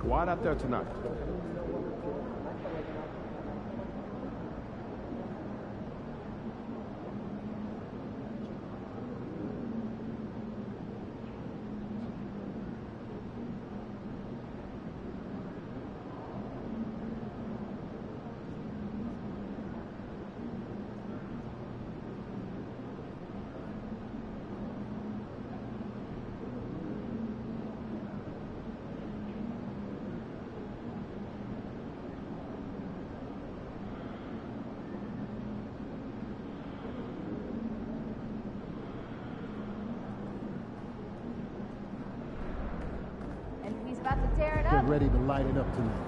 Quiet out there tonight. About to tear it up. Get ready to light it up tonight.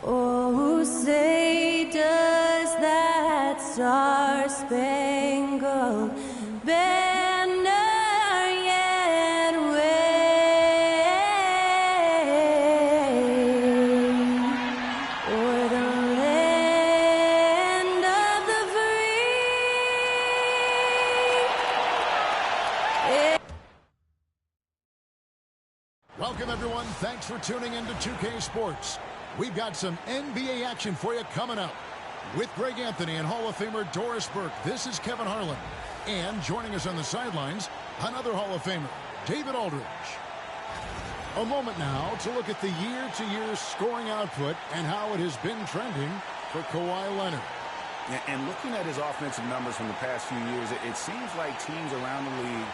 Oh, say does that star-spangled banner yet wave o'er the land of the free? Welcome, everyone. Thanks for tuning in to 2K Sports. We've got some NBA action for you coming up. With Greg Anthony and Hall of Famer Doris Burke, this is Kevin Harlan. And joining us on the sidelines, another Hall of Famer, David Aldridge. A moment now to look at the year-to-year scoring output and how it has been trending for Kawhi Leonard. And looking at his offensive numbers from the past few years, it seems like teams around the league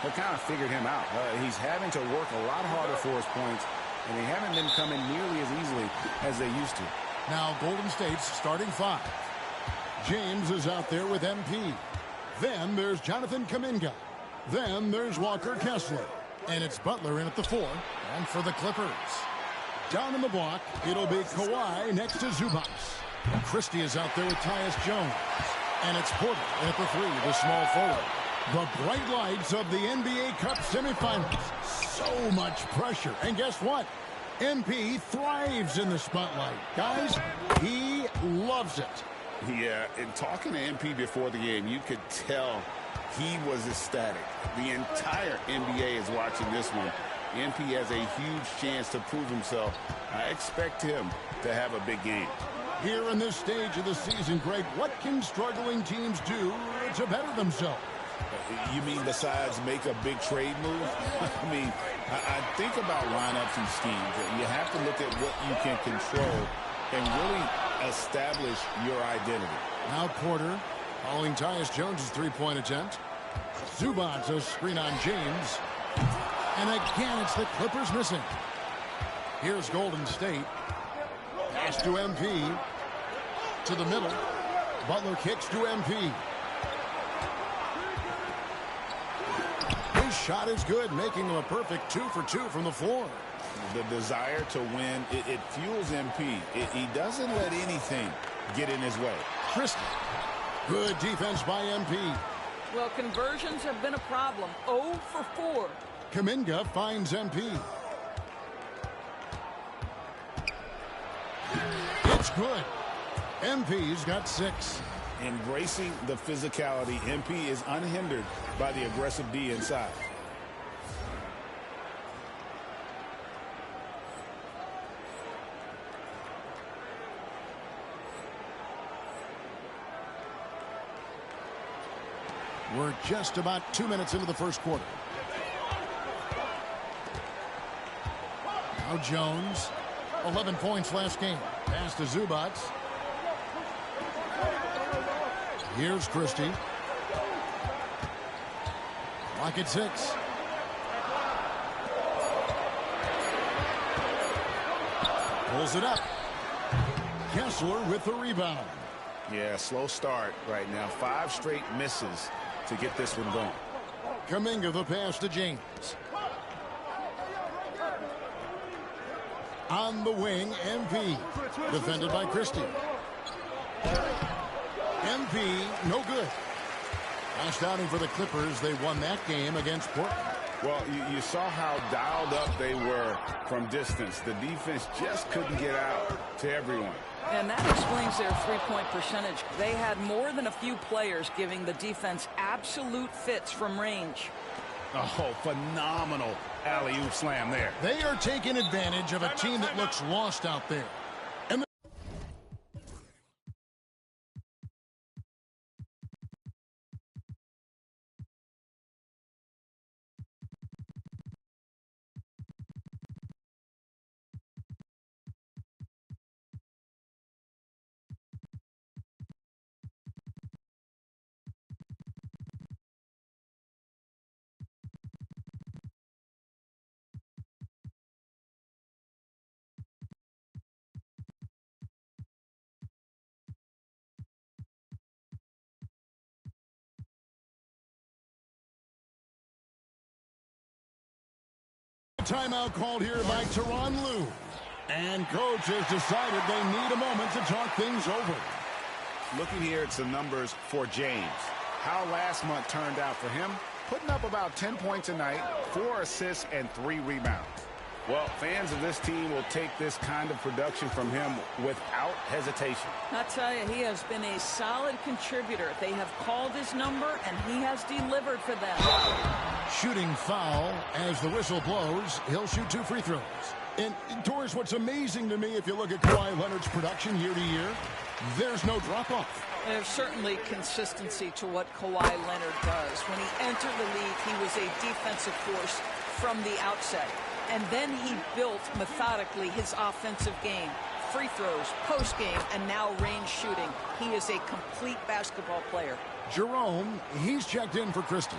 have kind of figured him out. He's having to work a lot harder for his points, and they haven't been coming nearly as easily as they used to. Now Golden State's starting five. James is out there with MP. Then there's Jonathan Kuminga. Then there's Walker Kessler. And it's Butler in at the 4. And for the Clippers, down in the block, it'll be Kawhi next to Zubac. And Christie is out there with Tyus Jones. And it's Porter at the 3, the small forward. The bright lights of the NBA Cup semifinals. So much pressure. And guess what? MP thrives in the spotlight. Guys, he loves it. Yeah, and talking to MP before the game, you could tell he was ecstatic. The entire NBA is watching this one. MP has a huge chance to prove himself. I expect him to have a big game. Here in this stage of the season, Greg, what can struggling teams do to better themselves? You mean besides make a big trade move? I mean, I think about lineups and schemes. You have to look at what you can control and really establish your identity. Now Porter following Tyus Jones' three-point attempt. Zubac a screen on James. And again, it's the Clippers missing. Here's Golden State. Pass to MP. To the middle. Butler kicks to MP. His shot is good, making him a perfect 2 for 2 from the floor. The desire to win, it fuels MP. He doesn't let anything get in his way. Christie. Good defense by MP. Well, conversions have been a problem. 0 for 4. Kuminga finds MP. It's good. MP's got 6. Embracing the physicality, MP is unhindered by the aggressive D inside. We're just about 2 minutes into the first quarter. Now Jones, 11 points last game. Pass to Zubats. Here's Christie. Lock at 6. Pulls it up. Kessler with the rebound. Yeah, slow start right now. 5 straight misses to get this one going. Kuminga the pass to James. On the wing, MP. Defended by Christie. MP, no good. Last outing for the Clippers. They won that game against Portland. Well, you saw how dialed up they were from distance. The defense just couldn't get out to everyone. And that explains their three-point percentage. They had more than a few players giving the defense absolute fits from range. Oh, phenomenal alley-oop slam there. They are taking advantage of a team that looks lost out there. And timeout called here by Tyronn Lue. And coach has decided they need a moment to talk things over. Looking here at some numbers for James. How last month turned out for him? Putting up about 10 points a night, 4 assists, and 3 rebounds. Well, fans of this team will take this kind of production from him without hesitation. I tell you, he has been a solid contributor. They have called his number, and he has delivered for them. Shooting foul as the whistle blows. He'll shoot 2 free throws. And, Torres, what's amazing to me, if you look at Kawhi Leonard's production year to year, there's no drop-off. There's certainly consistency to what Kawhi Leonard does. When he entered the league, he was a defensive force from the outset. And then he built methodically his offensive game. Free throws, post game, and now range shooting. He is a complete basketball player. Jerome, he's checked in for Christie.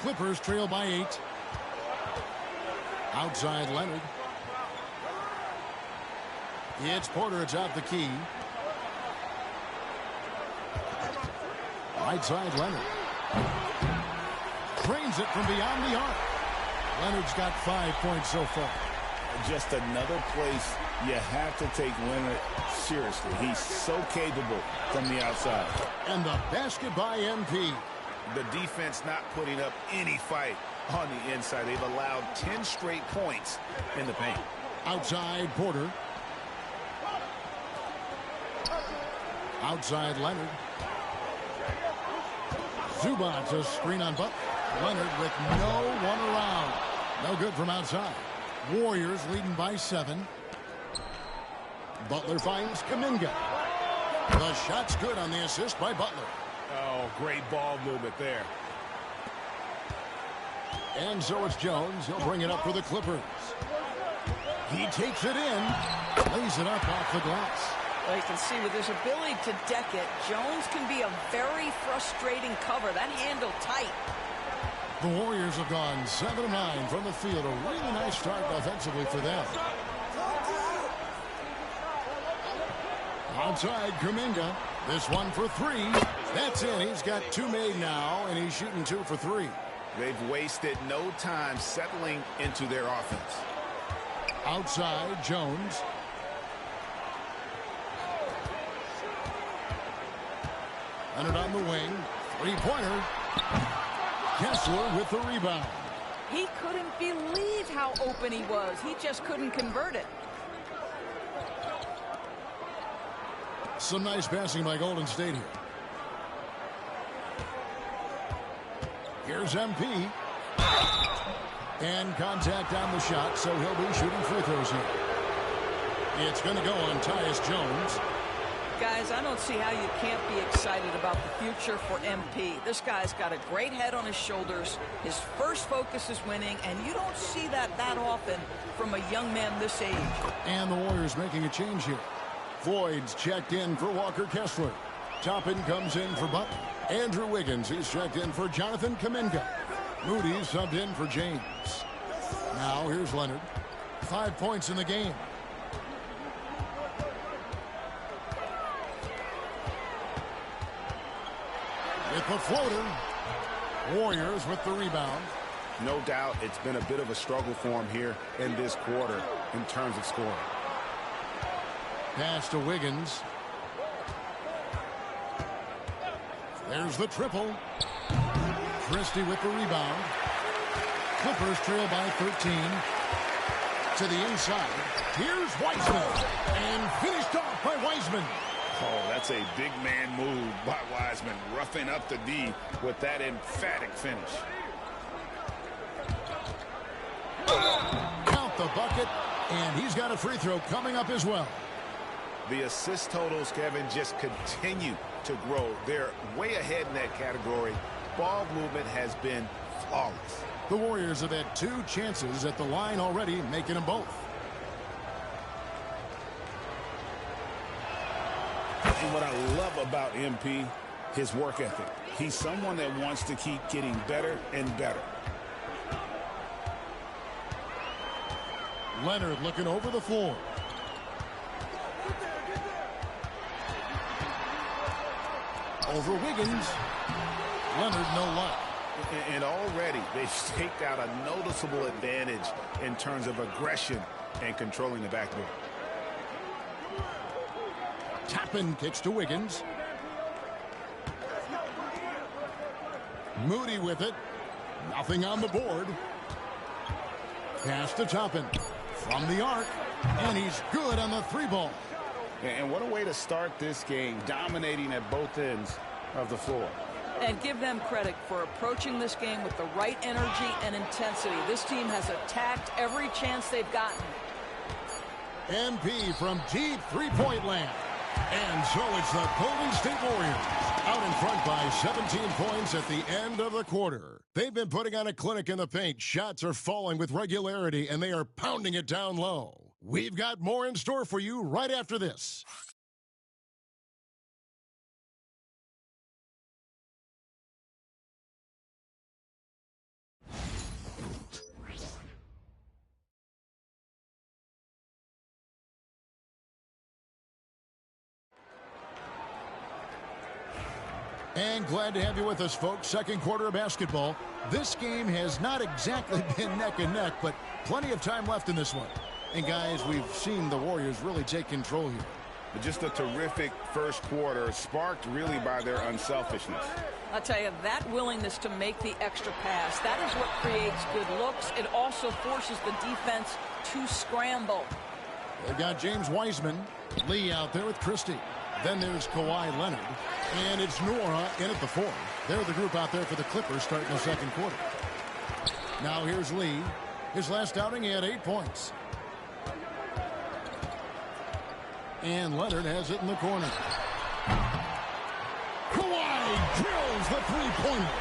Clippers trail by 8. Outside Leonard. It's Porter. It's out the key. Right side Leonard. Trains it from beyond the arc. Leonard's got 5 points so far. Just another place you have to take Leonard seriously. He's so capable from the outside. And the basket by MP. The defense not putting up any fight on the inside. They've allowed 10 straight points in the paint. Outside Porter. Outside Leonard. Zubats a screen on Butler. Leonard with no one around. No good from outside. Warriors leading by 7. Butler finds Kuminga. The shot's good on the assist by Butler. Oh, great ball movement there. And so it's Jones. He'll bring it up for the Clippers. He takes it in. Lays it up off the glass. Well, you can see with his ability to deck it, Jones can be a very frustrating cover. That handle tight. The Warriors have gone 7 of 9 from the field. A really nice start offensively for them. Outside Kuminga. This one for 3. That's in. He's got 2 made now, and he's shooting 2 for 3. They've wasted no time settling into their offense. Outside Jones. Leonard on the wing. 3-pointer. Kessler with the rebound. He couldn't believe how open he was. He just couldn't convert it. Some nice passing by Golden State here. Here's MP. And contact on the shot, so he'll be shooting free throws here. It's going to go on Tyus Jones. Guys, I don't see how you can't be excited about the future for MP. This guy's got a great head on his shoulders. His first focus is winning, and you don't see that often from a young man this age. And the Warriors making a change here. Floyd's checked in for Walker Kessler. Toppin comes in for Butler. Andrew Wiggins, he's checked in for Jonathan Kuminga. Moody subbed in for James. Now here's Leonard. 5 points in the game. With the floater. Warriors with the rebound. No doubt it's been a bit of a struggle for him here in this quarter in terms of scoring. Pass to Wiggins. There's the triple. Christie with the rebound. Clippers trail by 13. To the inside. Here's Wiseman. And finished off by Wiseman. Oh, that's a big man move by Wiseman, roughing up the D with that emphatic finish. Count the bucket, and he's got a free throw coming up as well. The assist totals, Kevin, just continue to grow. They're way ahead in that category. Ball movement has been flawless. The Warriors have had 2 chances at the line already, making them both. And what I love about MP, his work ethic. He's someone that wants to keep getting better and better. Leonard looking over the floor. Over Wiggins. Leonard no luck. And already they've staked out a noticeable advantage in terms of aggression and controlling the backboard. Toppin kicks to Wiggins. Moody with it. Nothing on the board. Pass to Toppin. From the arc. And he's good on the 3-ball. And what a way to start this game, dominating at both ends of the floor. And give them credit for approaching this game with the right energy and intensity. This team has attacked every chance they've gotten. MP from deep 3-point land. And so it's the Golden State Warriors out in front by 17 points at the end of the quarter. They've been putting on a clinic in the paint. Shots are falling with regularity, and they are pounding it down low. We've got more in store for you right after this. And glad to have you with us, folks. Second quarter of basketball. This game has not exactly been neck and neck, but plenty of time left in this one. And, guys, we've seen the Warriors really take control here. But just a terrific first quarter, sparked really by their unselfishness. I'll tell you, that willingness to make the extra pass, that is what creates good looks. It also forces the defense to scramble. They've got James Wiseman. Lee out there with Christie. Then there's Kawhi Leonard. And it's Nora in at the 4. They're the group out there for the Clippers starting the second quarter. Now here's Lee. His last outing, he had 8 points. And Leonard has it in the corner. Kawhi drills the 3-pointer.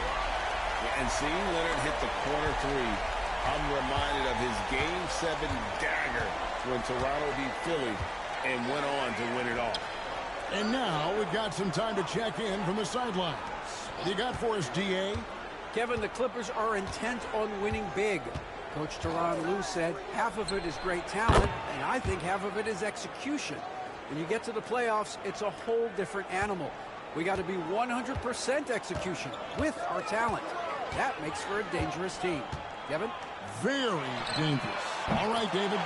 And seeing Leonard hit the corner 3, I'm reminded of his Game 7 dagger when Toronto beat Philly and went on to win it all. And now we've got some time to check in from the sidelines. What do you got for us, D.A.? Kevin, the Clippers are intent on winning big. Coach Tyronn Lue said half of it is great talent, and I think half of it is execution. When you get to the playoffs, it's a whole different animal. We got to be 100% execution with our talent. That makes for a dangerous team. Kevin? Very dangerous. All right, David.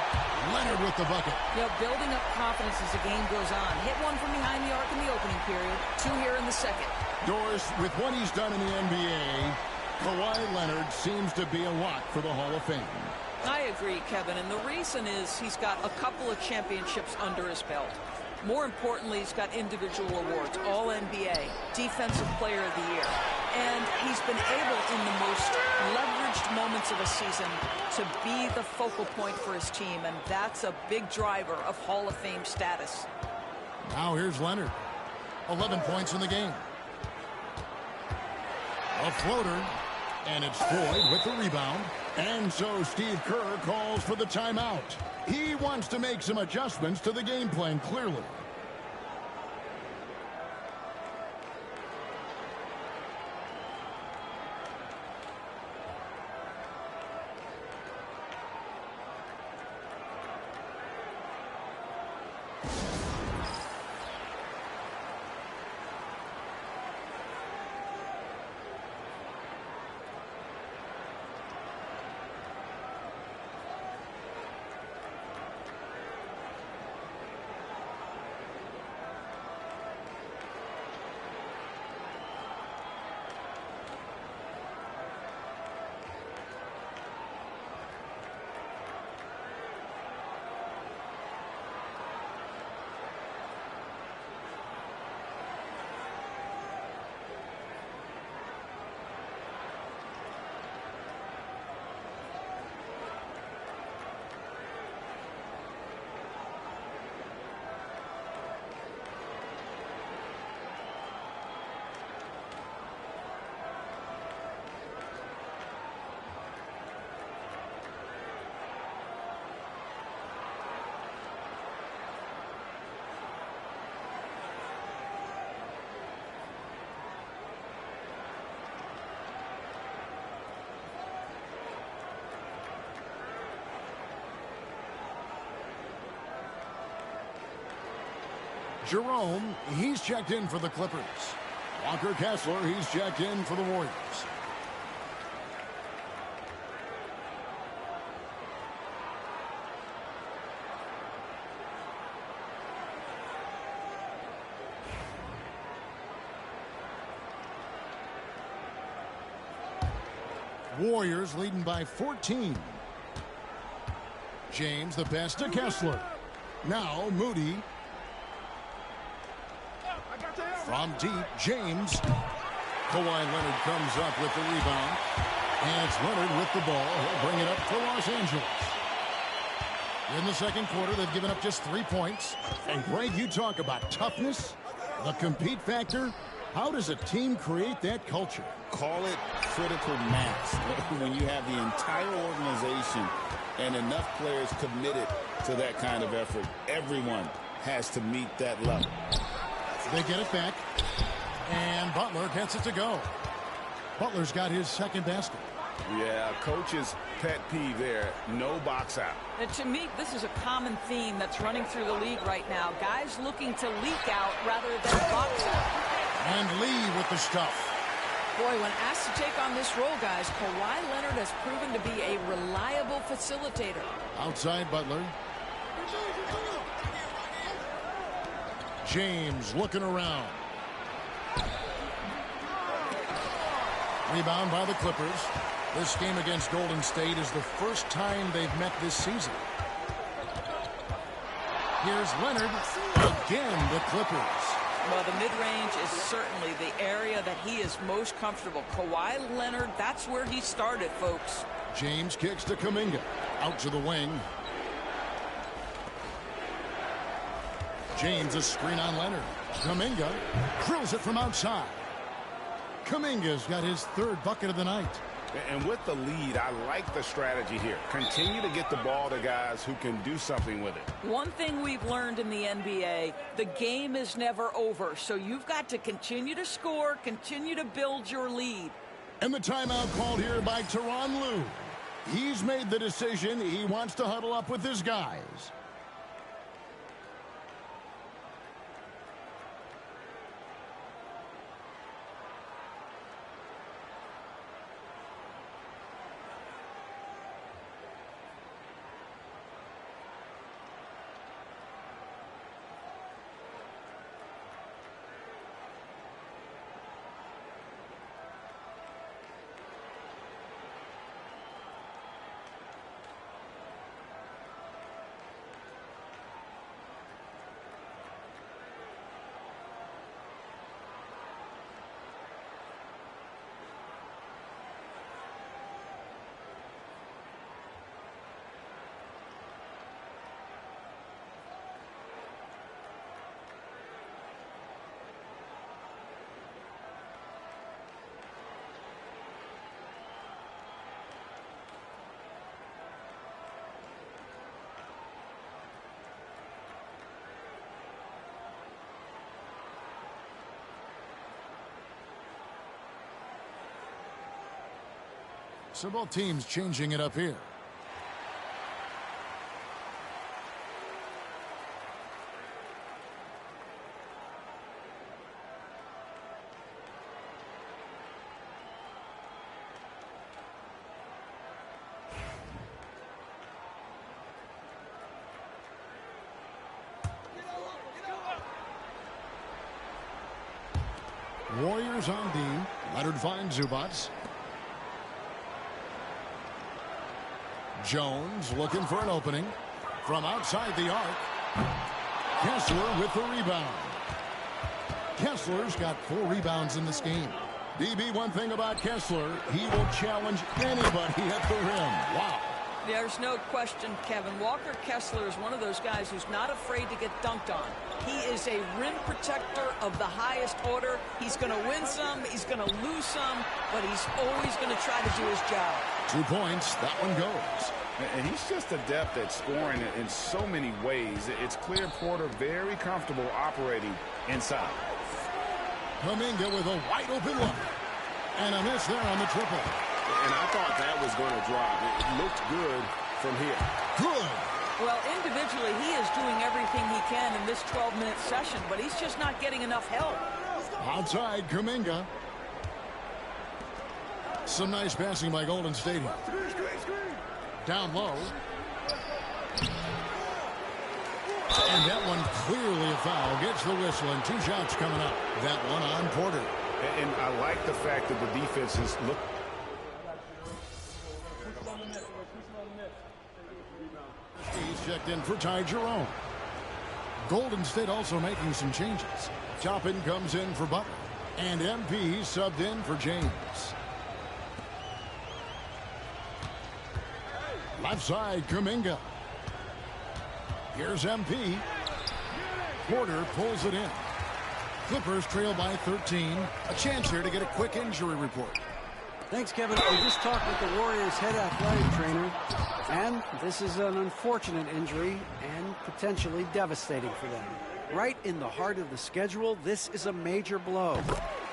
Leonard with the bucket. You know, building up confidence as the game goes on. Hit one from behind the arc in the opening period, 2 here in the second. Doris, with what he's done in the NBA, Kawhi Leonard seems to be a lock for the Hall of Fame. I agree, Kevin, and the reason is he's got a couple of championships under his belt. More importantly, he's got individual awards, All-NBA, Defensive Player of the Year. And he's been able in the most leveraged moments of a season to be the focal point for his team, and that's a big driver of Hall of Fame status. Now here's Leonard. 11 points in the game. A floater, and it's Floyd with the rebound. And so Steve Kerr calls for the timeout. He wants to make some adjustments to the game plan, clearly. Jerome, he's checked in for the Clippers. Walker Kessler, he's checked in for the Warriors. Warriors leading by 14. James the pass to Kessler. Now Moody. From deep, James. Kawhi Leonard comes up with the rebound. And it's Leonard with the ball. He'll bring it up for Los Angeles. In the second quarter, they've given up just 3 points. And Greg, you talk about toughness, the compete factor. How does a team create that culture? Call it critical mass. When you have the entire organization and enough players committed to that kind of effort, everyone has to meet that level. They get it back, and Butler gets it to go. Butler's got his second basket. Yeah, coach's pet peeve there, no box out. And to me, this is a common theme that's running through the league right now. Guys looking to leak out rather than box out. And Lee with the stuff. Boy, when asked to take on this role, guys, Kawhi Leonard has proven to be a reliable facilitator. Outside Butler. James looking around. Rebound by the Clippers. This game against Golden State is the first time they've met this season. Here's Leonard. Again, the Clippers. Well, the mid-range is certainly the area that he is most comfortable. Kawhi Leonard, that's where he started, folks. James kicks to Kuminga. Out to the wing. James a screen on Leonard. Kuminga drills it from outside. Kuminga's got his third bucket of the night. And with the lead, I like the strategy here. Continue to get the ball to guys who can do something with it. One thing we've learned in the NBA, the game is never over. So you've got to continue to score, continue to build your lead. And the timeout called here by Tyronn Lue. He's made the decision. He wants to huddle up with his guys. So both teams changing it up here. Warriors on D. Leonard finds Zubats. Jones looking for an opening. From outside the arc. Kessler with the rebound. Kessler's got 4 rebounds in this game. DB, one thing about Kessler, he will challenge anybody at the rim. Wow. There's no question, Kevin. Walker Kessler is one of those guys who's not afraid to get dunked on. He is a rim protector of the highest order. He's going to win some, he's going to lose some, but he's always going to try to do his job. 2 points, that one goes. And he's just adept at scoring in so many ways. It's clear Porter very comfortable operating inside. Kuminga with a wide open look. And a miss there on the triple. And I thought that was going to drop. It looked good from here. Good. Well, individually, he is doing everything he can in this 12-minute session, but he's just not getting enough help. Outside, Kuminga. Some nice passing by Golden State. Down low. And that one clearly a foul. Gets the whistle, and 2 shots coming up. That one on Porter. And I like the fact that the defenses look. He's checked in for Ty Jerome. Golden State also making some changes. Toppin comes in for Butler. And MP subbed in for James. Left side, Kuminga. Here's MP. Porter pulls it in. Clippers trail by 13. A chance here to get a quick injury report. Thanks, Kevin. We just talked with the Warriors' head athletic trainer, and this is an unfortunate injury and potentially devastating for them. Right in the heart of the schedule, this is a major blow.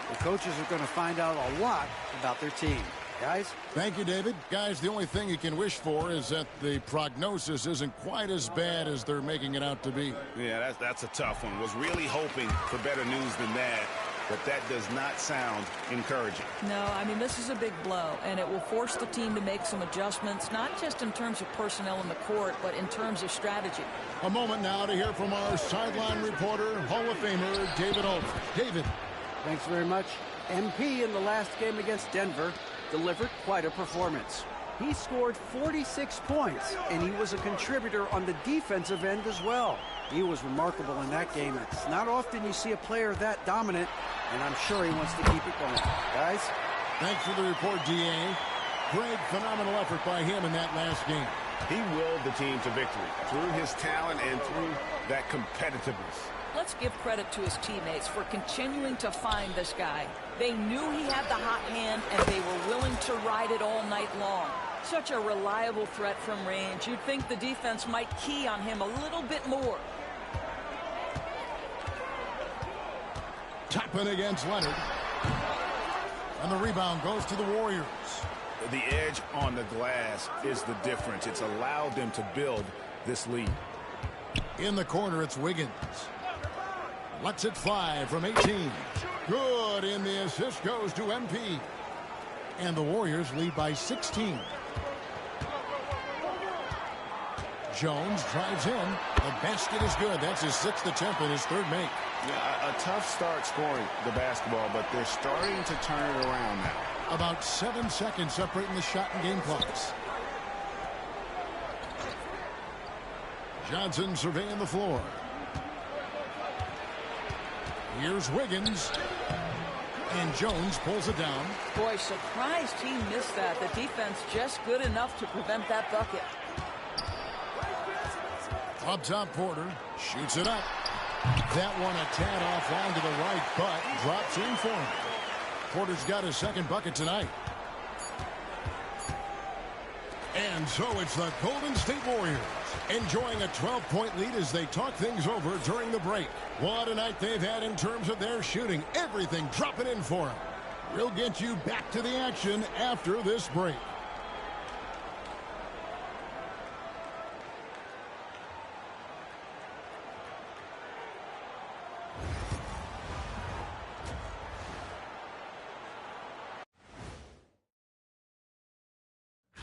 The coaches are going to find out a lot about their team. Guys? Thank you, David. Guys, the only thing you can wish for is that the prognosis isn't quite as bad as they're making it out to be. Yeah, that's a tough one. Was really hoping for better news than that, but that does not sound encouraging. No, I mean, this is a big blow, and it will force the team to make some adjustments, not just in terms of personnel in the court, but in terms of strategy. A moment now to hear from our sideline reporter, Hall of Famer David Alt. David. Thanks very much. MP in the last game against Denver delivered quite a performance. He scored 46 points, and he was a contributor on the defensive end as well. He was remarkable in that game. It's not often you see a player that dominant, and I'm sure he wants to keep it going. Guys? Thanks for the report, DA. Great, phenomenal effort by him in that last game. He willed the team to victory through his talent and through that competitiveness. Let's give credit to his teammates for continuing to find this guy. They knew he had the hot hand, and they were willing to ride it all night long. Such a reliable threat from range. You'd think the defense might key on him a little bit more. Toppin against Leonard. And the rebound goes to the Warriors. The edge on the glass is the difference. It's allowed them to build this lead. In the corner, it's Wiggins. Lets it fly from 18. Good, and the assist goes to MP. And the Warriors lead by 16. Jones drives in. The basket is good. That's his 6th attempt and his 3rd make. Yeah, a tough start scoring the basketball, but they're starting to turn it around now. About 7 seconds separating the shot and game clocks. Johnson surveying the floor. Here's Wiggins. And Jones pulls it down. Boy, surprised he missed that. The defense just good enough to prevent that bucket. Up top, Porter shoots it up. That one a tad offline to the right, but drops in for him. Porter's got his 2nd bucket tonight. And so it's the Golden State Warriors enjoying a 12-point lead as they talk things over during the break. What a night they've had in terms of their shooting. Everything dropping in for them. We'll get you back to the action after this break.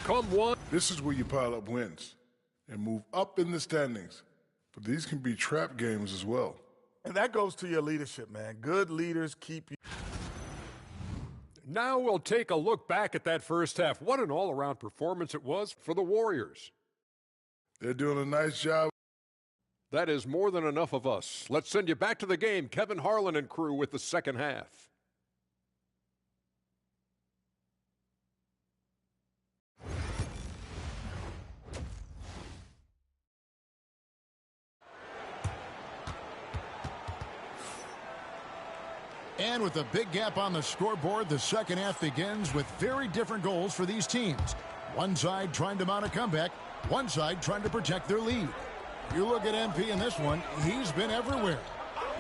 Come one. This is where you pile up wins and move up in the standings. But these can be trap games as well. And that goes to your leadership, man. Good leaders keep you. Now we'll take a look back at that first half. What an all-around performance it was for the Warriors. They're doing a nice job. That is more than enough of us. Let's send you back to the game. Kevin Harlan and crew with the second half. And with a big gap on the scoreboard, the second half begins with very different goals for these teams. One side trying to mount a comeback, one side trying to protect their lead. You look at MP in this one, he's been everywhere.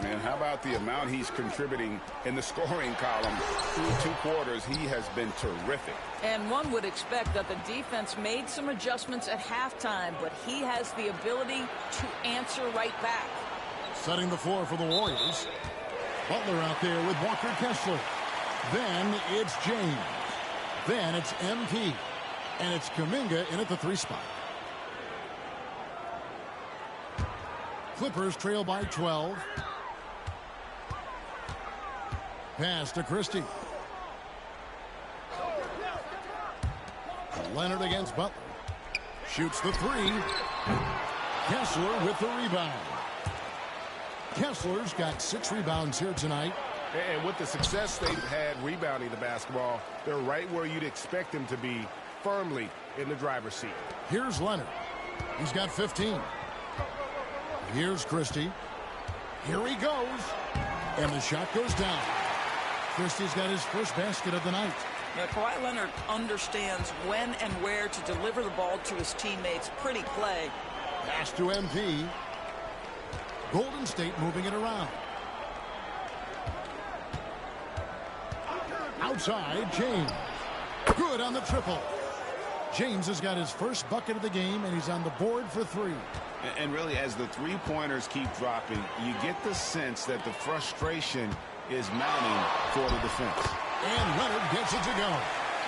Man, how about the amount he's contributing in the scoring column through 2 quarters? He has been terrific. And one would expect that the defense made some adjustments at halftime, but he has the ability to answer right back. Setting the floor for the Warriors. Butler out there with Walker Kessler. Then it's James. Then it's MP. And it's Kuminga in at the 3 spot. Clippers trail by 12. Pass to Christie. Leonard against Butler. Shoots the 3. Kessler with the rebound. Kessler's got 6 rebounds here tonight. And with the success they've had rebounding the basketball, they're right where you'd expect them to be, firmly in the driver's seat. Here's Leonard. He's got 15. Here's Christie. Here he goes. And the shot goes down. Christie's got his first basket of the night. Now, Kawhi Leonard understands when and where to deliver the ball to his teammates. Pretty play. Pass to MP. Golden State moving it around. Outside, James. Good on the triple. James has got his first bucket of the game, and he's on the board for 3. And really, as the 3-pointers keep dropping, you get the sense that the frustration is mounting for the defense. And Leonard gets it to go.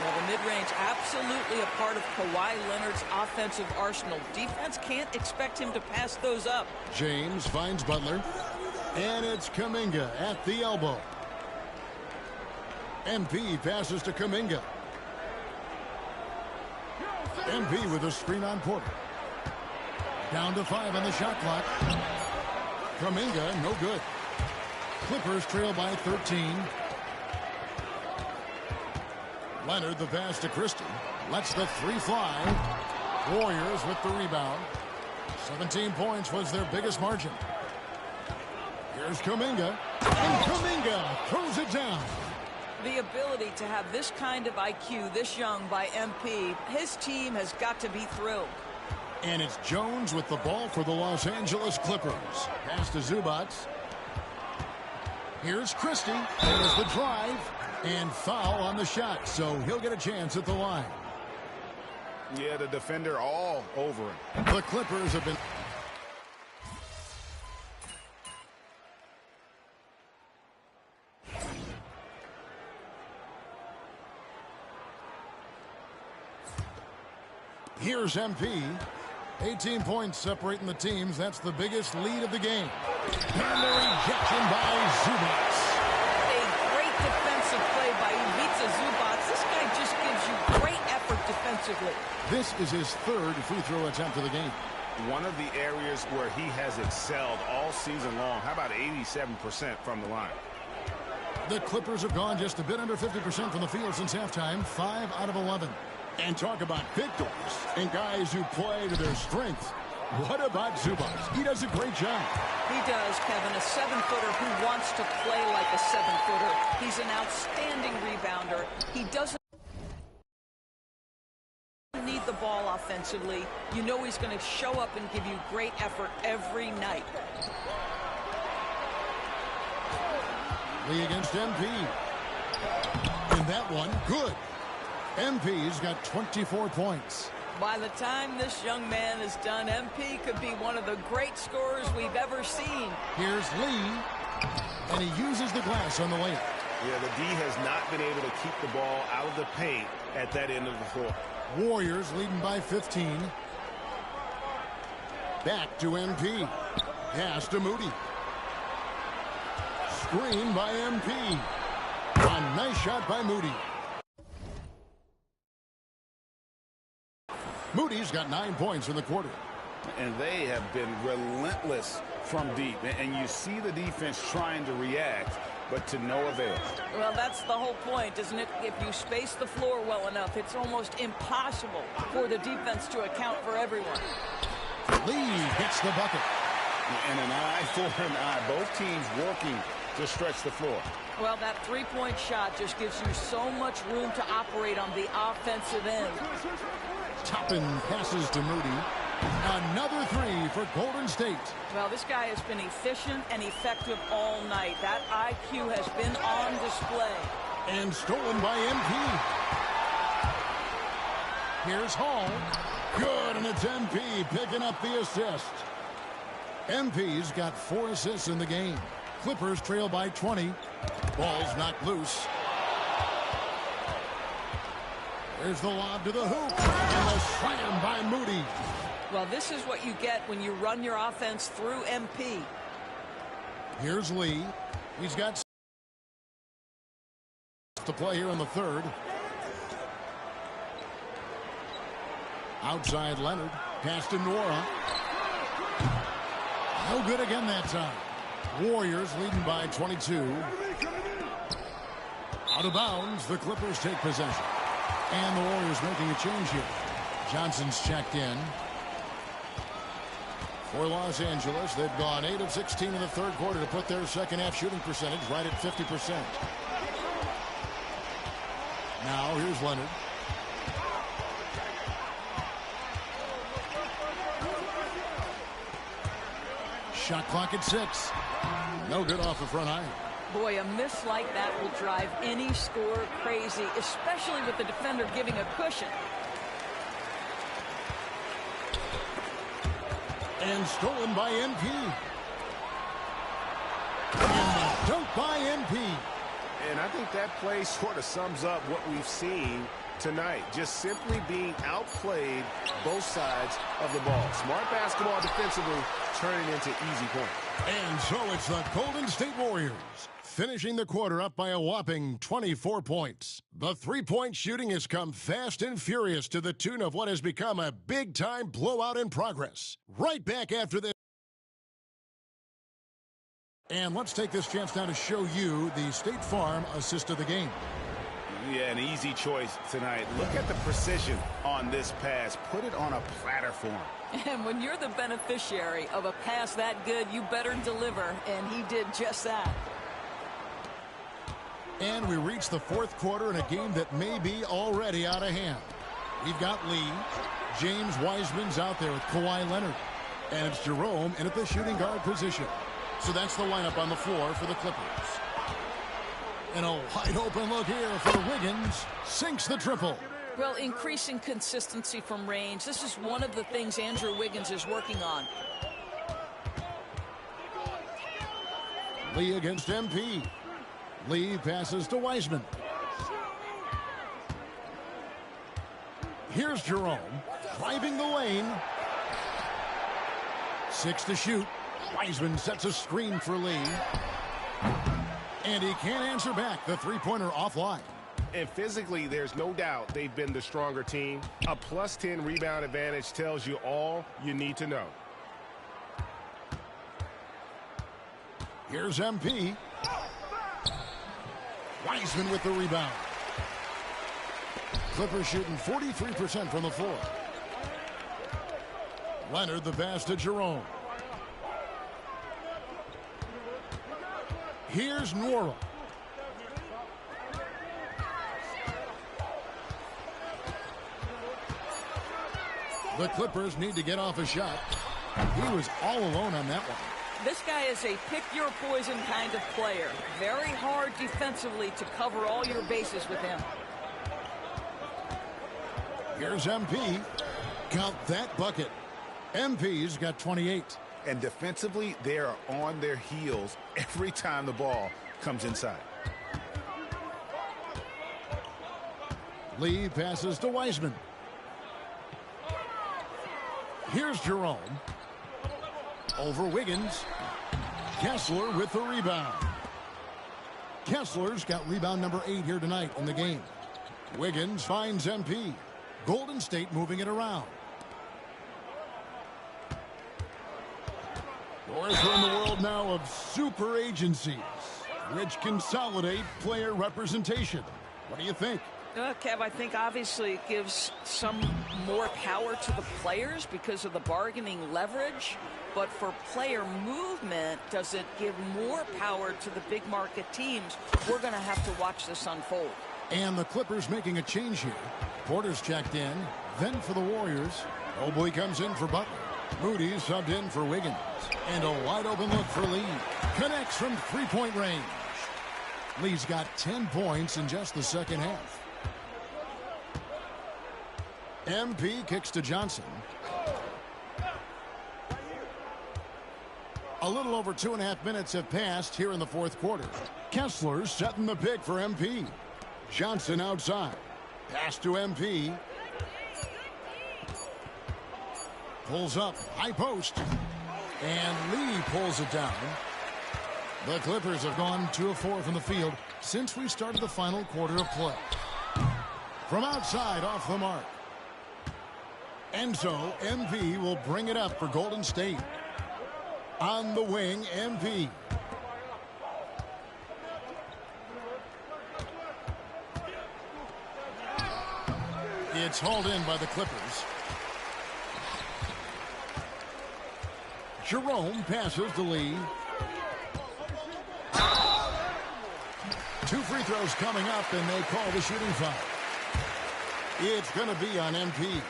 Well, the mid-range absolutely a part of Kawhi Leonard's offensive arsenal. Defense can't expect him to pass those up. James finds Butler. And it's Kuminga at the elbow. MP passes to Kuminga. MP with a screen on Porter. Down to 5 on the shot clock. Kuminga, no good. Clippers trail by 13. Leonard, the pass to Christie. Lets the 3 fly. Warriors with the rebound. 17 points was their biggest margin. Here's Kuminga. And Kuminga throws it down. The ability to have this kind of IQ this young by MP, his team has got to be thrilled. And it's Jones with the ball for the Los Angeles Clippers. Pass to Zubac. Here's Christie. There's the drive. And foul on the shot, so he'll get a chance at the line. Yeah, the defender all over him. The Clippers have been... Here's MP. 18 points separating the teams. That's the biggest lead of the game. And the rejection by Zubac. A great defensive play by VIDS Zubac. This guy just gives you great effort defensively. This is his 3rd free throw attempt of the game. One of the areas where he has excelled all season long. How about 87% from the line? The Clippers have gone just a bit under 50% from the field since halftime. 5 out of 11. And talk about victors and guys who play to their strengths. What about Zubac? He does a great job. He does, Kevin. A 7-footer who wants to play like a 7-footer. He's an outstanding rebounder. He doesn't need the ball offensively. You know he's going to show up and give you great effort every night. Lee against MP. And that one, good. MP's got 24 points. By the time this young man is done, MP could be one of the great scorers we've ever seen. Here's Lee, and he uses the glass on the layup. Yeah, the D has not been able to keep the ball out of the paint at that end of the floor. Warriors leading by 15. Back to MP. Pass to Moody. Screen by MP. A nice shot by Moody. Moody's got 9 points in the quarter. And they have been relentless from deep. And you see the defense trying to react, but to no avail. Well, that's the whole point, isn't it? If you space the floor well enough, it's almost impossible for the defense to account for everyone. Lee hits the bucket. And an eye for an eye. Both teams working to stretch the floor. Well, that three-point shot just gives you so much room to operate on the offensive end. Toppin passes to Moody. Another three for Golden State. Well, this guy has been efficient and effective all night. That IQ has been on display. And stolen by MP. Here's Hall. Good, and it's MP picking up the assist. MP's got 4 assists in the game. Clippers trail by 20. Ball's knocked loose. There's the lob to the hoop. And a slam by Moody. Well, this is what you get when you run your offense through MP. Here's Lee. He's got to play here in the third. Outside Leonard. Pass to Nora. No good again that time. Warriors leading by 22. Out of bounds. The Clippers take possession. And the Warriors making a change here. Johnson's checked in. For Los Angeles, they've gone 8 of 16 in the third quarter to put their second half shooting percentage right at 50%. Now here's Leonard. Shot clock at 6. No good off the front iron. Boy, a miss like that will drive any scorer crazy, especially with the defender giving a cushion. And stolen by MP. And the dunk by MP. And I think that play sort of sums up what we've seen tonight. Just simply being outplayed both sides of the ball. Smart basketball defensively, turning into easy points. And so it's the Golden State Warriors finishing the quarter up by a whopping 24 points. The three-point shooting has come fast and furious to the tune of what has become a big-time blowout in progress. Right back after this. And let's take this chance now to show you the State Farm assist of the game. Yeah, an easy choice tonight. Look at the precision on this pass. Put it on a platter for him. And when you're the beneficiary of a pass that good, you better deliver, and he did just that. And we reach the fourth quarter in a game that may be already out of hand. We've got Lee. James Wiseman's out there with Kawhi Leonard. And it's Jerome in at the shooting guard position. So that's the lineup on the floor for the Clippers. And a wide open look here for Wiggins. Sinks the triple. Well, increasing consistency from range. This is one of the things Andrew Wiggins is working on. Lee against MP. Lee passes to Wiseman. Here's Jerome. Driving the lane. 6 to shoot. Wiseman sets a screen for Lee. And he can't answer back. The three-pointer offline. And physically, there's no doubt they've been the stronger team. A plus 10 rebound advantage tells you all you need to know. Here's MP. Wiseman with the rebound. Clippers shooting 43% from the floor. Leonard the pass to Jerome. Here's Nora. The Clippers need to get off a shot. He was all alone on that one. This guy is a pick-your-poison kind of player. Very hard defensively to cover all your bases with him. Here's MP. Count that bucket. MP's got 28. And defensively, they are on their heels every time the ball comes inside. Lee passes to Wiseman. Here's Jerome. Over Wiggins. Kessler with the rebound. Kessler's got rebound number 8 here tonight in the game. Wiggins finds MP. Golden State moving it around. Doors are in the world now of super agencies, which consolidate player representation. What do you think? Kev, I think obviously it gives some more power to the players because of the bargaining leverage. But for player movement, does it give more power to the big market teams? We're going to have to watch this unfold. And the Clippers making a change here. Porter's checked in. Then for the Warriors, Mobley comes in for Butler. Moody subbed in for Wiggins. And a wide open look for Lee. Connects from three-point range. Lee's got 10 points in just the second half. MP kicks to Johnson. A little over 2.5 minutes have passed here in the fourth quarter. Kessler setting the pick for MP. Johnson outside. Pass to MP. Pulls up. High post. And Lee pulls it down. The Clippers have gone 2 of 4 from the field since we started the final quarter of play. From outside, off the mark. And so MP will bring it up for Golden State. On the wing, MP. It's hauled in by the Clippers. Jerome passes to Lee. 2 free throws coming up, and they call the shooting foul. It's going to be on MP.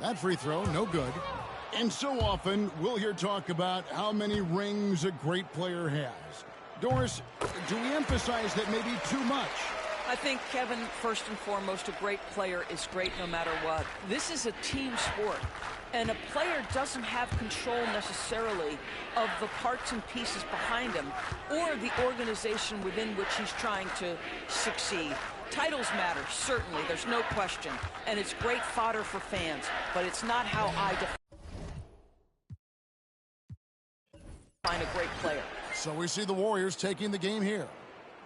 That free throw, no good. And so often, we'll hear talk about how many rings a great player has. Doris, do we emphasize that maybe too much? I think, Kevin, first and foremost, a great player is great no matter what. This is a team sport, and a player doesn't have control necessarily of the parts and pieces behind him or the organization within which he's trying to succeed. Titles matter, certainly, there's no question, and it's great fodder for fans, but it's not how I define a great player. So we see the Warriors taking the game here.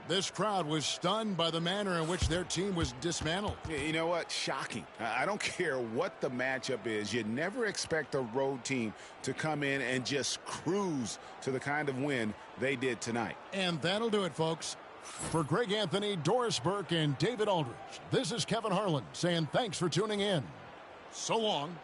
This crowd was stunned by the manner in which their team was dismantled. You know what? Shocking. I don't care what the matchup is. You never expect a road team to come in and just cruise to the kind of win they did tonight. And that'll do it, folks. For Greg Anthony, Doris Burke, and David Aldridge, this is Kevin Harlan saying thanks for tuning in. So long.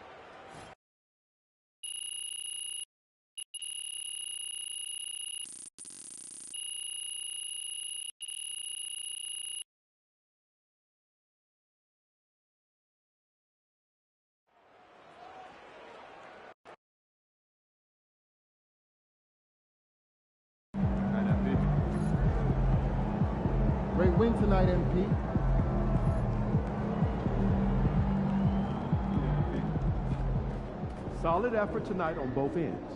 Great win tonight, MP. Solid effort tonight on both ends.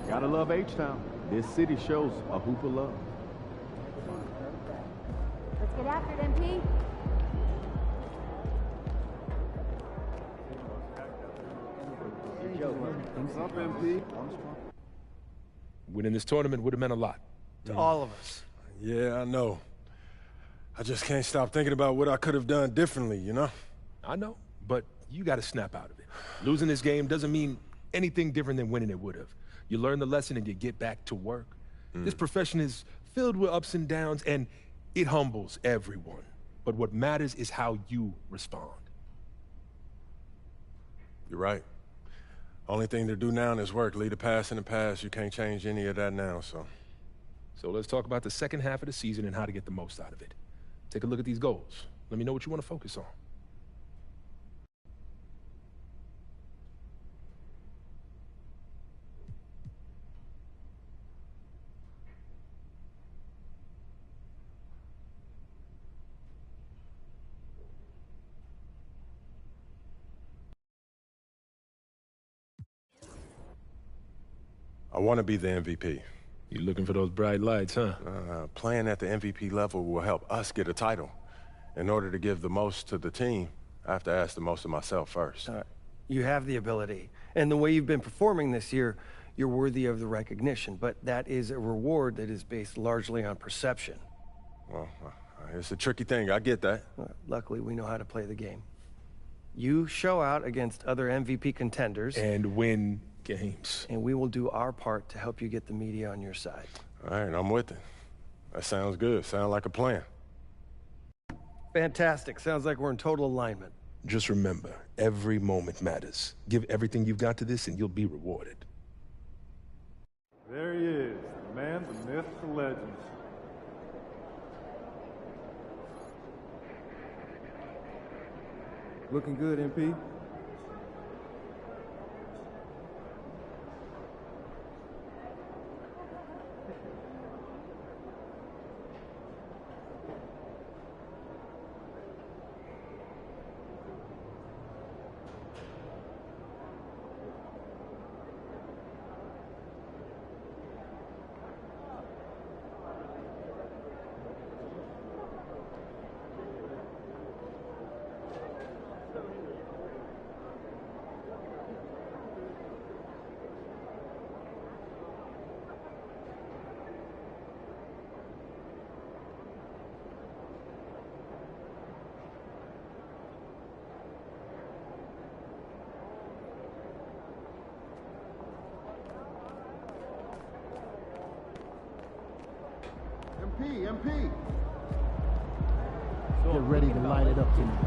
Gotta love H-Town. This city shows a hoop of love. Get after it, MP. What's up, MP? Winning this tournament would have meant a lot to all of us. Yeah, I know. I just can't stop thinking about what I could have done differently, you know? I know, but you got to snap out of it. Losing this game doesn't mean anything different than winning it would have. You learn the lesson and you get back to work. This profession is filled with ups and downs, and it humbles everyone. But what matters is how you respond. You're right. Only thing to do now is work. Leave the past in the past. You can't change any of that now, so. So let's talk about the second half of the season and how to get the most out of it. Take a look at these goals. Let me know what you want to focus on. I want to be the MVP. You looking for those bright lights, huh? Playing at the MVP level will help us get a title. In order to give the most to the team, I have to ask the most of myself first. You have the ability. And the way you've been performing this year, you're worthy of the recognition. But that is a reward that is based largely on perception. Well, it's a tricky thing. I get that. Luckily, we know how to play the game. You show out against other MVP contenders. And win games. And we will do our part to help you get the media on your side. All right, I'm with it. That sounds good. Sounds like a plan. Fantastic. Sounds like we're in total alignment. Just remember, every moment matters. Give everything you've got to this and you'll be rewarded. There he is, the man, the myth, the legend. Looking good, MP. MP. Get ready to light it up tonight.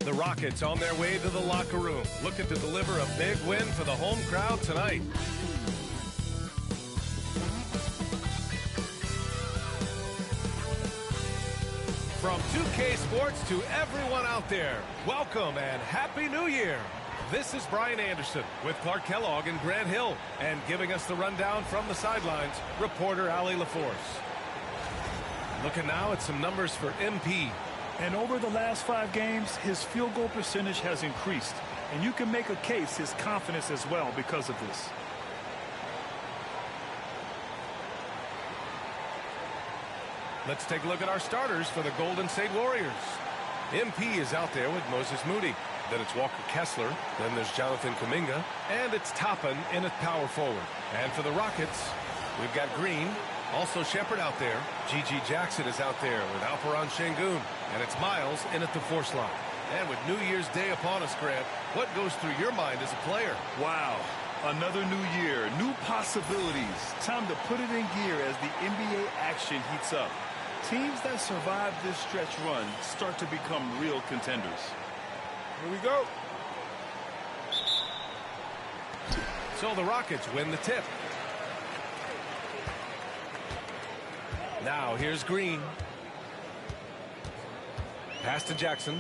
The Rockets on their way to the locker room, looking to deliver a big win for the home crowd tonight. From 2K Sports to everyone out there, welcome and Happy New Year. This is Brian Anderson with Clark Kellogg and Grant Hill, and giving us the rundown from the sidelines, reporter Allie LaForce. Looking now at some numbers for MP. And over the last 5 games, his field goal percentage has increased. And you can make a case his confidence as well because of this. Let's take a look at our starters for the Golden State Warriors. MP is out there with Moses Moody. Then it's Walker Kessler. Then there's Jonathan Kuminga. And it's Toppin in at power forward. And for the Rockets, we've got Green. Also Shepard out there. G.G. Jackson is out there with Alperon Şengün. And it's Miles in at the 4 slot. And with New Year's Day upon us, Grant, what goes through your mind as a player? Wow. Another new year, new possibilities. Time to put it in gear as the NBA action heats up. Teams that survive this stretch run start to become real contenders. Here we go. So the Rockets win the tip. Now here's Green. Pass to Jackson.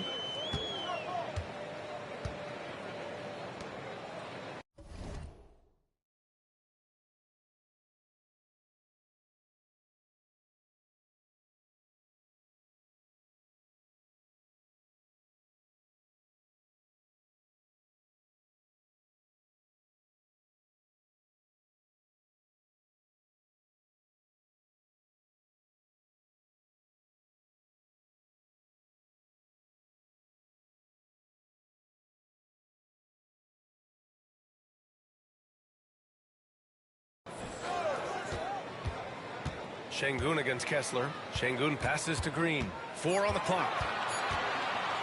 Şengün against Kessler. Şengün passes to Green. 4 on the clock.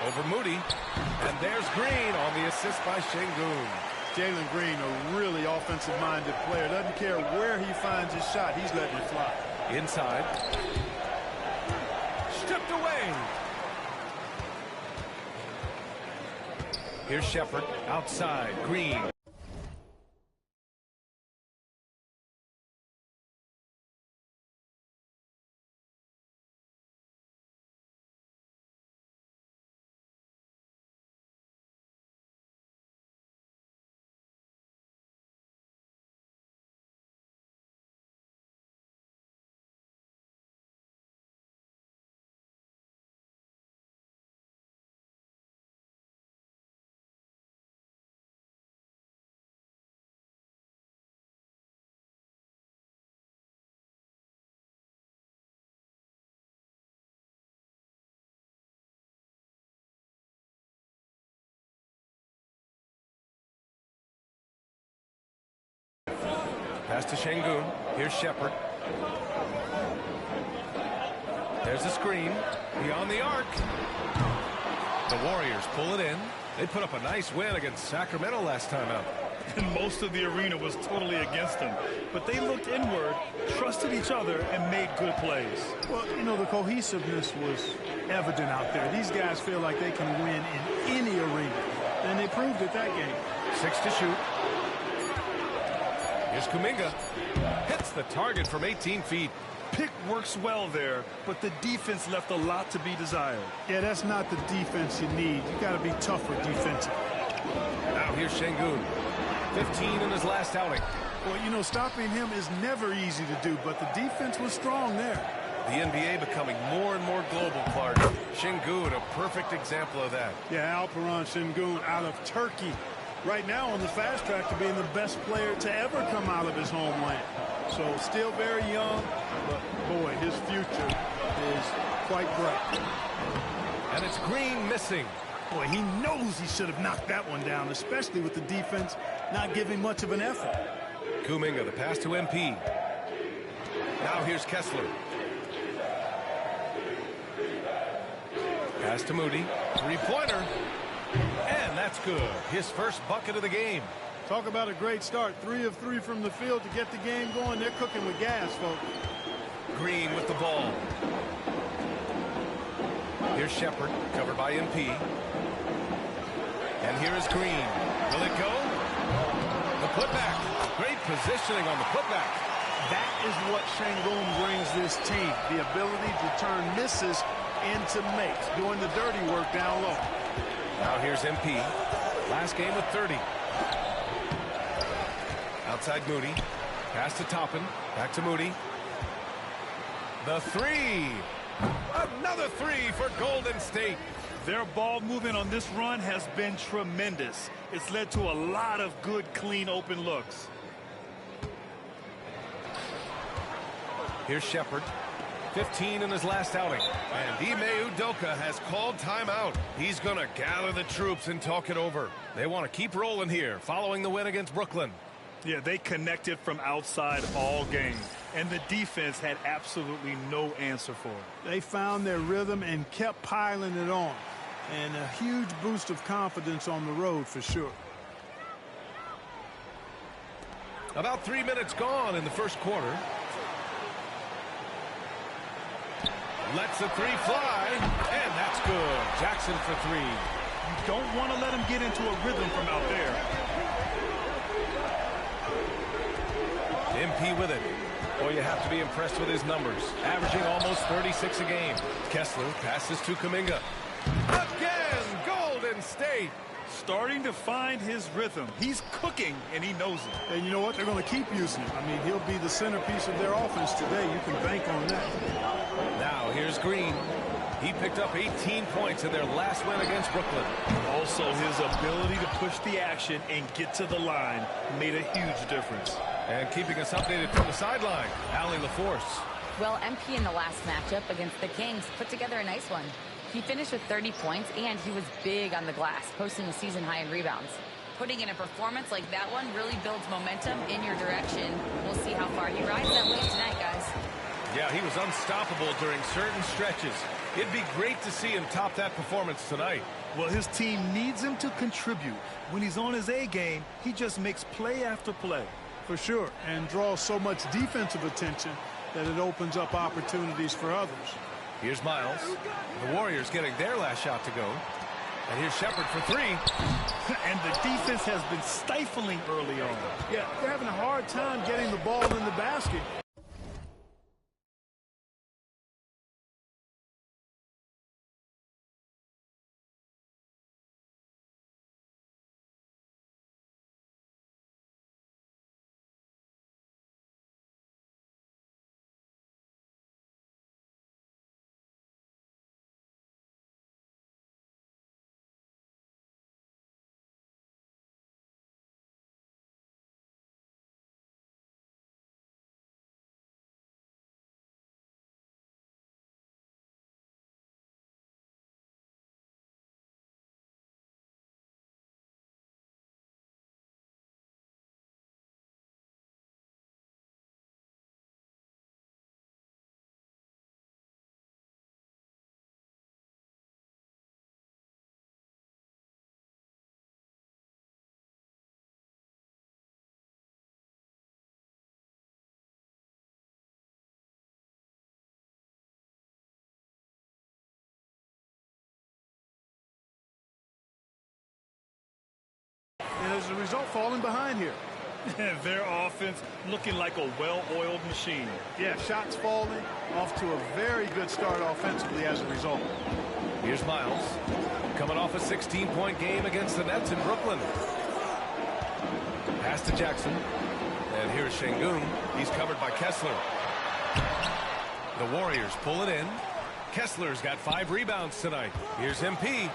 Over Moody. And there's Green on the assist by Şengün. Jalen Green, a really offensive-minded player. Doesn't care where he finds his shot. He's letting it fly. Inside. Stripped away. Here's Shepard. Outside. Green. Pass to Şengün. Here's Shepard. There's a screen. Beyond the arc. The Warriors pull it in. They put up a nice win against Sacramento last time out. And most of the arena was totally against them. But they looked inward, trusted each other, and made good plays. Well, you know, the cohesiveness was evident out there. These guys feel like they can win in any arena. And they proved it that game. 6 to shoot. Here's Kuminga. Hits the target from 18 feet. Pick works well there, but the defense left a lot to be desired. Yeah, that's not the defense you need. You got to be tougher defensively. Now here's Şengün. 15 in his last outing. Well, you know, stopping him is never easy to do, but the defense was strong there. The NBA becoming more and more global, Clark. Şengün, a perfect example of that. Yeah, Alperon Şengün out of Turkey. Right now on the fast track to being the best player to ever come out of his homeland. So still very young, but boy, his future is quite bright. And it's Green missing. Boy, he knows he should have knocked that one down, especially with the defense not giving much of an effort. Kuminga, the pass to MP. Now here's Kessler. Pass to Moody. 3-pointer. And that's good. His first bucket of the game. Talk about a great start. 3 of 3 from the field to get the game going. They're cooking with gas, folks. Green with the ball. Here's Shepard, covered by MP. And here is Green. Will it go? The putback. Great positioning on the putback. That is what Şengün brings this team. The ability to turn misses into makes, doing the dirty work down low. Now here's MP. Last game with 30. Outside Moody. Pass to Toppin. Back to Moody. The 3. Another three for Golden State. Their ball movement on this run has been tremendous. It's led to a lot of good, clean, open looks. Here's Shepard. 15 in his last outing. And Ime Udoka has called timeout. He's going to gather the troops and talk it over. They want to keep rolling here following the win against Brooklyn. Yeah, they connected from outside all game, and the defense had absolutely no answer for it. They found their rhythm and kept piling it on. And a huge boost of confidence on the road for sure. About 3 minutes gone in the first quarter. Lets the three fly, and that's good. Jackson for three. You don't want to let him get into a rhythm from out there. MP with it. Boy, you have to be impressed with his numbers. Averaging almost 36 a game. Kessler passes to Kuminga. Again, Golden State. Starting to find his rhythm. He's cooking, and he knows it. And you know what? They're going to keep using him. I mean, he'll be the centerpiece of their offense today. You can bank on that. Now, here's Green. He picked up 18 points in their last win against Brooklyn. Also, his ability to push the action and get to the line made a huge difference. And keeping us updated from the sideline, Allie LaForce. Well, MP in the last matchup against the Kings put together a nice one. He finished with 30 points, and he was big on the glass, posting a season high in rebounds. Putting in a performance like that one really builds momentum in your direction. We'll see how far he rides that wave tonight, guys. Yeah, he was unstoppable during certain stretches. It'd be great to see him top that performance tonight. Well, his team needs him to contribute. When he's on his A game, he just makes play after play. For sure, and draws so much defensive attention that it opens up opportunities for others. Here's Miles. The Warriors getting their last shot to go. And here's Shepard for three. And the defense has been stifling early on. Yeah, they're having a hard time getting the ball in the basket. And as a result, falling behind here. Their offense looking like a well-oiled machine. Yeah, shots falling, off to a very good start offensively as a result. Here's Miles, coming off a 16-point game against the Nets in Brooklyn. Pass to Jackson. And here's Şengün. He's covered by Kessler. The Warriors pull it in. Kessler's got 5 rebounds tonight. Here's MP.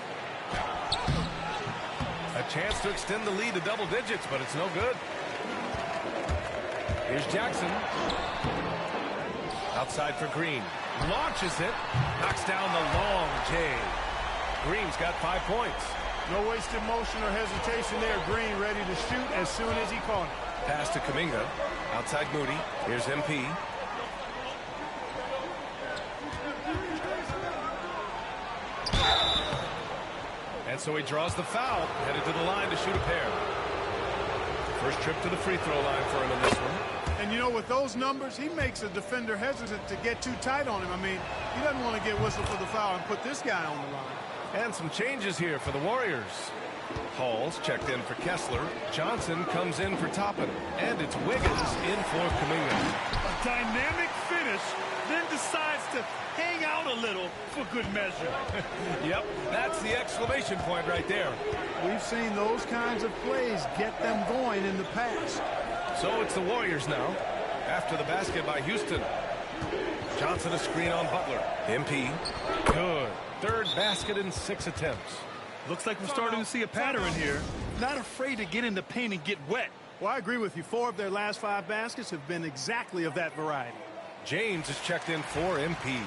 A chance to extend the lead to double digits, but it's no good. Here's Jackson. Outside for Green. Launches it. Knocks down the long J. Green's got 5 points. No wasted motion or hesitation there. Green ready to shoot as soon as he caught it. Pass to Kuminga. Outside Moody. Here's MP. And so he draws the foul, headed to the line to shoot a pair. First trip to the free throw line for him in this one. And you know, with those numbers, he makes a defender hesitant to get too tight on him. I mean, he doesn't want to get whistled for the foul and put this guy on the line. And some changes here for the Warriors. Hall's checked in for Kessler. Johnson comes in for Toppin. And it's Wiggins in for Kuminga. A dynamic finish, then decides to hang out a little for good measure. Yep, that's the exclamation point right there. We've seen those kinds of plays get them going in the past. So it's the Warriors now, after the basket by Houston. Johnson a screen on Butler. MP. Good. Third basket in 6 attempts. Looks like we're starting to see a pattern here. Not afraid to get in the paint and get wet. Well, I agree with you. 4 of their last 5 baskets have been exactly of that variety. James is checked in for MP.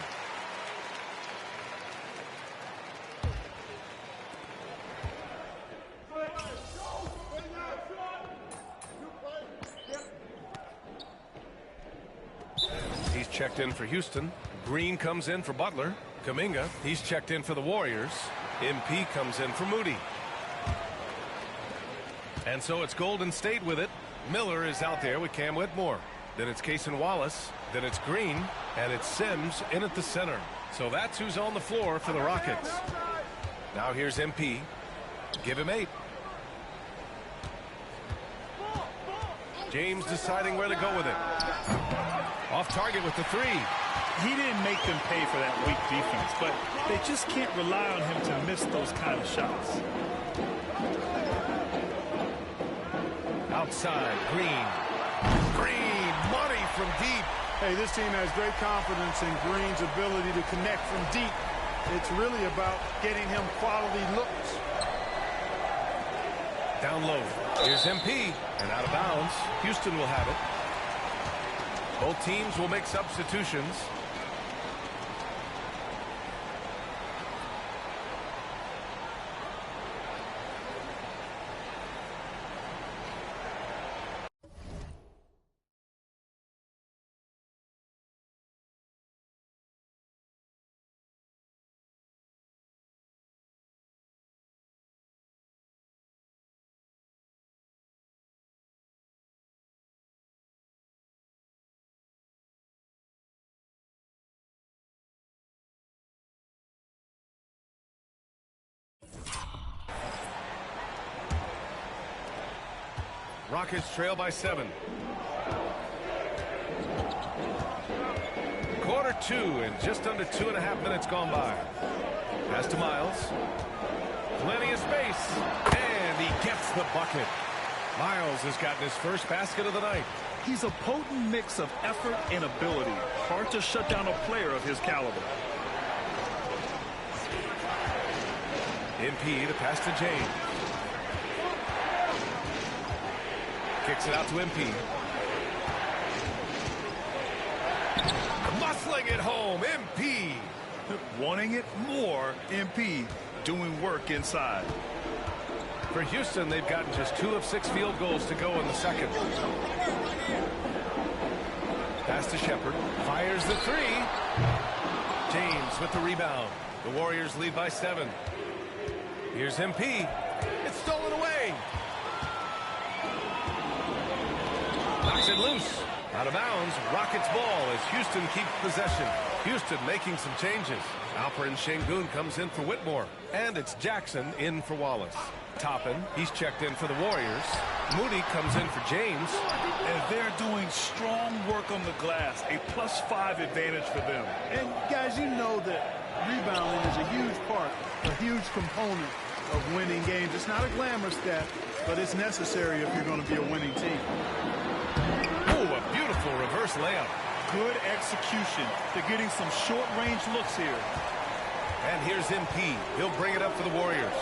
He's checked in for Houston. Green comes in for Butler. Kuminga, he's checked in for the Warriors. MP comes in for Moody. And so it's Golden State with it. Miller is out there with Cam Whitmore. Then it's Cason Wallace. Then it's Green. And it's Sims in at the center. So that's who's on the floor for the Rockets. Now here's MP. Give him 8. James deciding where to go with it. Off target with the 3. He didn't make them pay for that weak defense, but they just can't rely on him to miss those kind of shots. Outside, Green. Green, money from deep. Hey, this team has great confidence in Green's ability to connect from deep. It's really about getting him quality looks. Down low. Here's MP. And out of bounds. Houston will have it. Both teams will make substitutions. Rockets trail by 7. Quarter 2 and just under 2.5 minutes gone by. Pass to Miles. Plenty of space. And he gets the bucket. Miles has gotten his first basket of the night. He's a potent mix of effort and ability. Hard to shut down a player of his caliber. MP to pass to James. Kicks it out to MP. Muscling it home, MP. Wanting it more, MP doing work inside. For Houston, they've gotten just 2 of 6 field goals to go in the second. Pass to Shepard. Fires the 3. James with the rebound. The Warriors lead by 7. Here's MP. It's stolen away. Knocks it loose. Out of bounds. Rockets ball as Houston keeps possession. Houston making some changes. Alperen Şengün comes in for Whitmore. And it's Jackson in for Wallace. Toppin, he's checked in for the Warriors. Moody comes in for James. And they're doing strong work on the glass. A +5 advantage for them. And guys, you know that rebounding is a huge part, a huge component of winning games. It's not a glamour stat, but it's necessary if you're going to be a winning team. Oh, a beautiful reverse layup. Good execution. They're getting some short-range looks here. And here's MP. He'll bring it up for the Warriors.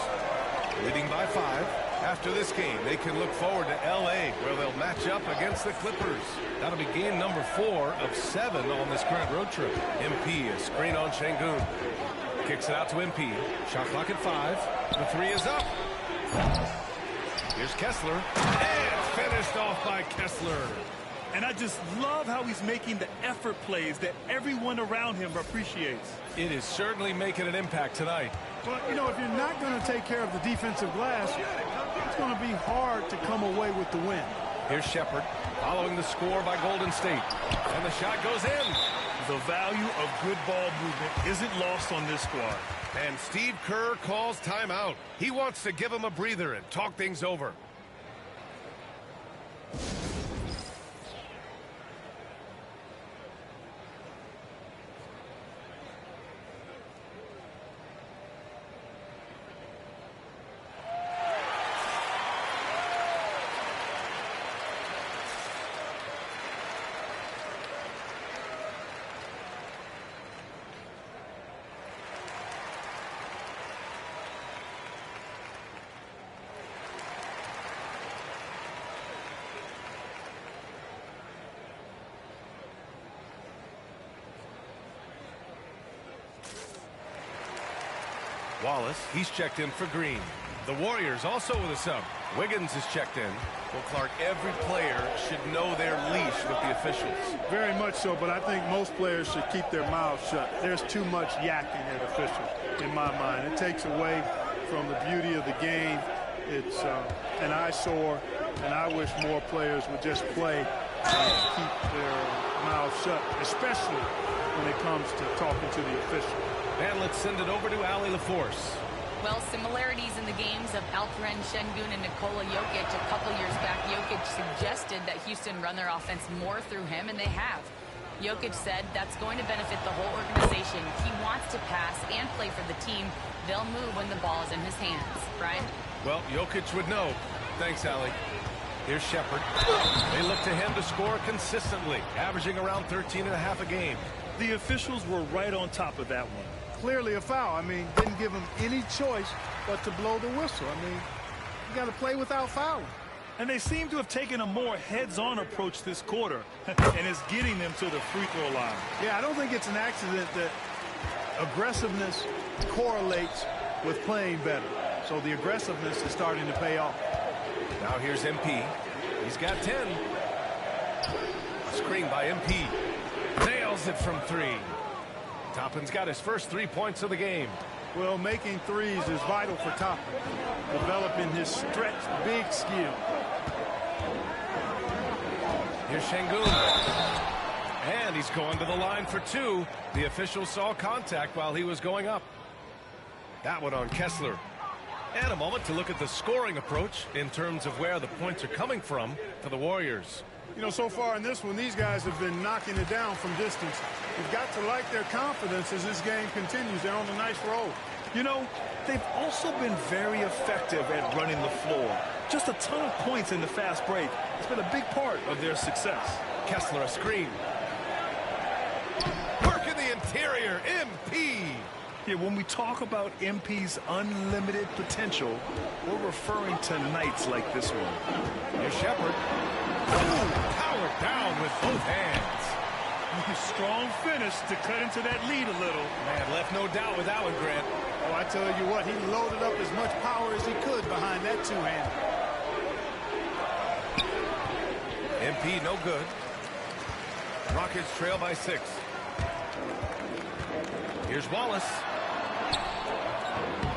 Leading by 5. After this game, they can look forward to L.A., where they'll match up against the Clippers. That'll be game number 4 of 7 on this current road trip. MP, a screen on Şengün. Kicks it out to MP. Shot clock at 5. The 3 is up. Here's Kessler. And finished off by Kessler. And I just love how he's making the effort plays that everyone around him appreciates. It is certainly making an impact tonight. But, you know, if you're not going to take care of the defensive glass, it's going to be hard to come away with the win. Here's Shepard following the score by Golden State. And the shot goes in. The value of good ball movement isn't lost on this squad. And Steve Kerr calls timeout. He wants to give him a breather and talk things over. Wallace, he's checked in for Green. The Warriors also with a sub. Wiggins is checked in. Well, Clark, every player should know their leash with the officials. Very much so, but I think most players should keep their mouths shut. There's too much yakking at officials, in my mind. It takes away from the beauty of the game. It's an eyesore, and I wish more players would just play and keep their mouths shut, especially when it comes to talking to the official. And let's send it over to Allie LaForce. Well, similarities in the games of Alperen Şengün and Nikola Jokic. A couple years back, Jokic suggested that Houston run their offense more through him, and they have. Jokic said that's going to benefit the whole organization. He wants to pass and play for the team. They'll move when the ball is in his hands. Brian? Well, Jokic would know. Thanks, Allie. Here's Shepherd. They look to him to score consistently, averaging around 13.5 a game. The officials were right on top of that one. Clearly a foul. I mean, didn't give him any choice but to blow the whistle. I mean, you got to play without fouling. And they seem to have taken a more heads-on approach this quarter, and it's getting them to the free throw line. Yeah, I don't think it's an accident that aggressiveness correlates with playing better. So the aggressiveness is starting to pay off. Now here's MP. He's got 10. A screen by MP. Nails it from 3. Toppin's got his first 3 points of the game. Well, making threes is vital for Toppin, developing his stretch big skill. Here's Şengün. And he's going to the line for 2. The official saw contact while he was going up. That one on Kessler. And a moment to look at the scoring approach in terms of where the points are coming from for the Warriors. You know, so far in this one, these guys have been knocking it down from distance. You've got to like their confidence as this game continues. They're on a nice roll. You know, they've also been very effective at running the floor. Just a ton of points in the fast break. It's been a big part of their success. Kessler, a screen. Work in the interior, MP. Yeah, when we talk about MP's unlimited potential, we're referring to nights like this one. Here's Shepherd. Powered down with both hands. Strong finish to cut into that lead a little. Man, left no doubt with that one, Grant. Oh, I tell you what, he loaded up as much power as he could behind that two-hander. MP no good. Rockets trail by 6. Here's Wallace.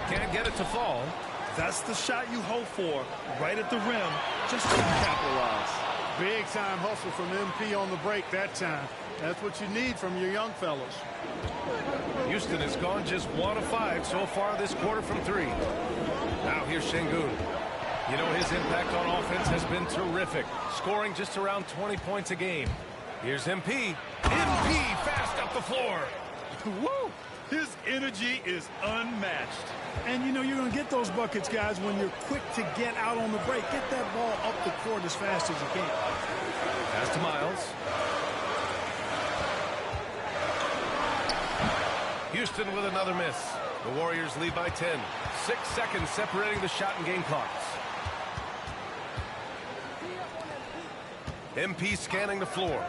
Can't get it to fall. That's the shot you hope for, right at the rim, just to capitalize. Big time hustle from MP on the break that time. That's what you need from your young fellows. Houston has gone just 1 of 5 so far this quarter from 3. Now here's Şengün. You know, his impact on offense has been terrific, scoring just around 20 points a game. Here's MP. MP fast up the floor. Woo! His energy is unmatched. And, you know, you're going to get those buckets, guys, when you're quick to get out on the break. Get that ball up the court as fast as you can. Pass to Miles. Houston with another miss. The Warriors lead by 10. 6 seconds separating the shot and game clocks. MP scanning the floor.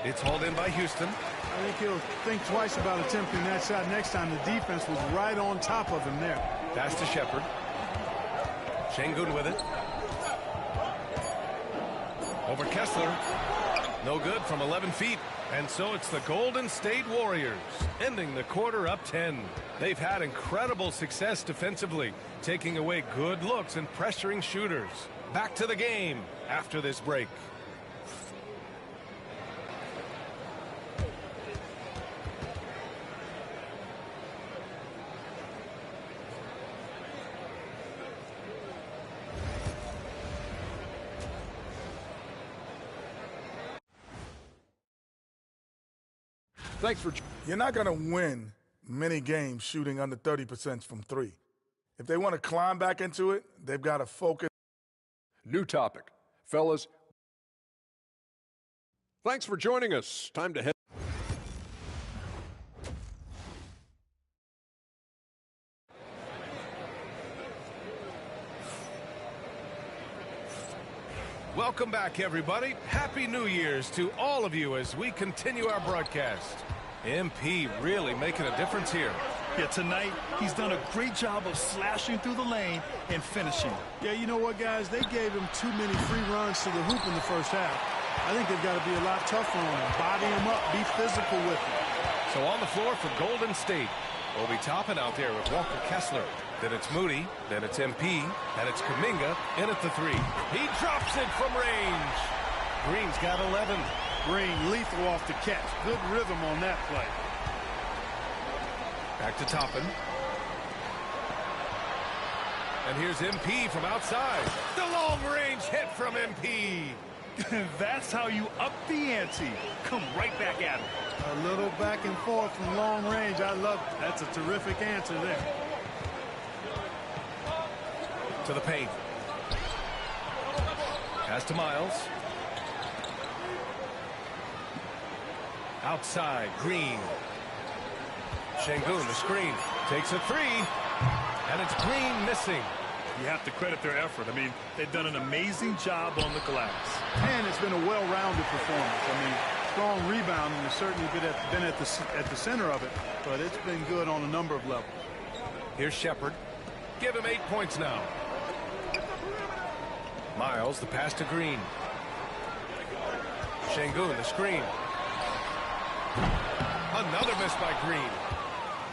It's hauled in by Houston. I think he'll think twice about attempting that shot next time. The defense was right on top of him there. Pass to Shepherd. Şengün with it. Over Kessler. No good from 11 feet. And so it's the Golden State Warriors ending the quarter up 10. They've had incredible success defensively, taking away good looks and pressuring shooters. Back to the game after this break. Thanks for... You're not going to win many games shooting under 30% from 3. If they want to climb back into it, they've got to focus. New topic. Fellas, thanks for joining us. Time to head... Welcome. Welcome back, everybody. Happy New Year's to all of you as we continue our broadcast. MP really making a difference here. Yeah, tonight, he's done a great job of slashing through the lane and finishing. Yeah, you know what, guys? They gave him too many free runs to the hoop in the first half. I think they've got to be a lot tougher on him. Body him up, be physical with him. So on the floor for Golden State, Obi Toppin out there with Walker Kessler. Then it's Moody, then it's MP, and it's Kuminga in at the three. He drops it from range. Green's got 11. Green lethal off the catch. Good rhythm on that play. Back to Toppin. And here's MP from outside. The long-range hit from MP. That's how you up the ante. Come right back at him. A little back and forth from long range. I love it. That's a terrific answer there. To the paint. Pass to Miles. Outside, Green. Şengün, the screen. Takes a three. And it's Green missing. You have to credit their effort. I mean, they've done an amazing job on the glass. And it's been a well-rounded performance. I mean, strong rebounding has certainly been at the center of it, but it's been good on a number of levels. Here's Shepherd. Give him 8 points now. Miles, the pass to Green. Şengün, the screen. Another miss by Green.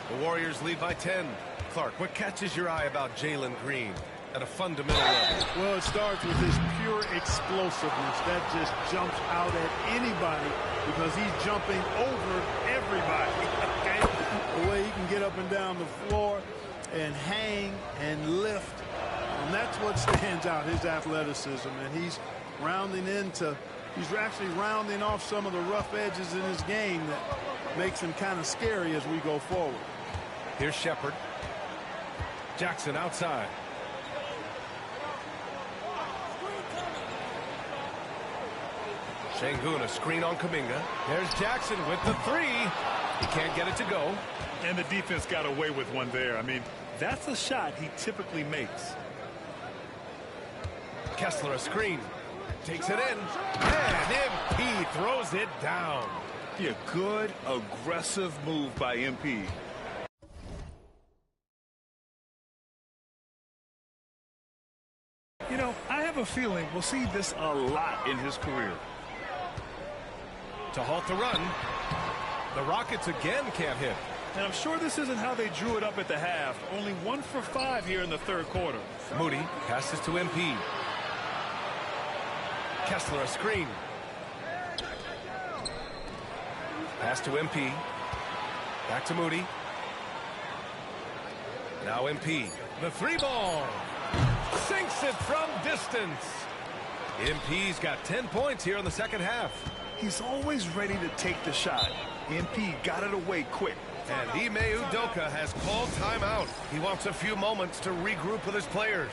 The Warriors lead by 10. Clark, what catches your eye about Jalen Green at a fundamental level? Well, it starts with his pure explosiveness. That just jumps out at anybody because he's jumping over everybody. Okay? The way he can get up and down the floor and hang and lift. And that's what stands out, his athleticism. And he's actually rounding off some of the rough edges in his game that makes him kind of scary as we go forward. Here's Shepherd. Jackson outside. Şengün, a screen on Kuminga. There's Jackson with the three. He can't get it to go. And the defense got away with one there. I mean, that's a shot he typically makes. Kessler, a screen. Takes it in. And MP throws it down. Yeah, good, aggressive move by MP. You know, I have a feeling we'll see this a lot in his career. To halt the run, the Rockets again can't hit. And I'm sure this isn't how they drew it up at the half. Only 1 for 5 here in the third quarter. Moody passes to MP. Kessler, a screen. Pass to MP. Back to Moody. Now MP. The three ball. Sinks it from distance. MP's got 10 points here in the second half. He's always ready to take the shot. MP got it away quick. And Ime Udoka has called timeout. He wants a few moments to regroup with his players.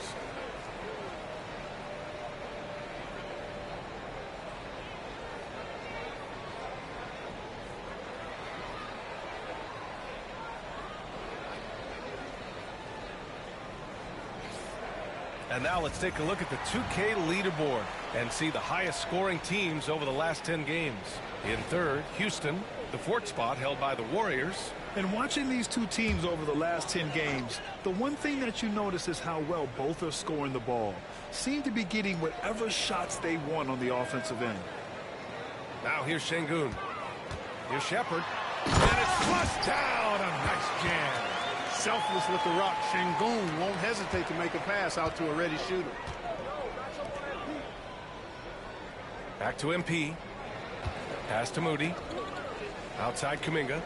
And now let's take a look at the 2K leaderboard and see the highest scoring teams over the last 10 games. In third, Houston, the fourth spot held by the Warriors. And watching these two teams over the last 10 games, the one thing that you notice is how well both are scoring the ball. Seem to be getting whatever shots they want on the offensive end. Now here's Şengün. Here's Shepherd. And it's flushed down. A nice jam. Selfless with the rock. Şengün won't hesitate to make a pass out to a ready shooter. Back to MP. Pass to Moody. Outside Kuminga.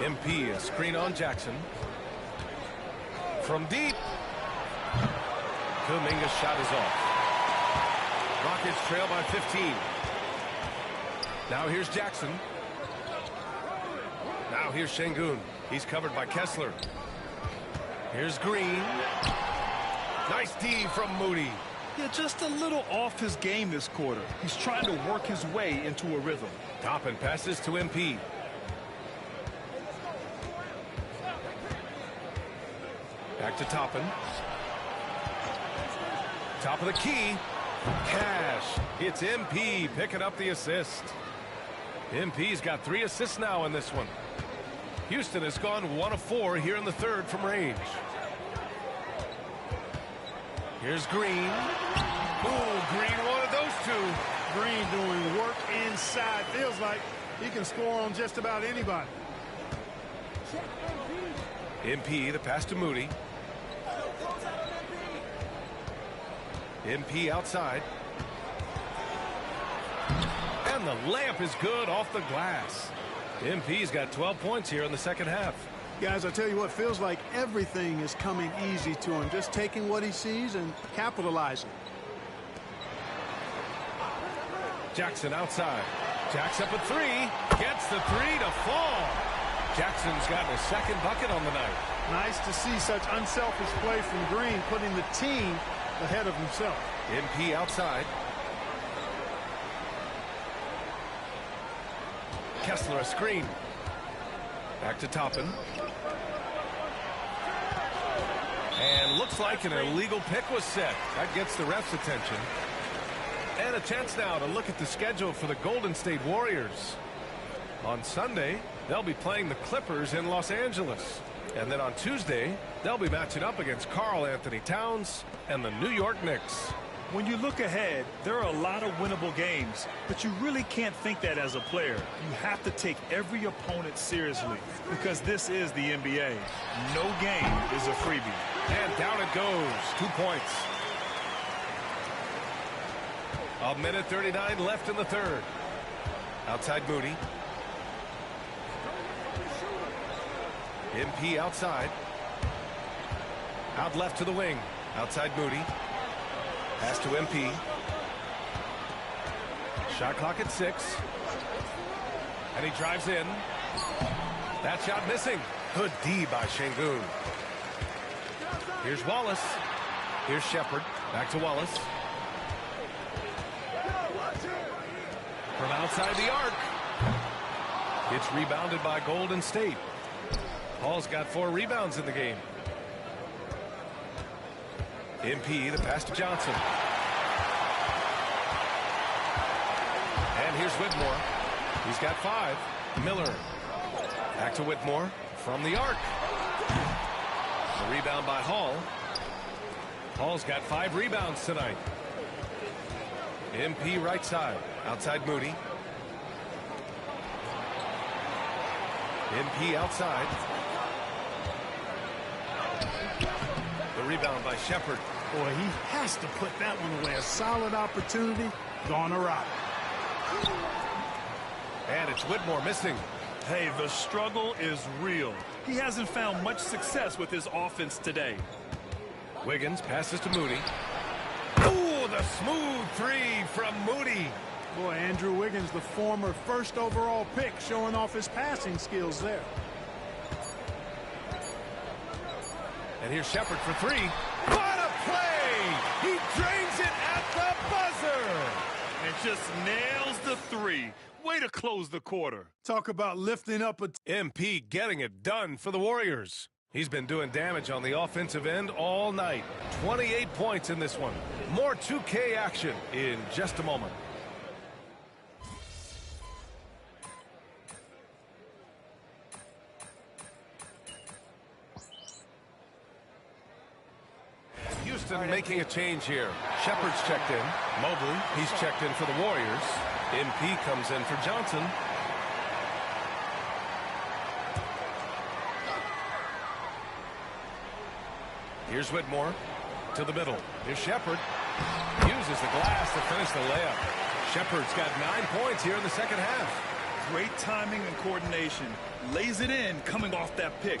MP, a screen on Jackson. From deep. Kuminga's shot is off. Rockets trail by 15. Now here's Jackson. Now here's Şengün. He's covered by Kessler. Here's Green. Nice D from Moody. Yeah, just a little off his game this quarter. He's trying to work his way into a rhythm. Toppin passes to MP. Back to Toppin. Top of the key. Cash. It's MP picking up the assist. MP's got 3 assists now in this one. Houston has gone 1 of 4 here in the third from range. Here's Green. Ooh, Green wanted those 2. Green doing work inside. Feels like he can score on just about anybody. MP, the pass to Moody. MP outside. And the layup is good off the glass. MP's got 12 points here in the second half. Guys, I tell you what, feels like everything is coming easy to him. Just taking what he sees and capitalizing. Jackson outside. Jacks up a 3. Gets the 3 to fall. Jackson's gotten a second bucket on the night. Nice to see such unselfish play from Green, putting the team ahead of himself. MP outside. Kessler a screen. Back to Toppin. And looks like an illegal pick was set. That gets the ref's attention. And a chance now to look at the schedule for the Golden State Warriors. On Sunday, they'll be playing the Clippers in Los Angeles. And then on Tuesday, they'll be matching up against Karl Anthony Towns and the New York Knicks. When you look ahead, there are a lot of winnable games, but you really can't think that as a player. You have to take every opponent seriously because this is the NBA. No game is a freebie. And down it goes. 2 points. 1:39 left in the third. Outside Moody. MP outside. Out left to the wing. Outside Moody. Pass to MP. Shot clock at 6. And he drives in. That shot missing. Good D by Şengün. Here's Wallace. Here's Shepherd. Back to Wallace. From outside the arc. It's rebounded by Golden State. Hall's got 4 rebounds in the game. MP, the pass to Johnson. And here's Whitmore. He's got 5. Miller. Back to Whitmore from the arc. The rebound by Hall. Hall's got 5 rebounds tonight. MP right side. Outside Moody. MP outside. The rebound by Shepherd. Boy, he has to put that one away. A solid opportunity gone awry. And it's Whitmore missing. Hey, the struggle is real. He hasn't found much success with his offense today. Wiggins passes to Moody. Ooh, the smooth 3 from Moody. Boy, Andrew Wiggins, the former first overall pick, showing off his passing skills there. And here's Shepherd for 3. What a play! He drains it at the buzzer! And just nails the 3. Way to close the quarter. Talk about lifting up a... MP getting it done for the Warriors. He's been doing damage on the offensive end all night. 28 points in this one. More 2K action in just a moment. Houston making a change here. Shepherd's checked in. Mobley, he's checked in for the Warriors. MP comes in for Johnson. Here's Whitmore to the middle. Here's Shepherd. Uses the glass to finish the layup. Shepherd's got 9 points here in the second half. Great timing and coordination. Lays it in coming off that pick.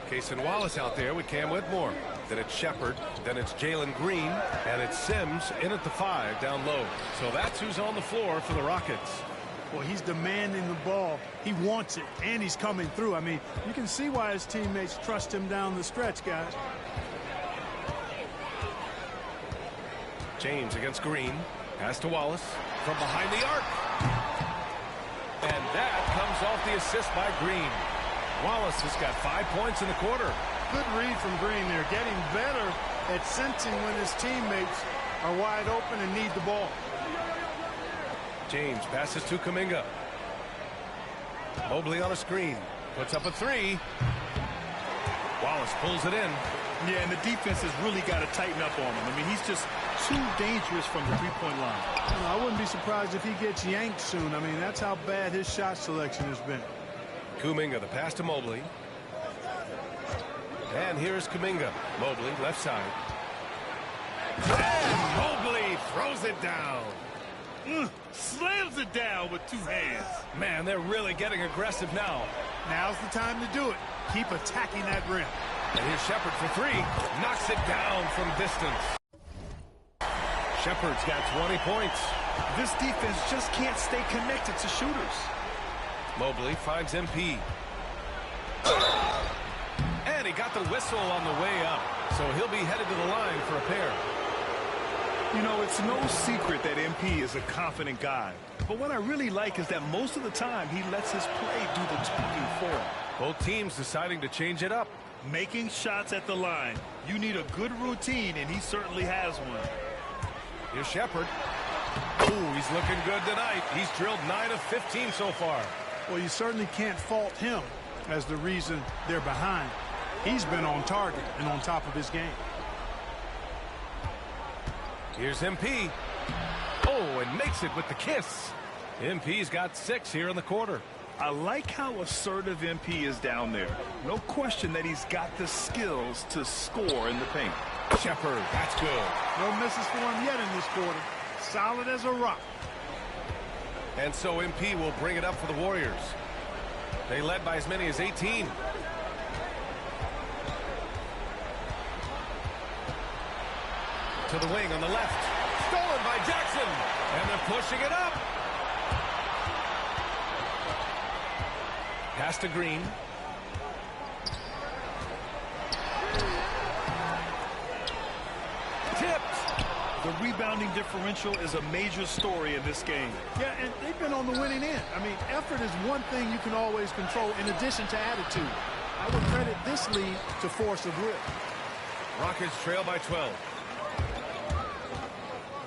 Cason Wallace out there with Cam Whitmore. Then it's Shepherd. Then it's Jalen Green. And it's Sims in at the 5 down low. So that's who's on the floor for the Rockets. Well, he's demanding the ball. He wants it, and he's coming through. I mean, you can see why his teammates trust him down the stretch, guys. James against Green. Pass to Wallace from behind the arc. And that comes off the assist by Green. Wallace has got 5 points in the quarter. Good read from Green there, getting better at sensing when his teammates are wide open and need the ball. James passes to Kuminga. Mobley on a screen. Puts up a three. Wallace pulls it in. Yeah, and the defense has really got to tighten up on him. I mean, he's just too dangerous from the three-point line. I wouldn't be surprised if he gets yanked soon. I mean, that's how bad his shot selection has been. Kuminga, the pass to Mobley. And here's Kuminga. Mobley, left side. And Mobley throws it down. Slams it down with two hands. Man, they're really getting aggressive now. Now's the time to do it. Keep attacking that rim. And here's Shepherd for three. Knocks it down from distance. Shepherd's got 20 points. This defense just can't stay connected to shooters. Mobley finds MP. And he got the whistle on the way up. So he'll be headed to the line for a pair. You know, it's no secret that MP is a confident guy. But what I really like is that most of the time he lets his play do the talking for him. Both teams deciding to change it up. Making shots at the line. You need a good routine, and he certainly has one. Here's Shepherd. Ooh, he's looking good tonight. He's drilled 9 of 15 so far. Well, you certainly can't fault him as the reason they're behind. He's been on target and on top of his game. Here's MP. Oh, and makes it with the kiss. MP's got 6 here in the quarter. I like how assertive MP is down there. No question that he's got the skills to score in the paint. Shepherd, that's good. No misses for him yet in this quarter. Solid as a rock. And so MP will bring it up for the Warriors. They led by as many as 18. To the wing on the left. Stolen by Jackson. And they're pushing it up. Pass to Green. Tipped. The rebounding differential is a major story in this game. Yeah, and they've been on the winning end. I mean, effort is one thing you can always control in addition to attitude. I would credit this lead to force of will. Rockets trail by 12.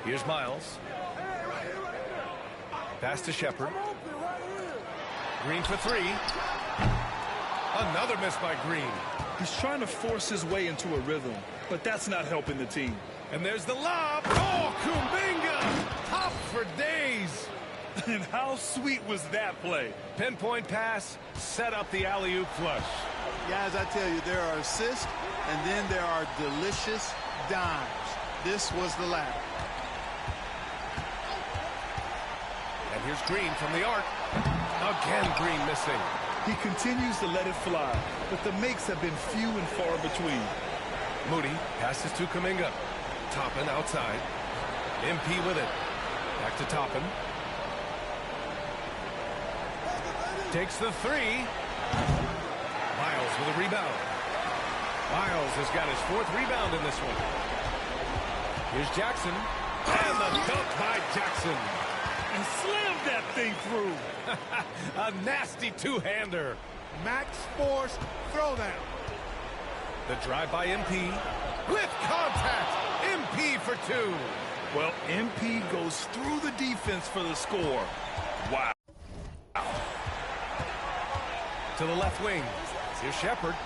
Here's Miles. Pass to Shepherd. Green for three. Another miss by Green. He's trying to force his way into a rhythm, but that's not helping the team. And there's the lob. Oh, Kuminga! Top for days. And how sweet was that play? Pinpoint pass, set up the alley-oop flush. Guys, I tell you, there are assists, and then there are delicious dimes. This was the latter. And here's Green from the arc. Again, Green missing. He continues to let it fly, but the makes have been few and far between. Moody passes to Kuminga. Toppin outside. MP with it. Back to Toppin. Takes the three. Miles with a rebound. Miles has got his 4th rebound in this one. Here's Jackson. And the dunk by Jackson. And slammed that thing through. A nasty two-hander. Max Force throwdown. The drive by MP. With contact. MP for 2. Well, MP goes through the defense for the score. Wow. To the left wing. Here's Shepherd.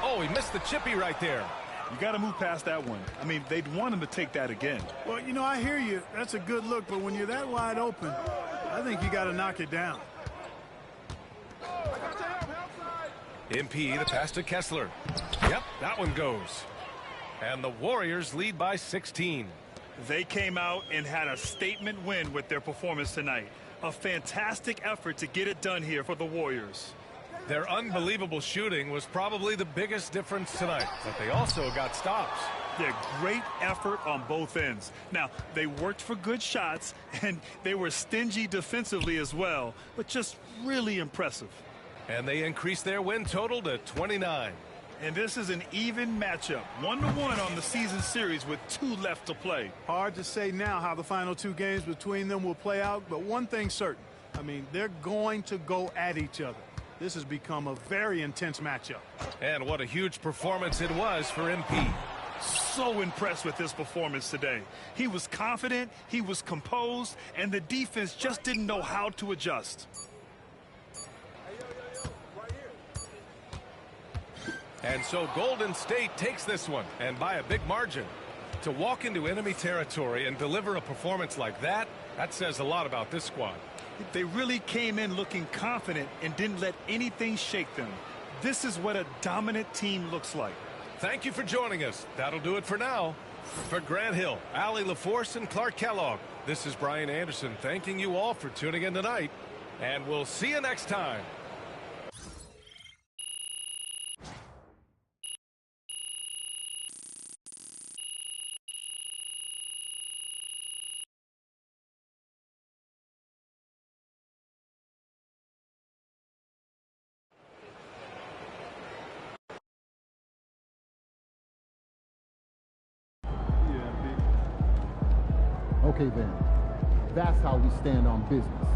Oh, he missed the chippy right there. You got to move past that one. I mean, they'd want him to take that again. Well, you know, I hear you. That's a good look, but when you're that wide open, I think you got to knock it down. MP, the pass to Kessler. Yep, that one goes. And the Warriors lead by 16. They came out and had a statement win with their performance tonight. A fantastic effort to get it done here for the Warriors. Their unbelievable shooting was probably the biggest difference tonight, but they also got stops. Their great effort on both ends. Now, they worked for good shots, and they were stingy defensively as well, but just really impressive. And they increased their win total to 29. And this is an even matchup, 1-1 on the season series with 2 left to play. Hard to say now how the final 2 games between them will play out, but one thing's certain. I mean, they're going to go at each other. This has become a very intense matchup. And what a huge performance it was for MP. So impressed with his performance today. He was confident, he was composed, and the defense just didn't know how to adjust. And so Golden State takes this one, and by a big margin. To walk into enemy territory and deliver a performance like that, that says a lot about this squad. They really came in looking confident and didn't let anything shake them. This is what a dominant team looks like. Thank you for joining us. That'll do it for now. For Grant Hill, Allie LaForce, and Clark Kellogg, this is Brian Anderson thanking you all for tuning in tonight, and we'll see you next time. Okay then, that's how we stand on business.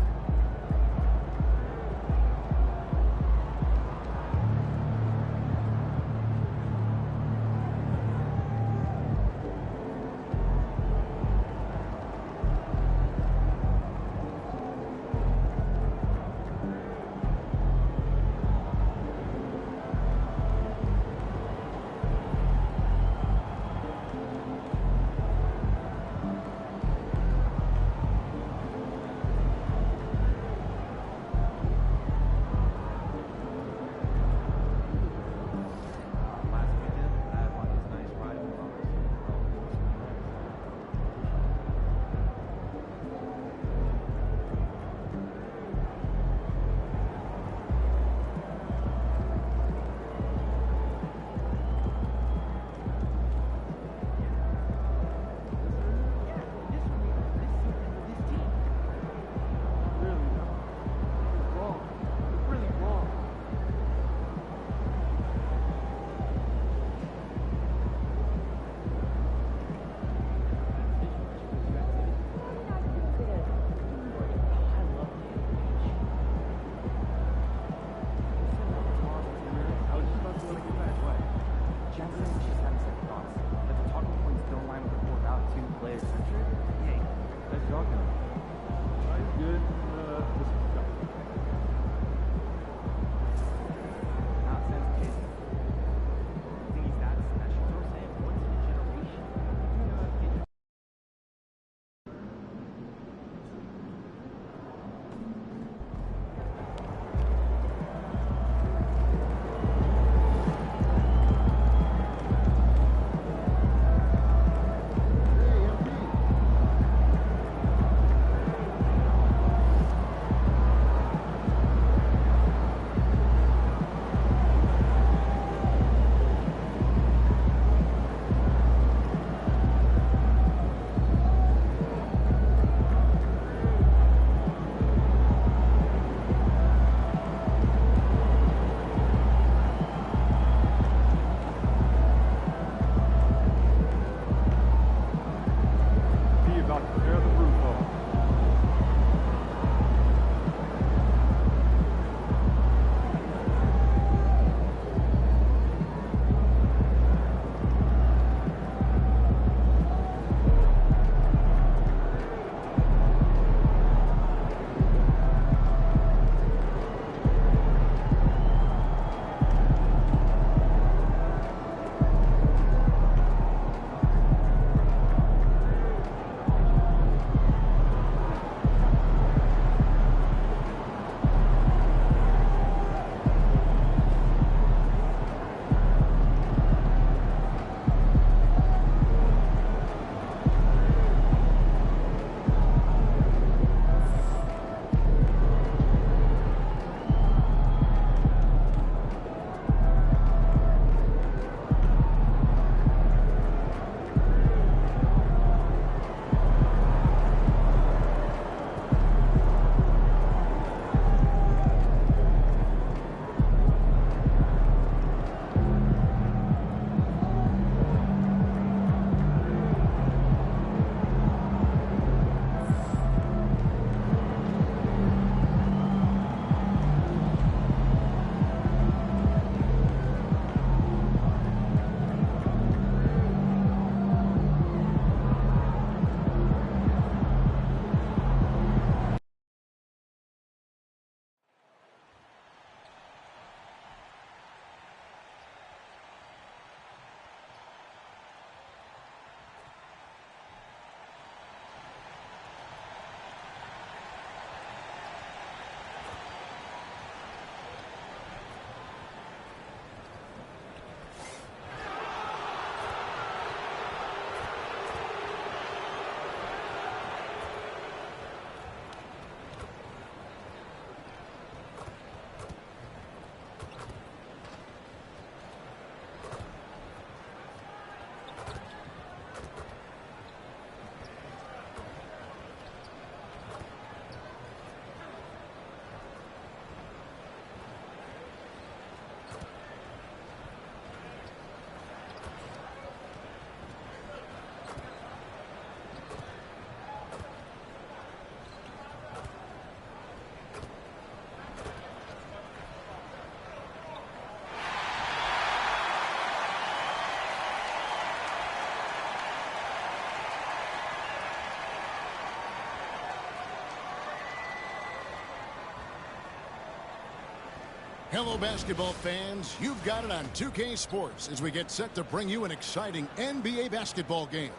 Hello, basketball fans. You've got it on 2K Sports as we get set to bring you an exciting NBA basketball game.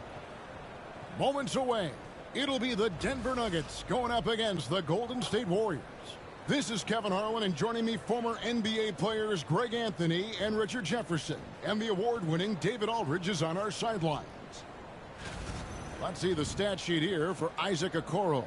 Moments away, it'll be the Denver Nuggets going up against the Golden State Warriors. This is Kevin Harlan, and joining me, former NBA players Greg Anthony and Richard Jefferson. And the award-winning David Aldridge is on our sidelines. Let's see the stat sheet here for Isaac Okoro.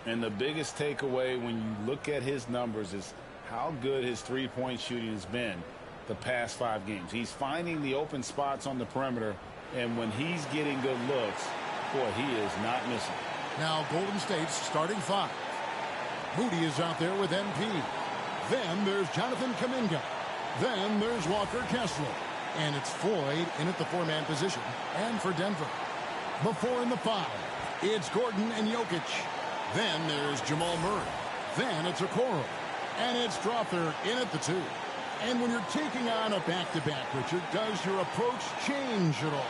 And the biggest takeaway when you look at his numbers is how good his three-point shooting has been the past 5 games. He's finding the open spots on the perimeter, and when he's getting good looks, boy, he is not missing. Now Golden State's starting 5. Moody is out there with MP. Then there's Jonathan Kuminga. Then there's Walker Kessler. And it's Floyd in at the 4-man position. And for Denver, the 4 and the 5, it's Gordon and Jokic. Then there's Jamal Murray. Then it's Okoro. And it's Strother in at the 2. And when you're taking on a back-to-back, Richard, does your approach change at all?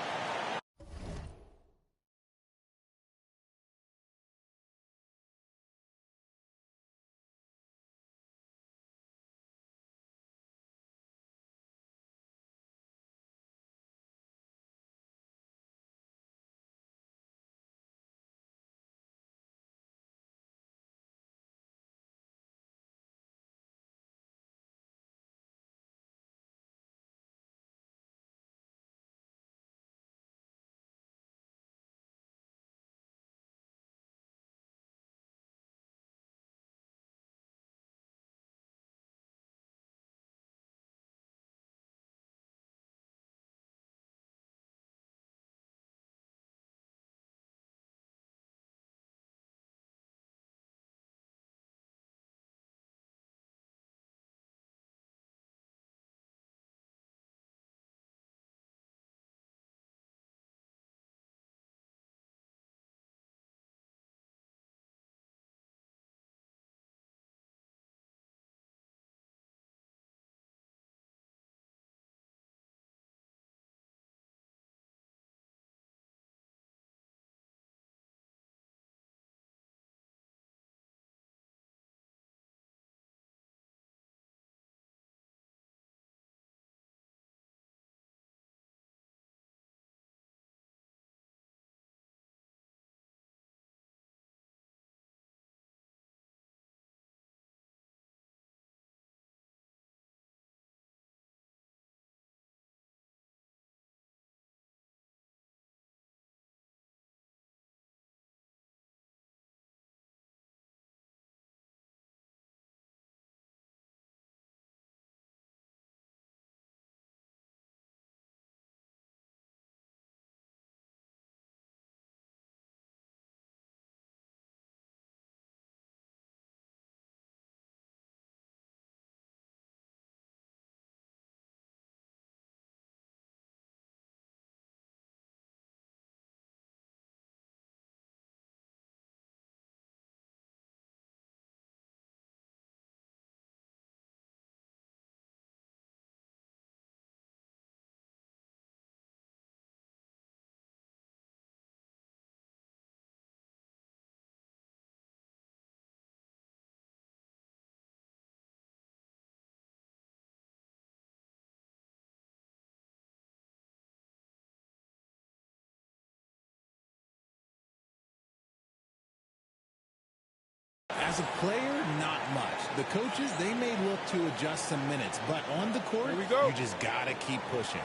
As a player, not much. The coaches, they may look to adjust some minutes, but on the court, you just got to keep pushing.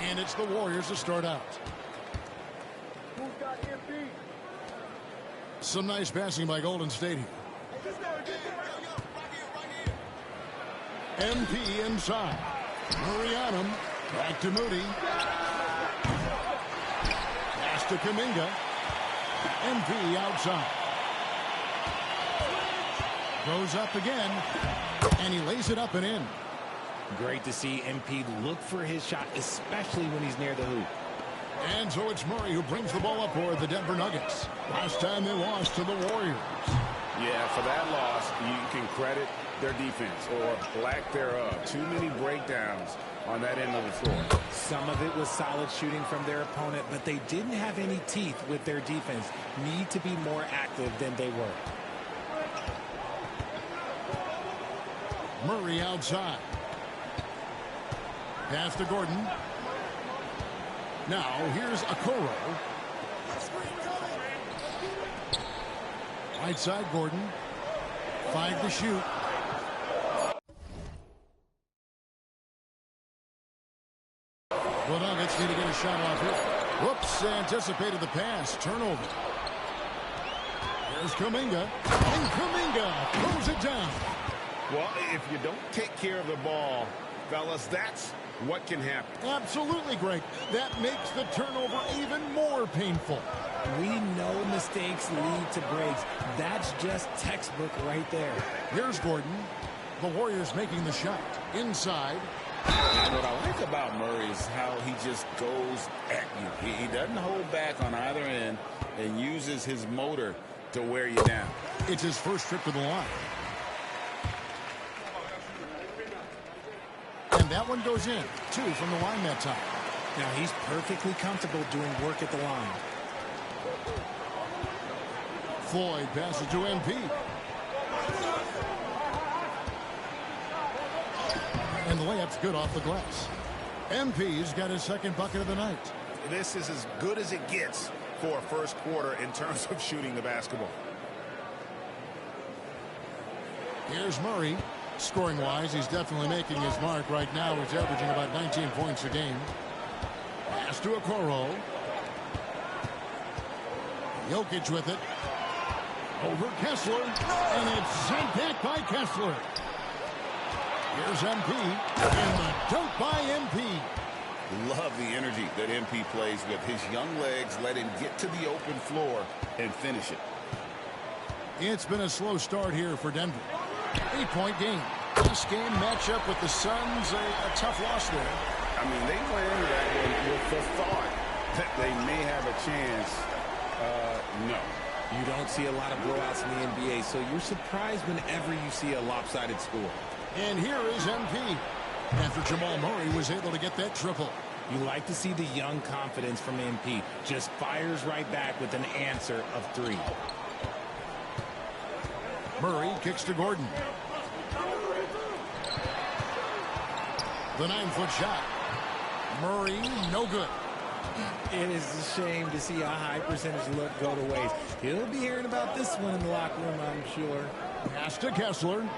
And it's the Warriors to start out. Some nice passing by Golden State here. MP inside. Murray on him. Back to Moody. Pass to Kuminga. MP outside. Goes up again. And he lays it up and in. Great to see MP look for his shot, especially when he's near the hoop. And so it's Murray who brings the ball up for the Denver Nuggets. Last time they lost to the Warriors. Yeah, for that loss, you can credit their defense or lack thereof. Too many breakdowns on that end of the floor. Some of it was solid shooting from their opponent, but they didn't have any teeth with their defense. Need to be more active than they were. Murray outside. Pass to Gordon. Now here's Okoro. Right side Gordon. 5 to shoot. The Nuggets need to get a shot off here. Whoops, anticipated the pass. Turnover. There's Kuminga. And Kuminga throws it down. Well, if you don't take care of the ball, fellas, that's what can happen. Absolutely, Greg. That makes the turnover even more painful. We know mistakes lead to breaks. That's just textbook right there. Here's Gordon. The Warriors making the shot. Inside. And what I like about Murray is how he just goes at you. He doesn't hold back on either end and uses his motor to wear you down. It's his first trip to the line. And that one goes in. 2 from the line that time. Now he's perfectly comfortable doing work at the line. Floyd passes to MP. And the layup's good off the glass. MP's got his second bucket of the night. This is as good as it gets for a first quarter in terms of shooting the basketball. Here's Murray. Scoring-wise, he's definitely making his mark right now. He's averaging about 19 points a game. Pass to Okoro. Jokic with it. Over Kessler. And it's sent back by Kessler. Here's MP. And the dunk by MP. Love the energy that MP plays with. His young legs let him get to the open floor and finish it. It's been a slow start here for Denver. 8-point game. This game matchup with the Suns, a tough loss there. I mean, they went into that one with the thought that they may have a chance. No. You don't see a lot of blowouts in the NBA, so you're surprised whenever you see a lopsided score. And here is MP. After Jamal Murray was able to get that triple. You like to see the young confidence from MP. Just fires right back with an answer of 3. Murray kicks to Gordon. The 9-foot shot. Murray, no good. It is a shame to see a high percentage look go to waste. He'll be hearing about this one in the locker room, I'm sure. Pass to Kessler.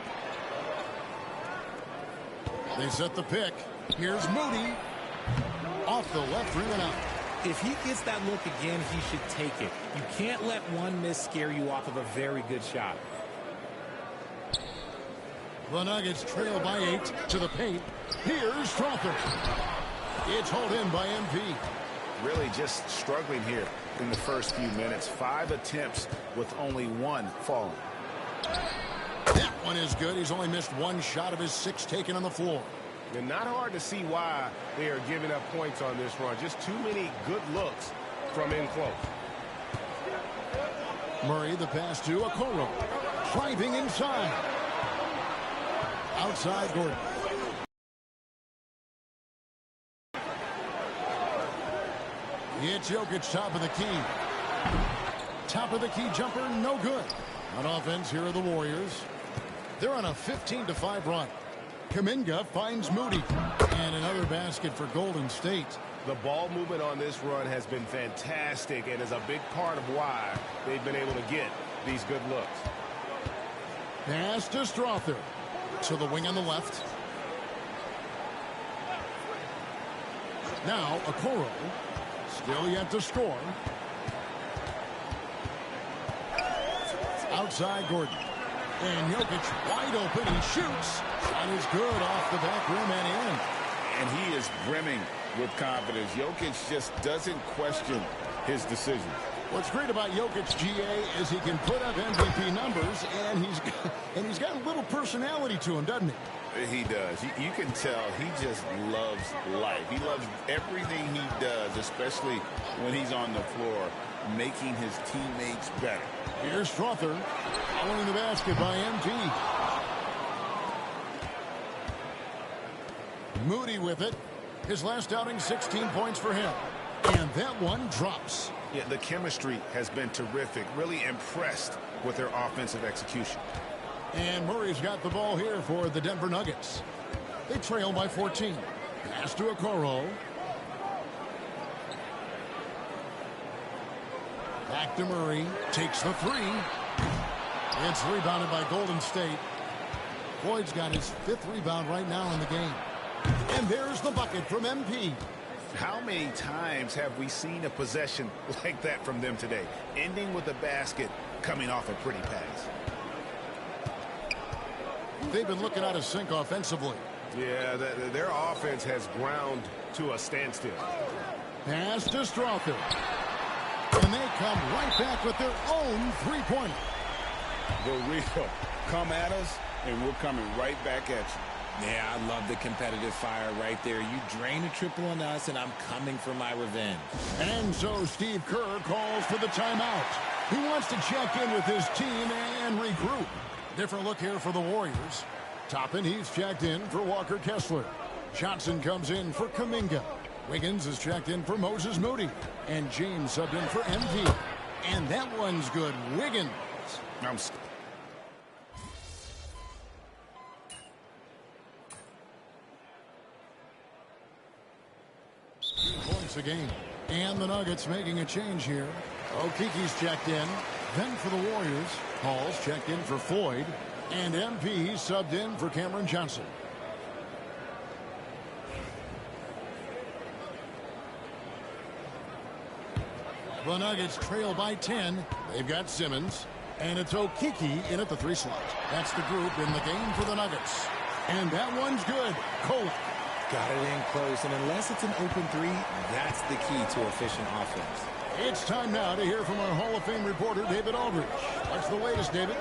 They set the pick. Here's Moody. Off the left rim and out. If he gets that look again, he should take it. You can't let one miss scare you off of a very good shot. The Nuggets trail by 8 to the paint. Here's Strother. It's hauled in by MP. Really just struggling here in the first few minutes. 5 attempts with only 1 falling. That one is good. He's only missed 1 shot of his 6 taken on the floor. And not hard to see why they are giving up points on this run. Just too many good looks from in close. Murray, the pass to Okoro. Driving inside. Outside Gordon. It's Jokic, top of the key. Top of the key jumper, no good. On offense, here are the Warriors. They're on a 15-5 run. Kuminga finds Moody. And another basket for Golden State. The ball movement on this run has been fantastic and is a big part of why they've been able to get these good looks. Pass to Strother. To the wing on the left. Now Okoro. Still yet to score. Outside Gordon. And Jokic wide open. He shoots. Shot is good off the back rim and in. And he is brimming with confidence. Jokic just doesn't question his decisions. What's great about Jokic, GA, is he can put up MVP numbers, and he's got a little personality to him, doesn't he? He does. You can tell he just loves life. He loves everything he does, especially when he's on the floor, making his teammates better. Here's Strother, following the basket by MP. Moody with it. His last outing, 16 points for him. And that one drops. Yeah, the chemistry has been terrific. Really impressed with their offensive execution. And Murray's got the ball here for the Denver Nuggets. They trail by 14. Pass to Okoro. Back to Murray. Takes the three. It's rebounded by Golden State. Floyd's got his 5th rebound right now in the game. And there's the bucket from MP. How many times have we seen a possession like that from them today? Ending with a basket, coming off a pretty pass. They've been looking out of sync offensively. Yeah, their offense has ground to a standstill. Pass to Strother. And they come right back with their own three-pointer. The real come at us, and we're coming right back at you. Yeah, I love the competitive fire right there. You drain a triple on us, and I'm coming for my revenge. And so Steve Kerr calls for the timeout. He wants to check in with his team and regroup. Different look here for the Warriors. Toppin, he's checked in for Walker Kessler. Johnson comes in for Kuminga. Wiggins is checked in for Moses Moody. And James subbed in for MP. And that one's good. Wiggins. Points a game. And the Nuggets making a change here. Okiki's checked in. Then for the Warriors, Hall's checked in for Floyd. And MP subbed in for Cameron Johnson. The Nuggets trail by 10. They've got Simmons. And it's Okiki in at the 3 slot. That's the group in the game for the Nuggets. And that one's good. Kolek. Got it in close, and unless it's an open 3, that's the key to efficient offense. It's time now to hear from our Hall of Fame reporter, David Aldridge. What's the latest, David?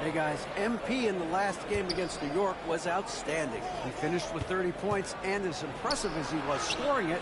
Hey, guys, MP in the last game against New York was outstanding. He finished with 30 points, and as impressive as he was scoring it,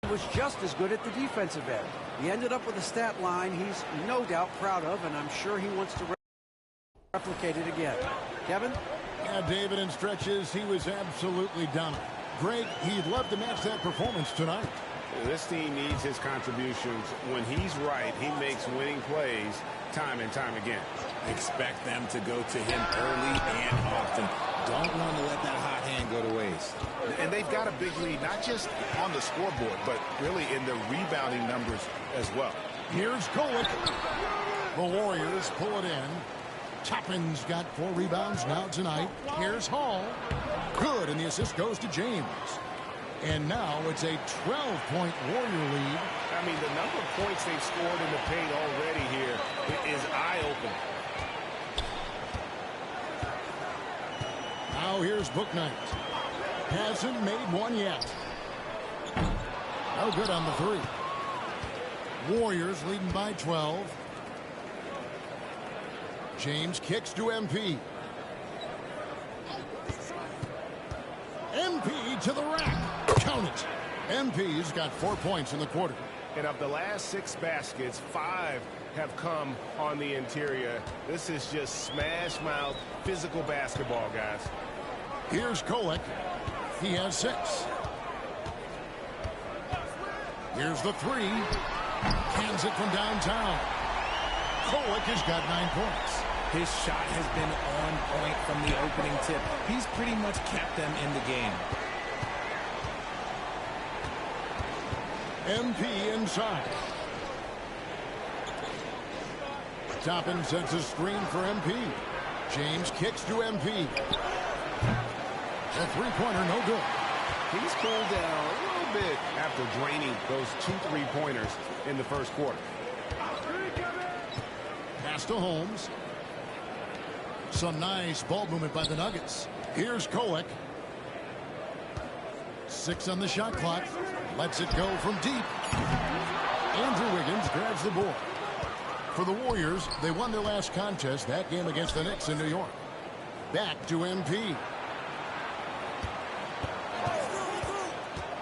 was just as good at the defensive end. He ended up with a stat line he's no doubt proud of, and I'm sure he wants to replicate it again. Kevin? Yeah, David, in stretches, he was absolutely dominant. Greg, he'd love to match that performance tonight. This team needs his contributions. When he's right, he makes winning plays time and time again. Expect them to go to him early and often. Don't want to let that hot hand go to waste. And they've got a big lead, not just on the scoreboard, but really in the rebounding numbers as well. Here's Kolek. The Warriors pull it in. Toppin's got 4 rebounds now tonight. Here's Hall. Good, and the assist goes to James. And now it's a 12-point Warrior lead. I mean, the number of points they've scored in the paint already here is eye-opening. Now here's Bouknight. Hasn't made one yet. No good on the 3. Warriors leading by 12. James kicks to MP. MP to the rack. Count it. MP's got 4 points in the quarter. And of the last 6 baskets, 5 have come on the interior. This is just smash-mouth physical basketball, guys. Here's Kolek. He has 6. Here's the 3. Cans it from downtown. Kolek has got 9 points. His shot has been on point from the opening tip. He's pretty much kept them in the game. MP inside. Toppin sets a screen for MP. James kicks to MP. A three-pointer, no good. He's cooled down a little bit after draining those 2 3-pointers in the first quarter. Pass to Holmes. Some nice ball movement by the Nuggets. Here's Kolek. 6 on the shot clock. Lets it go from deep. Andrew Wiggins grabs the board. For the Warriors, they won their last contest, that game against the Knicks in New York. Back to MP.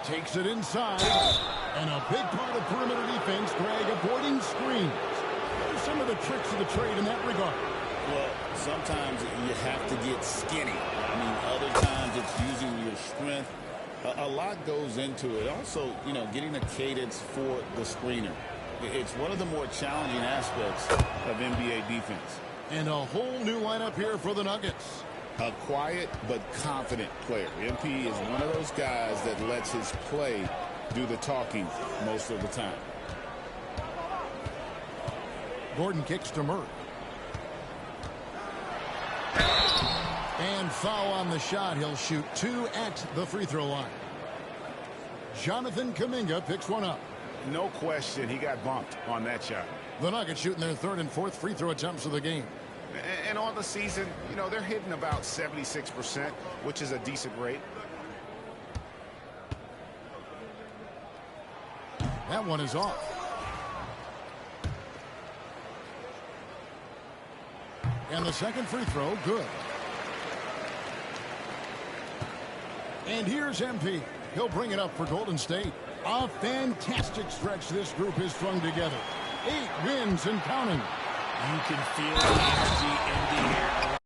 Takes it inside. And a big part of perimeter defense, Greg, avoiding screens. What are some of the tricks of the trade in that regard? Well, sometimes you have to get skinny. I mean, other times it's using your strength. A lot goes into it. Also, you know, getting a cadence for the screener. It's one of the more challenging aspects of NBA defense. And a whole new lineup here for the Nuggets. A quiet but confident player. MP is one of those guys that lets his play do the talking most of the time. Gordon kicks to Murray. And foul on the shot. He'll shoot 2 at the free throw line. Jonathan Kuminga picks one up. No question, he got bumped on that shot. The Nuggets shooting their 3rd and 4th free throw attempts of the game. And on the season, you know, they're hitting about 76%, which is a decent rate. That one is off. And the second free throw, good. And here's MP. He'll bring it up for Golden State. A fantastic stretch this group has strung together. 8 wins and counting. You can feel the energy in the air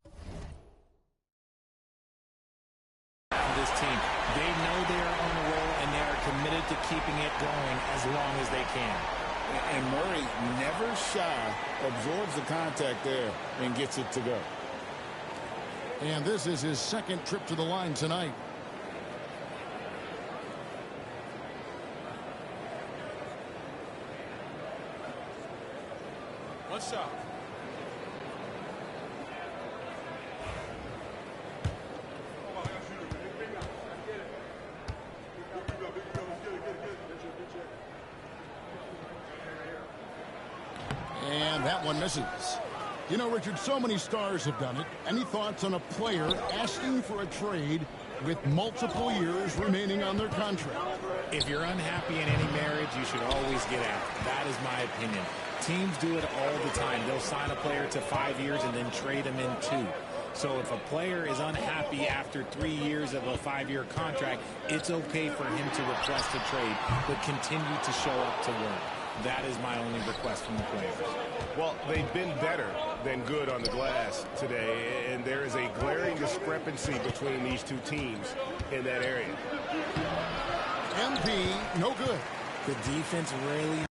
for this team. They know they are on a roll, and they are committed to keeping it going as long as they can. And Murray, never shy, absorbs the contact there and gets it to go. And this is his 2nd trip to the line tonight. What's up? And that one misses. You know, Richard, so many stars have done it. Any thoughts on a player asking for a trade with multiple years remaining on their contract? If you're unhappy in any marriage, you should always get out. That is my opinion. Teams do it all the time. They'll sign a player to 5 years and then trade him in 2. So if a player is unhappy after 3 years of a 5-year contract, it's okay for him to request a trade, but continue to show up to work. That is my only request from the players. Well, they've been better than good on the glass today, and there is a glaring discrepancy between these two teams in that area. MP, no good. The defense really...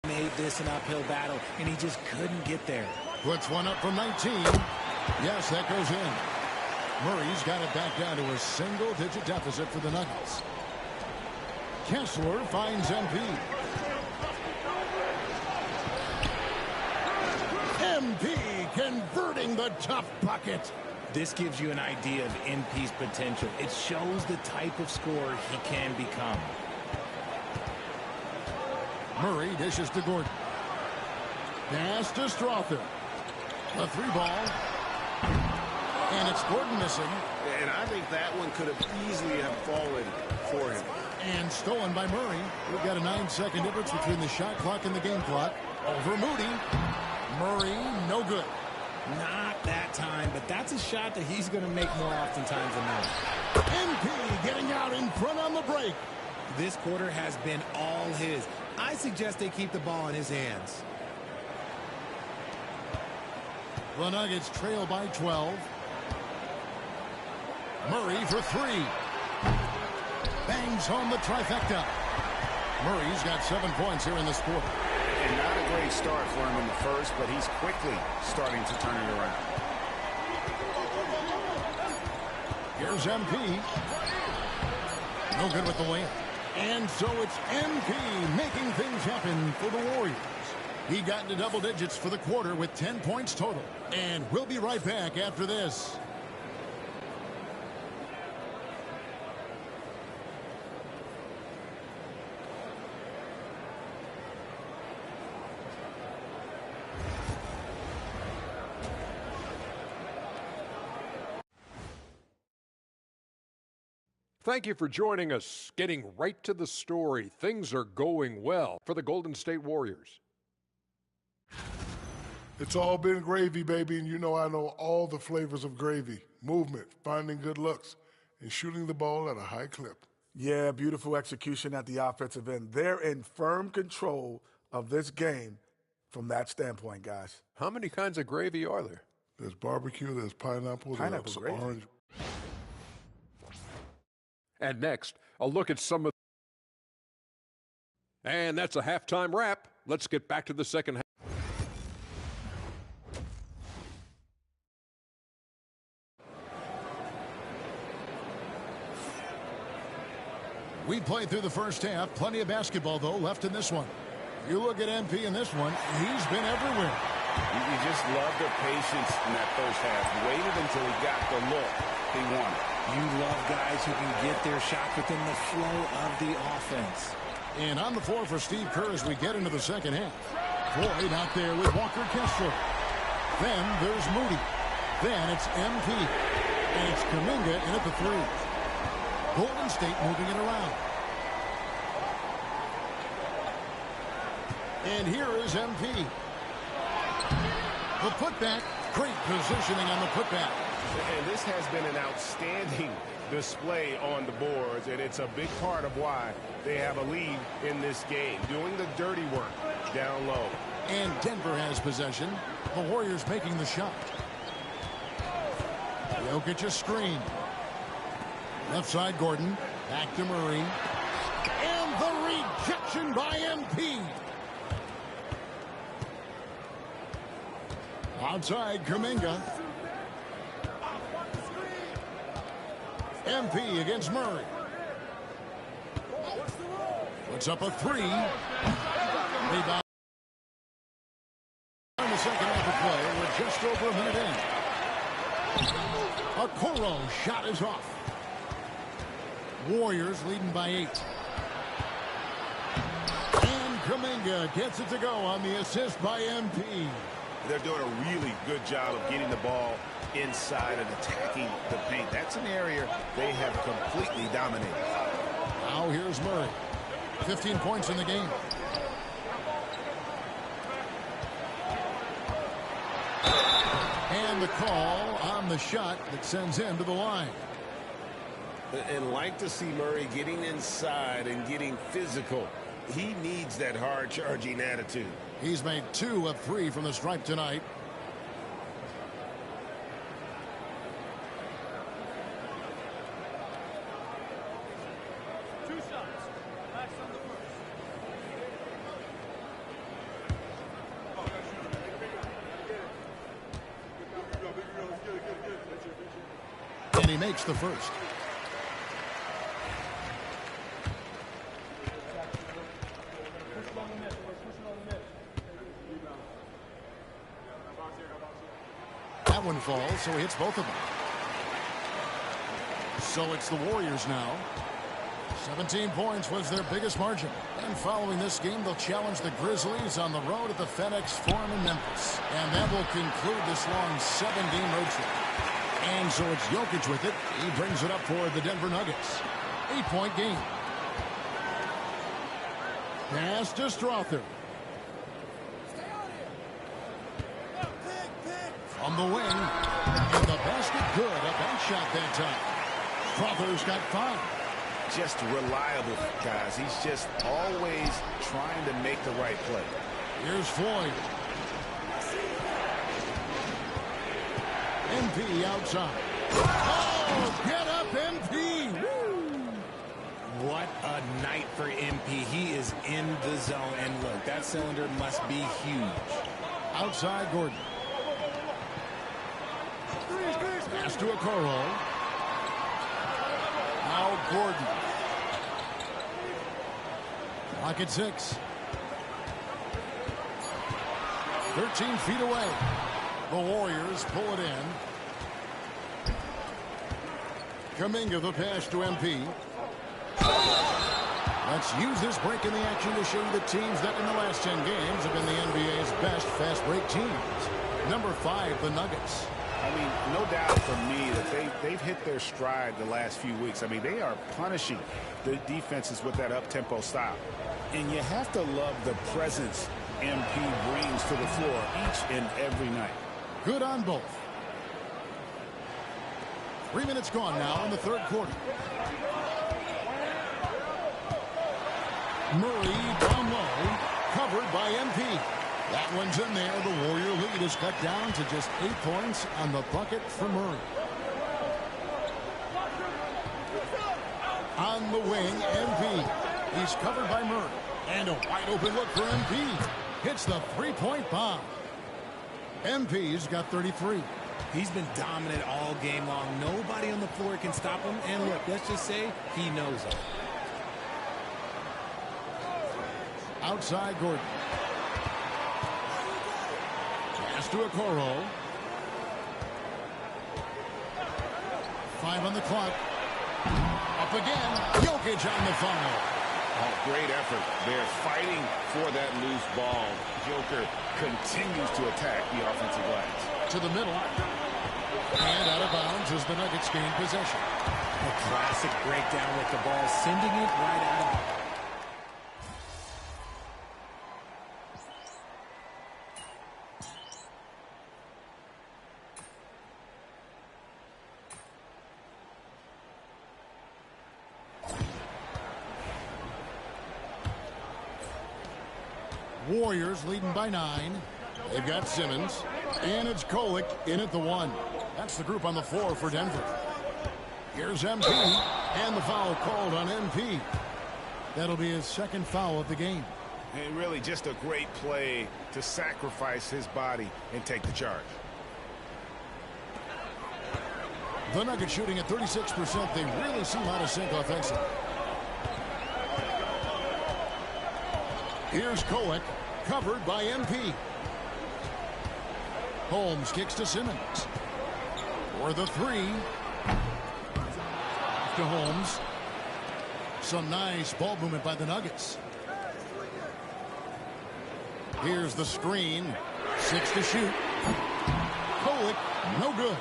made this an uphill battle, and he just couldn't get there. Puts one up from 19. Yes, that goes in. Murray's got it back down to a single-digit deficit for the Nuggets. Kessler finds MP. MP converting the tough bucket. This gives you an idea of MP's potential. It shows the type of scorer he can become. Murray dishes to Gordon. Pass to Strother. A 3-ball. And it's Gordon missing. And I think that one could have easily have fallen for him. And stolen by Murray. We've got a 9-second difference between the shot clock and the game clock. Over Moody. Murray, no good. Not that time, but that's a shot that he's going to make more oftentimes than not. MP getting out in front on the break. This quarter has been all his. I suggest they keep the ball in his hands. The Nuggets trail by 12. Murray for 3. Bangs home the trifecta. Murray's got 7 points here in this quarter. And not a great start for him in the first, but he's quickly starting to turn it around. Here's MP. No good with the layup. And so it's MP making things happen for the Warriors. He got into double digits for the quarter with 10 points total. And we'll be right back after this. Thank you for joining us. Getting right to the story. Things are going well for the Golden State Warriors. It's all been gravy, baby, and you know I know all the flavors of gravy. Movement, finding good looks, and shooting the ball at a high clip. Yeah, beautiful execution at the offensive end. They're in firm control of this game from that standpoint, guys. How many kinds of gravy are there? There's barbecue, there's pineapple there's gravy. orange. And next, a look at some of... And that's a halftime wrap. Let's get back to the second half. We played through the first half. Plenty of basketball, though, left in this one. You look at MP in this one, he's been everywhere. You just love the patience in that first half. Waited until he got the look he wanted. You love guys who can get their shot within the flow of the offense. And on the floor for Steve Kerr as we get into the second half. Floyd out there with Walker Kessler. Then there's Moody. Then it's MP. And it's Kuminga in at the three. Golden State moving it around. And here is MP. The putback. Great positioning on the putback. And this has been an outstanding display on the boards, and it's a big part of why they have a lead in this game, doing the dirty work down low. And Denver has possession. The Warriors making the shot. Jokic a screen. Left side, Gordon. Back to Murray. And the rejection by MP. Outside, Kuminga. MP against Murray. Puts up a three. Rebound. In the second half of play, we're just over a minute in. Okoro shot is off. Warriors leading by 8. And Kuminga gets it to go on the assist by MP. They're doing a really good job of getting the ball inside and attacking the paint. That's an area they have completely dominated. Now here's Murray. 15 points in the game. And the call on the shot that sends him to the line. And like to see Murray getting inside and getting physical. He needs that hard-charging attitude. He's made 2 of 3 from the stripe tonight. And he makes the first. That one falls, so he hits both of them. So it's the Warriors now. 17 points was their biggest margin. And following this game, they'll challenge the Grizzlies on the road at the FedEx Forum in Memphis. And that will conclude this long 7-game road trip. And so it's Jokic with it. He brings it up for the Denver Nuggets. 8-point game. Pass to Strother. From the wing. And the basket good. A bank shot that time. Strother's got 5. Just reliable, guys. He's just always trying to make the right play. Here's Floyd. MP outside. Oh, get up, MP. Woo. what a night for MP. He is in the zone. And look, that cylinder must be huge. Outside Gordon. Pass to Okoro. Now Gordon. Clock at 6. 13 feet away. The Warriors pull it in. Kuminga the pass to MP. Let's use this break in the action to show you the teams that in the last 10 games have been the NBA's best fast break teams. Number 5, the Nuggets. I mean, no doubt for me that they've hit their stride the last few weeks. I mean, they are punishing the defenses with that up-tempo style. And you have to love the presence MP brings to the floor each and every night. Good on both. 3 minutes gone now in the third quarter. Murray down low, covered by MP. That one's in there. The Warrior lead is cut down to just 8 points on the bucket for Murray. On the wing, MP. He's covered by Murray. And a wide open look for MP. Hits the three-point bomb. MP's got 33. He's been dominant all game long. Nobody on the floor can stop him. And look, let's just say he knows it. Outside Gordon. Pass to Okoro. 5 on the clock. Up again. Jokic on the foul. Oh, great effort. They're fighting for that loose ball. Joker continues to attack the offensive glass. To the middle. And out of bounds as the Nuggets gain possession. A classic breakdown with the ball, sending it right out of bounds. Warriors leading by 9. They've got Simmons. And it's Kolek in at the 1. That's the group on the floor for Denver. Here's MP. And the foul called on MP. That'll be his second foul of the game. And really just a great play to sacrifice his body and take the charge. The Nuggets shooting at 36%. They really seem out of sync offensively. Here's Kolek, covered by MP. Holmes kicks to Simmons. For the 3. To Holmes. Some nice ball movement by the Nuggets. Here's the screen. 6 to shoot. Kolek, no good.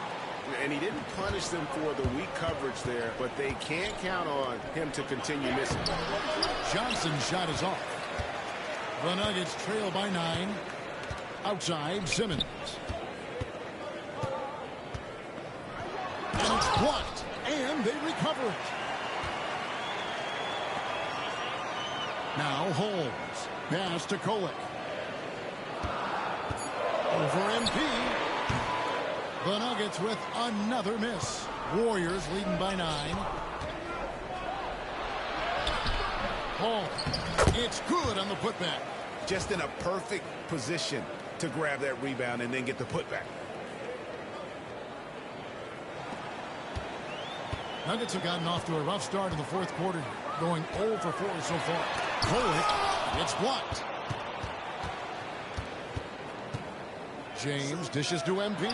And he didn't punish them for the weak coverage there, but they can't count on him to continue missing. Johnson's shot is off. The Nuggets trail by 9. Outside, Simmons. And it's blocked. And they recover it. Now Holmes. Pass to Kolek. Over MP. The Nuggets with another miss. Warriors leading by 9. Holmes. It's good on the putback. Just in a perfect position to grab that rebound and then get the putback. Nuggets have gotten off to a rough start in the fourth quarter, going 0 for 4 so far. Kolek, it's blocked. James dishes to MP.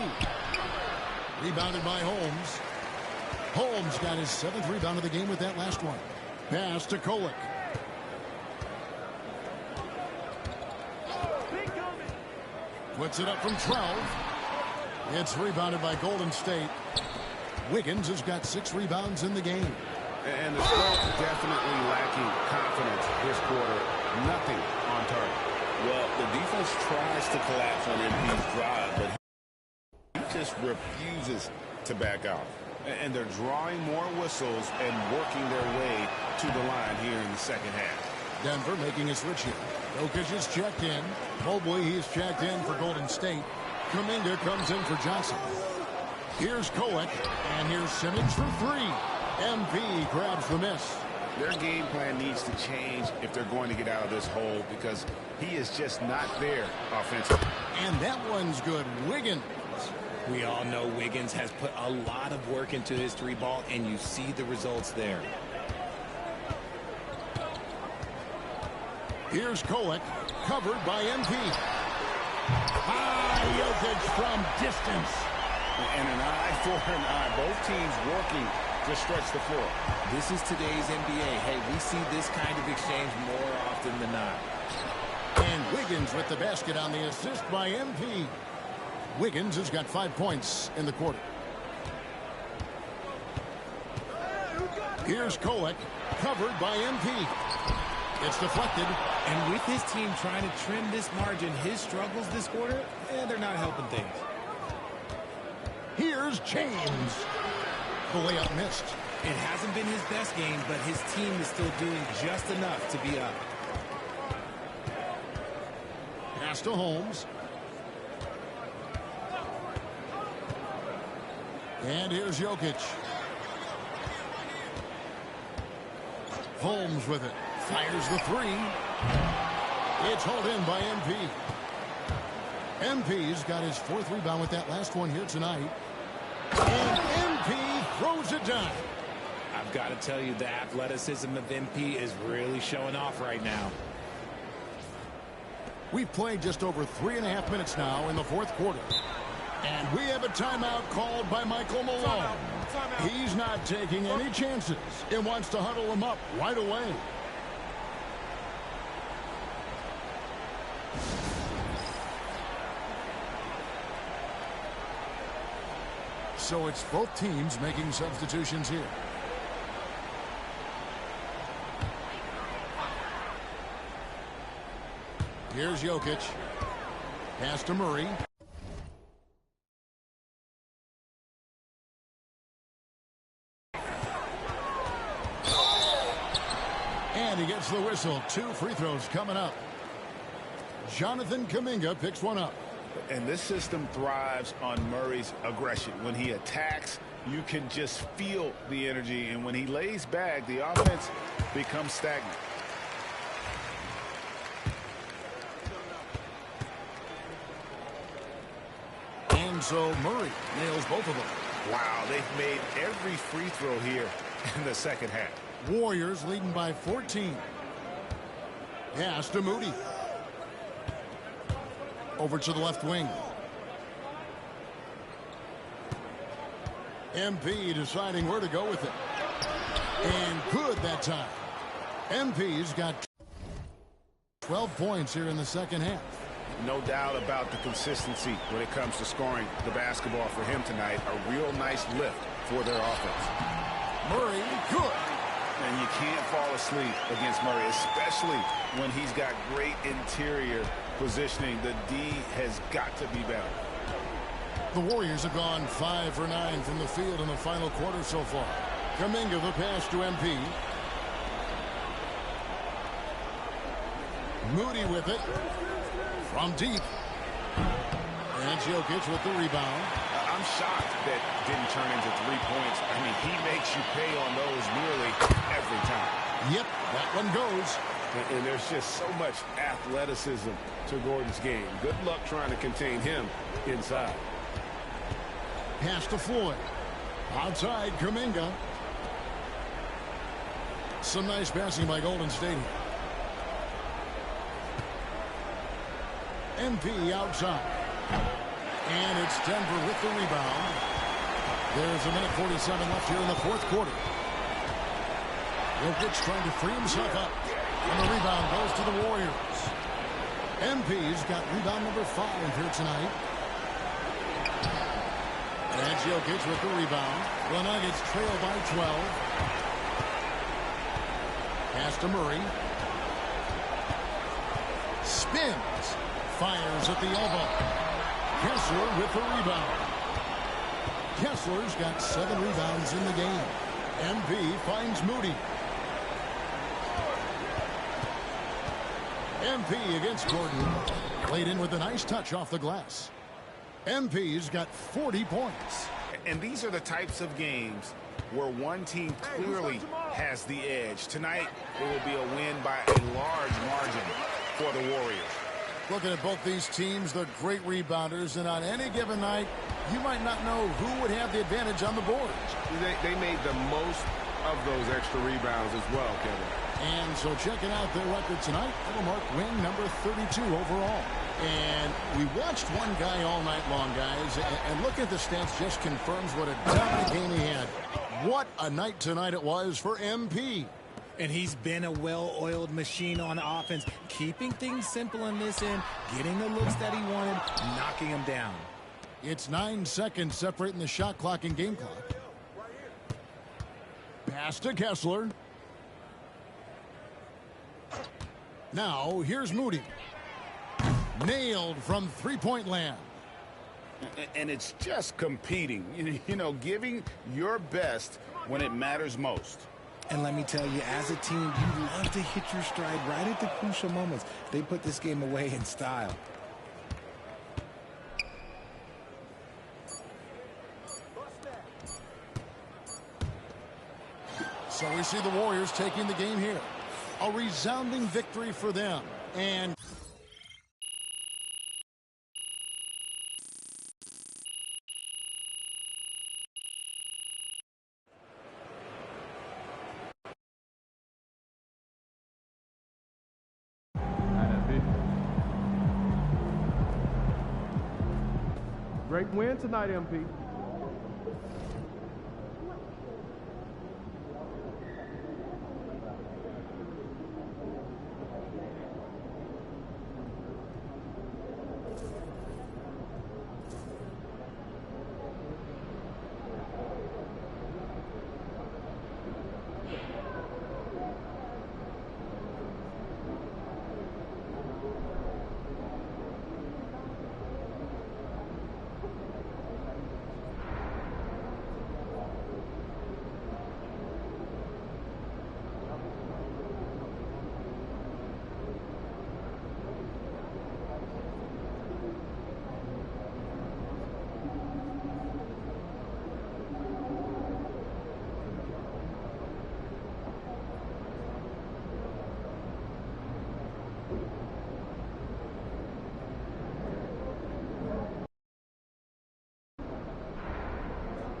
Rebounded by Holmes. Holmes got his 7th rebound of the game with that last one. Pass to Kolek. Puts it up from 12. It's rebounded by Golden State. Wiggins has got 6 rebounds in the game. And the Spurs definitely lacking confidence this quarter. Nothing on target. Well, the defense tries to collapse on MP's drive, but he just refuses to back out. And they're drawing more whistles and working their way to the line here in the second half. Denver making a switch here. Jokic is checked in. Mobley, he's checked in for Golden State. Kuminga comes in for Johnson. Here's Kolek, and here's Simmons for 3. MP grabs the miss. Their game plan needs to change if they're going to get out of this hole because he is just not there offensively. And that one's good. Wiggins. We all know Wiggins has put a lot of work into his three ball, and you see the results there. Here's Kolek, covered by MP. Jokic from distance. And an eye for an eye. Both teams working to stretch the floor. This is today's NBA. Hey, we see this kind of exchange more often than not. And Wiggins with the basket on the assist by MP. Wiggins has got 5 points in the quarter. Here's Kolek, covered by MP. It's deflected. And with his team trying to trim this margin, his struggles this quarter, they're not helping things. Here's James. The layup missed. It hasn't been his best game, but his team is still doing just enough to be up. Pass to Holmes. And here's Jokic. Holmes with it. Fires the three. It's hauled in by MP. MP's got his 4th rebound with that last one here tonight. And MP throws it down. I've got to tell you, the athleticism of MP is really showing off right now. We've played just over 3.5 minutes now in the 4th quarter. And we have a timeout called by Michael Malone. He's not taking any chances and wants to huddle them up right away. So it's both teams making substitutions here. Here's Jokic. Pass to Murray. And he gets the whistle. 2 free throws coming up. Jonathan Kuminga picks one up. And this system thrives on Murray's aggression. When he attacks, you can just feel the energy. And when he lays back, the offense becomes stagnant. And so Murray nails both of them. Wow, they've made every free throw here in the second half. Warriors leading by 14. Pass to Moody. Over to the left wing. MP deciding where to go with it. And good that time. MP's got 12 points here in the second half. No doubt about the consistency when it comes to scoring the basketball for him tonight. A real nice lift for their offense. Murray, good. And you can't fall asleep against Murray, especially when he's got great interior positioning. The D has got to be better. The Warriors have gone 5 for 9 from the field in the final quarter so far. Kuminga the pass to MP. Moody with it. From deep. And Jokic with the rebound. I'm shocked that didn't turn into 3 points. I mean, he makes you pay on those nearly every time. Yep, that one goes. And there's just so much athleticism to Gordon's game. Good luck trying to contain him inside. Pass to Floyd. Outside, Kuminga. Some nice passing by Golden State. MP outside. And it's Denver with the rebound. There's a minute 47 left here in the 4th quarter. Jokic trying to free himself up. And the rebound goes to the Warriors. MP's got rebound number 5 here tonight. And Jokic with the rebound. The Nuggets trail by 12. Pass to Murray. Spins. Fires at the elbow. Kessler with the rebound. Kessler's got 7 rebounds in the game. MP finds Moody. MP against Gordon. Played in with a nice touch off the glass. MP's got 40 points. And these are the types of games where one team clearly has the edge. Tonight, it will be a win by a large margin for the Warriors. Looking at both these teams, they're great rebounders, and on any given night, you might not know who would have the advantage on the board. They made the most of those extra rebounds as well, Kevin. And so checking out their record tonight, it'll mark win number 32 overall. And we watched one guy all night long, guys, and looking at the stats just confirms what a dominant game he had. What a night tonight it was for MP. And he's been a well-oiled machine on offense, keeping things simple in this end, getting the looks that he wanted, knocking them down. It's 9 seconds separating the shot clock and game clock. Pass to Kessler. Now, here's Moody. Nailed from three-point land. And it's just competing, you know, giving your best when it matters most. And let me tell you, as a team, you love to hit your stride right at the crucial moments. They put this game away in style. So we see the Warriors taking the game here. A resounding victory for them. And Great win tonight, MP.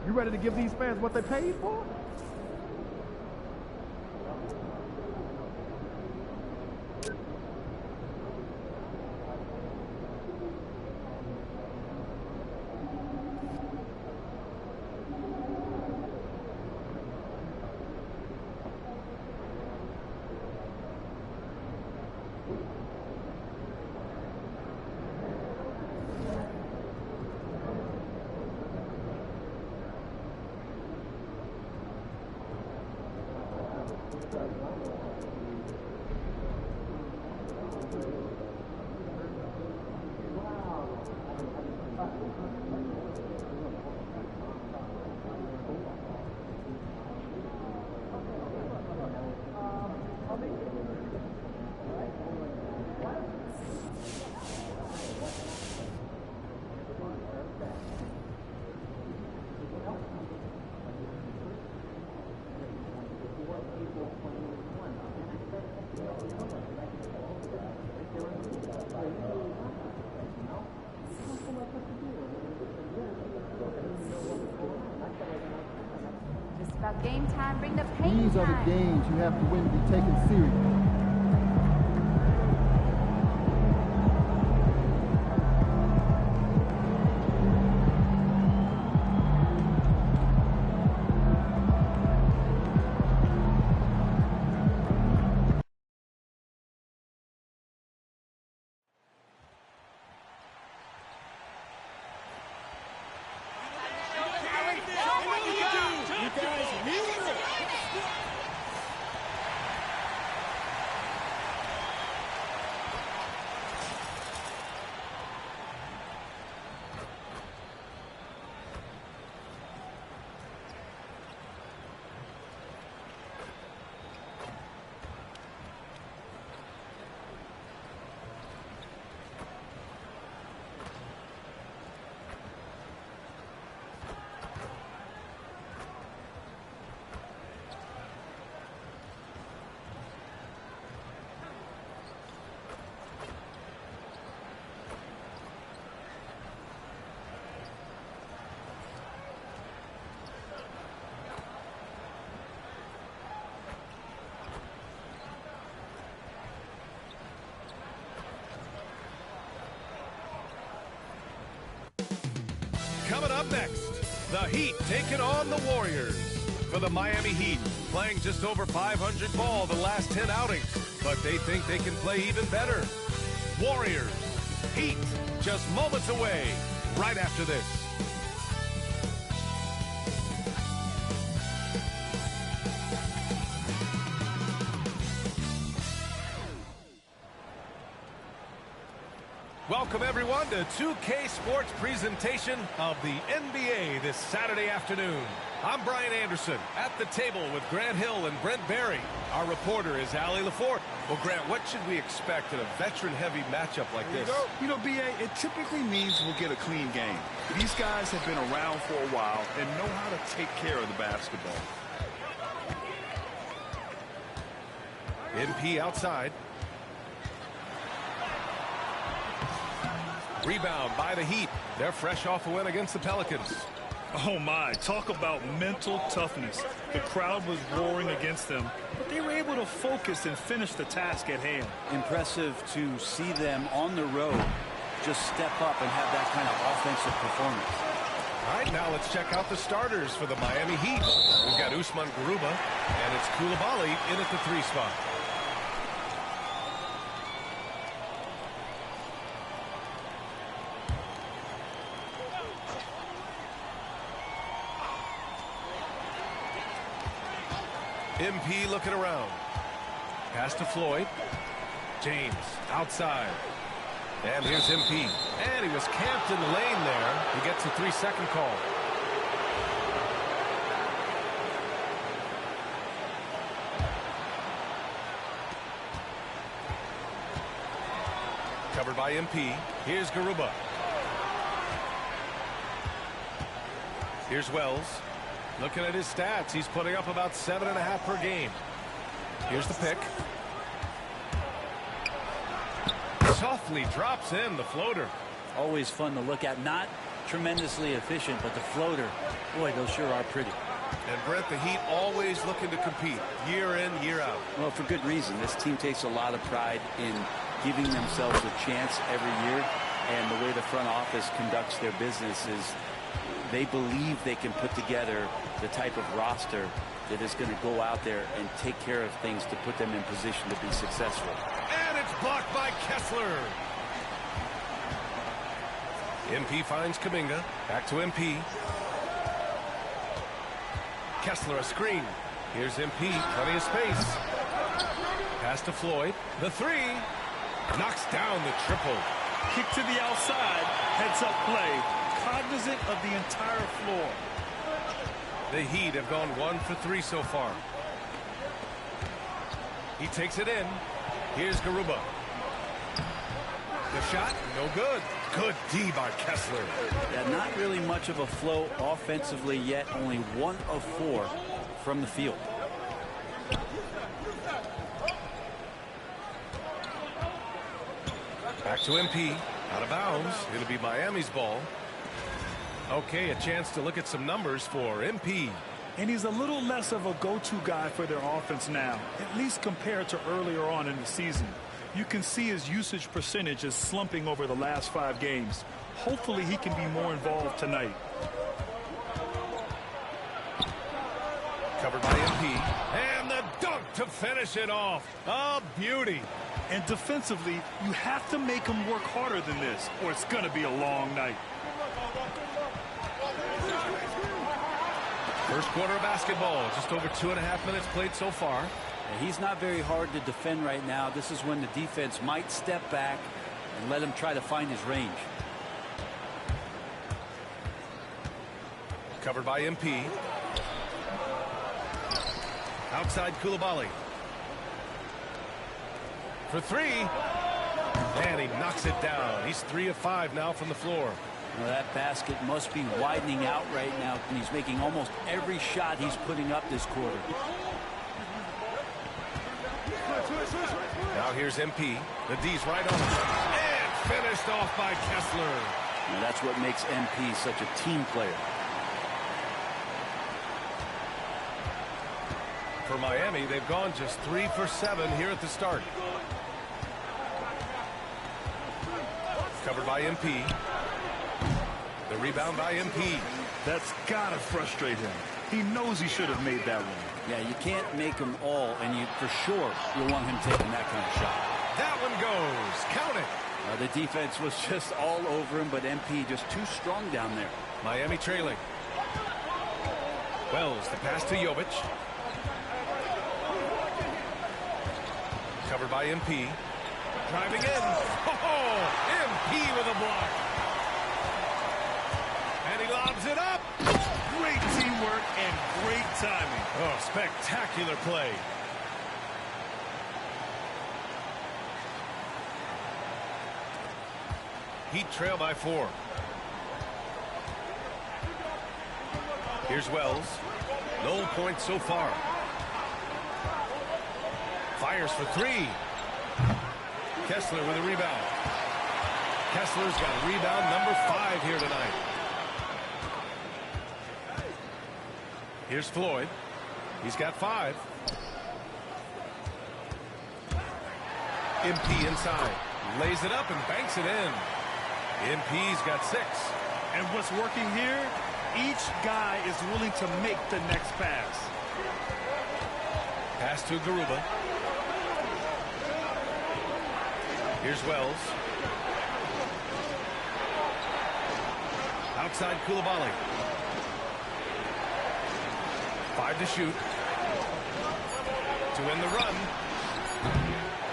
You ready to give these fans what they paid for? Just about game time. Bring the pain These are the time. games you have to win to be taken seriously. Coming up next, the Heat taking on the Warriors. For the Miami Heat, playing just over 500 ball the last 10 outings, but they think they can play even better. Warriors, Heat, just moments away, right after this. Welcome, everyone, to 2K Sports presentation of the NBA this Saturday afternoon. I'm Brian Anderson, at the table with Grant Hill and Brent Barry. Our reporter is Allie LaForte. Well, Grant, what should we expect in a veteran-heavy matchup like this? You know, B.A., it typically means we'll get a clean game. These guys have been around for a while and know how to take care of the basketball. MP outside. Rebound by the Heat. They're fresh off a win against the Pelicans. Oh my, talk about mental toughness. The crowd was roaring against them, but they were able to focus and finish the task at hand. Impressive to see them on the road just step up and have that kind of offensive performance. All right, now let's check out the starters for the Miami Heat. We've got Usman Garuba, and it's Coulibaly in at the 3 spot. MP looking around. Pass to Floyd. James outside. And here's MP. And he was camped in the lane there. He gets a 3-second call. Covered by MP. Here's Garuba. Here's Wells. Looking at his stats, he's putting up about 7.5 per game. Here's the pick. Softly drops in the floater. Always fun to look at. Not tremendously efficient, but the floater, boy, those sure are pretty. And Brent, the Heat always looking to compete year in, year out. Well, for good reason. This team takes a lot of pride in giving themselves a chance every year. And the way the front office conducts their business is they believe they can put together the type of roster that is going to go out there and take care of things to put them in position to be successful. And it's blocked by Kessler. MP finds Kuminga. Back to MP. Kessler a screen. Here's MP. Plenty of space. Pass to Floyd. The 3. Knocks down the triple. Kick to the outside. Heads up play. Cognizant of the entire floor. The Heat have gone 1 for 3 so far. He takes it in. Here's Garuba. The shot, no good. Good D by Kessler. Yeah, not really much of a flow offensively yet. Only 1 of 4 from the field. Back to MP. Out of bounds. It'll be Miami's ball. Okay, a chance to look at some numbers for MP. And he's a little less of a go-to guy for their offense now, at least compared to earlier on in the season. You can see his usage percentage is slumping over the last 5 games. Hopefully he can be more involved tonight. Covered by MP. And the dunk to finish it off. A beauty. And defensively, you have to make him work harder than this, or it's going to be a long night. First quarter of basketball, just over 2.5 minutes played so far. And he's not very hard to defend right now. This is when the defense might step back and let him try to find his range. Covered by MP. Outside Coulibaly. For 3. And he knocks it down. He's 3 of 5 now from the floor. Well, that basket must be widening out right now. And he's making almost every shot he's putting up this quarter. Now here's MP. The D's right on him. And finished off by Kessler. And that's what makes MP such a team player. For Miami, they've gone just 3 for 7 here at the start. Covered by MP. The rebound by MP. That's got to frustrate him. He knows he should have made that one. Yeah, you can't make them all, and you for sure you'll want him taking that kind of shot. That one goes. Count it. The defense was just all over him, but MP just too strong down there. Miami trailing. Wells, the pass to Jovic. Covered by MP. Driving in. Oh, MP with a block. And he lobs it up. Great teamwork and great timing. Oh, spectacular play. Heat trail by 4. Here's Wells. No points so far. Fires for 3. Kessler with a rebound. Kessler's got rebound number 5 here tonight. Here's Floyd. He's got 5. MP inside. Lays it up and banks it in. MP's got 6. And what's working here? Each guy is willing to make the next pass. Pass to Garuba. Here's Wells. Outside Koulibaly. 5 to shoot. To win the run.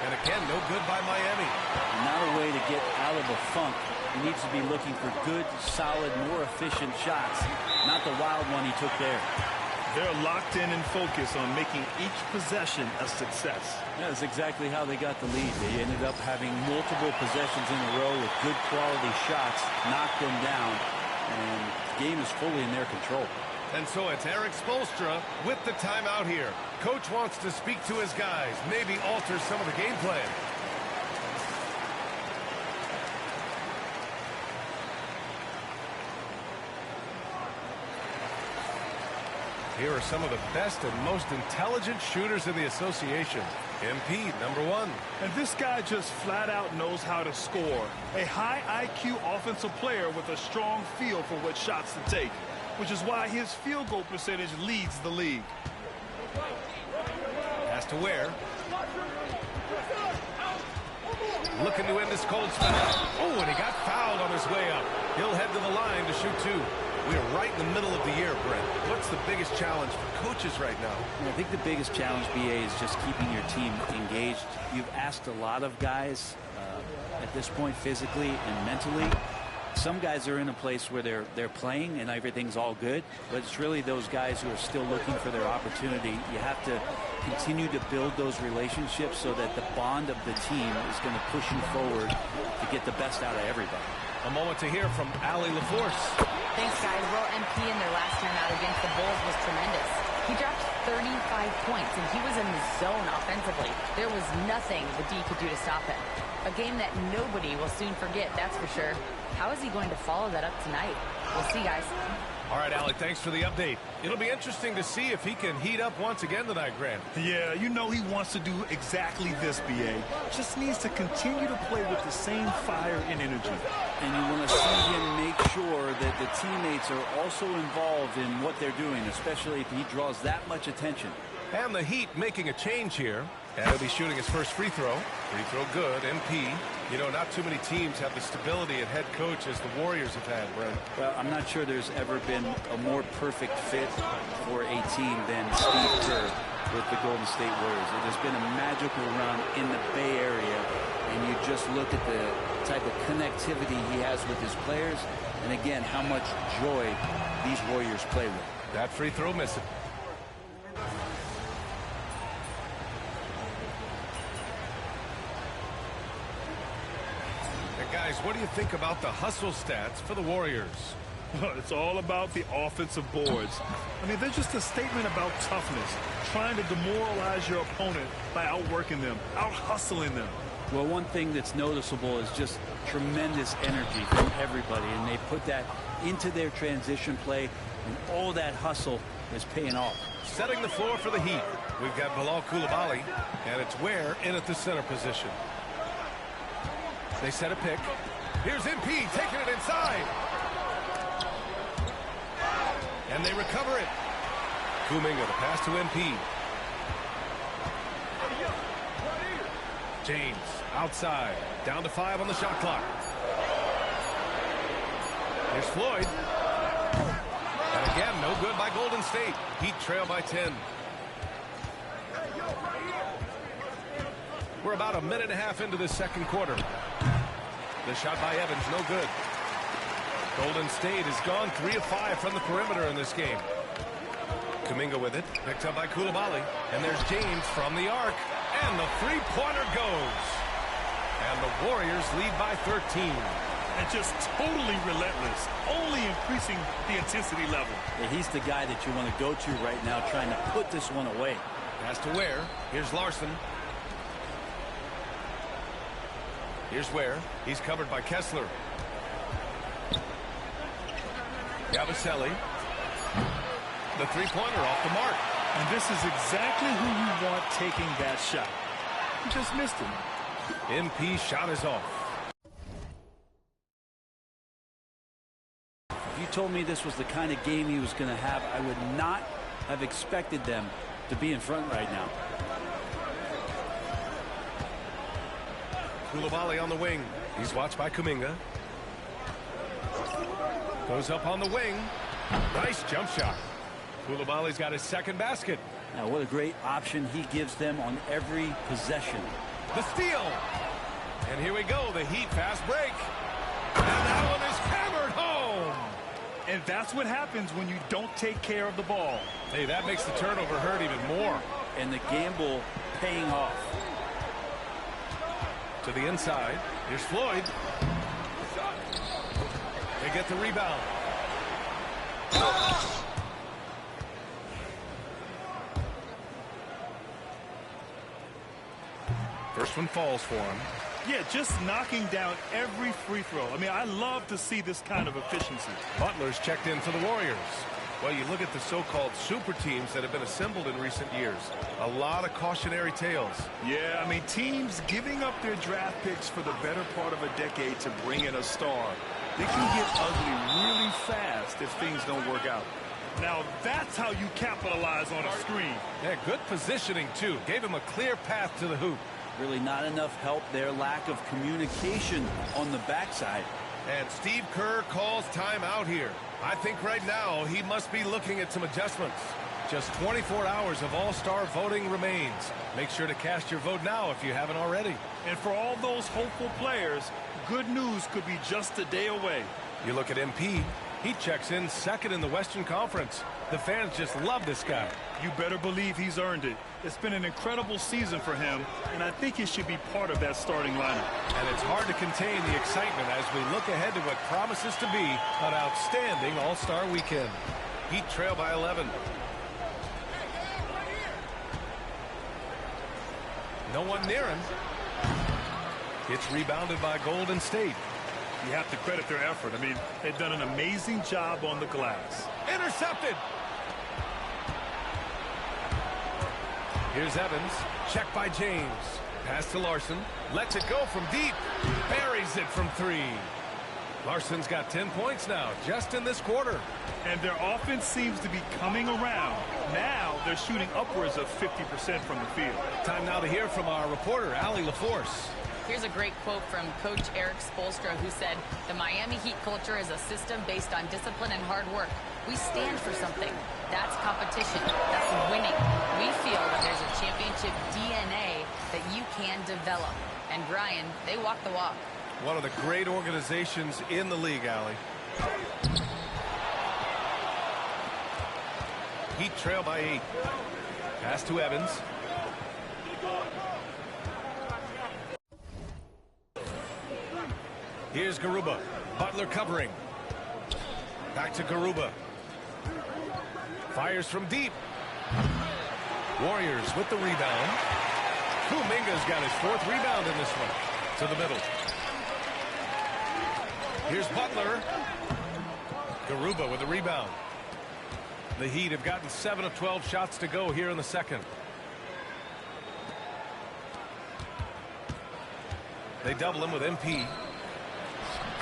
And again, no good by Miami. Not a way to get out of a funk. He needs to be looking for good, solid, more efficient shots. Not the wild one he took there. They're locked in and focused on making each possession a success. Yeah, that's exactly how they got the lead. They ended up having multiple possessions in a row with good quality shots, knocked them down, and the game is fully in their control. And so it's Eric Spoelstra with the timeout here. Coach wants to speak to his guys, maybe alter some of the game plan. Here are some of the best and most intelligent shooters in the association. MP, number 1. And this guy just flat out knows how to score. A high IQ offensive player with a strong feel for what shots to take, which is why his field goal percentage leads the league. Has to Ware. Looking to end this cold spell. Oh, and he got fouled on his way up. He'll head to the line to shoot 2. We are right in the middle of the year, Brent. What's the biggest challenge for coaches right now? I think the biggest challenge, BA, is just keeping your team engaged. You've asked a lot of guys at this point, physically and mentally. Some guys are in a place where they're playing and everything's all good, but it's really those guys who are still looking for their opportunity. You have to continue to build those relationships so that the bond of the team is going to push you forward to get the best out of everybody. A moment to hear from Allie LaForce. Thanks, guys. Well, MP in their last time out against the Bulls was tremendous. He dropped 35 points, and he was in the zone offensively. There was nothing the D could do to stop him. A game that nobody will soon forget, that's for sure. How is he going to follow that up tonight? We'll see, guys. All right, Allie, thanks for the update. It'll be interesting to see if he can heat up once again tonight, Grant. Yeah, you know he wants to do exactly this, BA. Just needs to continue to play with the same fire and energy. And you want to see him make sure that the teammates are also involved in what they're doing, especially if he draws that much attention. And the Heat making a change here. And he'll be shooting his first free throw. Free throw good. MP. You know, not too many teams have the stability at head coach as the Warriors have had, Brent. Well, I'm not sure there's ever been a more perfect fit for a team than Steve Kerr with the Golden State Warriors. It has been a magical run in the Bay Area, and you just look at the type of connectivity he has with his players, and again, how much joy these Warriors play with. That free throw missing. Guys, what do you think about the hustle stats for the Warriors? It's all about the offensive boards. I mean, they're just a statement about toughness, trying to demoralize your opponent by outworking them, out-hustling them. Well, one thing that's noticeable is just tremendous energy from everybody, and they put that into their transition play, and all that hustle is paying off. Setting the floor for the Heat. We've got Bilal Koulibaly, and it's Ware in at the center position. They set a pick. Here's MP taking it inside. And they recover it. Kuminga to pass to MP. James outside. Down to 5 on the shot clock. Here's Floyd. And again, no good by Golden State. Heat trail by 10. We're about a minute and a half into this second quarter. The shot by Evans, no good. Golden State has gone 3 of 5 from the perimeter in this game. Kuminga with it, picked up by Coulibaly. And there's James from the arc. And the three-pointer goes. And the Warriors lead by 13. And just totally relentless, only increasing the intensity level. Yeah, he's the guy that you want to go to right now, trying to put this one away. Pass to Ware. Here's Larson. Here's Ware. He's covered by Kessler. Yabusele. The three-pointer off the mark. And this is exactly who you want taking that shot. He just missed it. MP shot is off. If you told me this was the kind of game he was going to have, I would not have expected them to be in front right now. Coulibaly on the wing. He's watched by Kuminga. Goes up on the wing. Nice jump shot. Coulibaly's got his second basket. Now, what a great option he gives them on every possession. The steal. And here we go, the Heat fast break. And that one is hammered home. And that's what happens when you don't take care of the ball. Hey, that makes the turnover hurt even more. And the gamble paying off. To the inside. Here's Floyd. They get the rebound. First one falls for him. Yeah, just knocking down every free throw. I mean, I love to see this kind of efficiency. Butler's checked in for the Warriors. Well, you look at the so-called super teams that have been assembled in recent years. A lot of cautionary tales. Yeah, I mean, teams giving up their draft picks for the better part of a decade to bring in a star. They can get ugly really fast if things don't work out. Now, that's how you capitalize on a screen. Yeah, good positioning, too. Gave him a clear path to the hoop. Really not enough help there. Lack of communication on the backside. And Steve Kerr calls timeout here. I think right now he must be looking at some adjustments. Just 24 hours of all-star voting remains. Make sure to cast your vote now if you haven't already. And for all those hopeful players, good news could be just a day away. You look at MP. He checks in second in the Western Conference. The fans just love this guy. You better believe he's earned it. It's been an incredible season for him, and I think he should be part of that starting lineup. And it's hard to contain the excitement as we look ahead to what promises to be an outstanding All-Star weekend. Heat trail by 11. No one near him. It's rebounded by Golden State. You have to credit their effort. I mean, they've done an amazing job on the glass. Intercepted. Here's Evans. Checked by James. Pass to Larson. Lets it go from deep. Buries it from 3. Larson's got 10 points now, just in this quarter. And their offense seems to be coming around. Now they're shooting upwards of 50% from the field. Time now to hear from our reporter, Allie LaForce. Here's a great quote from Coach Eric Spoelstra, who said, "The Miami Heat culture is a system based on discipline and hard work. We stand for something. That's competition. That's winning. We feel that there's a championship DNA that you can develop." And Brian, they walk the walk. One of the great organizations in the league, Allie. Heat trail by 8. Pass to Evans. Here's Garuba. Butler covering. Back to Garuba. Fires from deep. Warriors with the rebound. Kuminga's got his 4th rebound in this one. To the middle. Here's Butler. Garuba with the rebound. The Heat have gotten 7 of 12 shots to go here in the second. They double him with MP.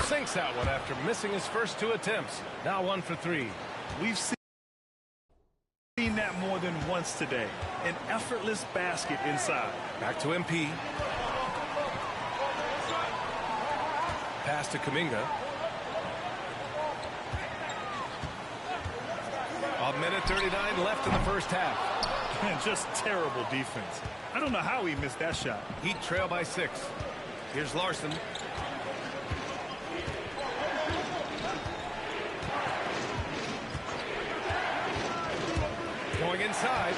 Sinks that one after missing his first 2 attempts. Now 1 for 3. We've seen than once today. An effortless basket inside. Back to MP. Pass to Kuminga. A minute 39 left in the first half. And just terrible defense. I don't know how he missed that shot. Heat trail by 6. Here's Larson. Going inside.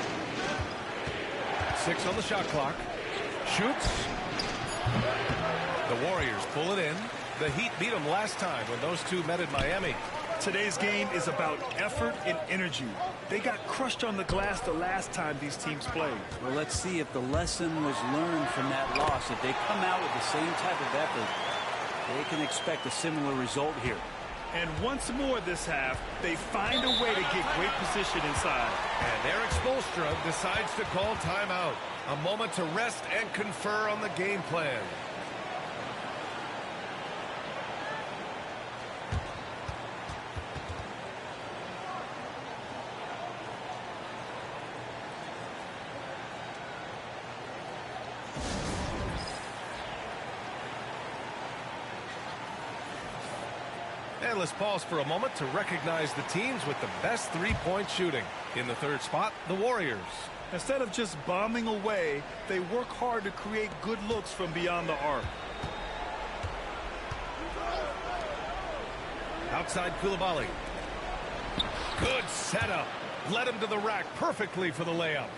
6 on the shot clock. Shoots. The Warriors pull it in. The Heat beat them last time when those two met in Miami. Today's game is about effort and energy. They got crushed on the glass the last time these teams played. Well, let's see if the lesson was learned from that loss. If they come out with the same type of effort, they can expect a similar result here. And once more this half, they find a way to get great position inside. And Eric Spoelstra decides to call timeout. A moment to rest and confer on the game plan. And let's pause for a moment to recognize the teams with the best three-point shooting. In the third spot, the Warriors. Instead of just bombing away, they work hard to create good looks from beyond the arc. Outside Koulibaly. Good setup. Led him to the rack perfectly for the layup.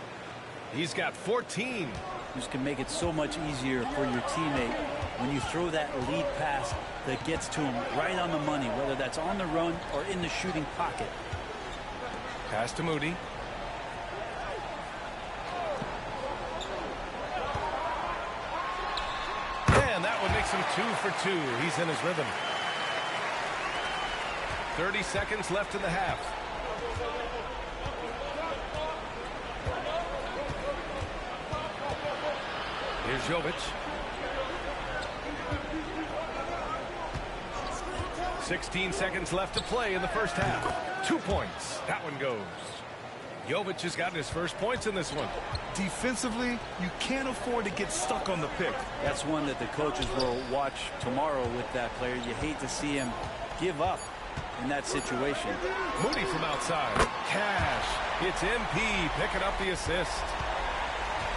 He's got 14. This can make it so much easier for your teammate when you throw that lead pass that gets to him right on the money, whether that's on the run or in the shooting pocket. Pass to Moody. And that one makes him 2 for 2. He's in his rhythm. 30 seconds left in the half. Here's Jovic. 16 seconds left to play in the first half. 2 points. That one goes. Jovic has gotten his first points in this one. Defensively, you can't afford to get stuck on the pick. That's one that the coaches will watch tomorrow with that player. You hate to see him give up in that situation. Moody from outside. Cash. It's MP picking up the assist.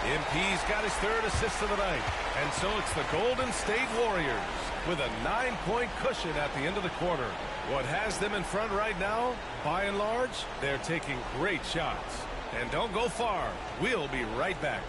MP's got his third assist of the night. And so it's the Golden State Warriors with a 9-point cushion at the end of the quarter. What has them in front right now, by and large, they're taking great shots. And don't go far. We'll be right back.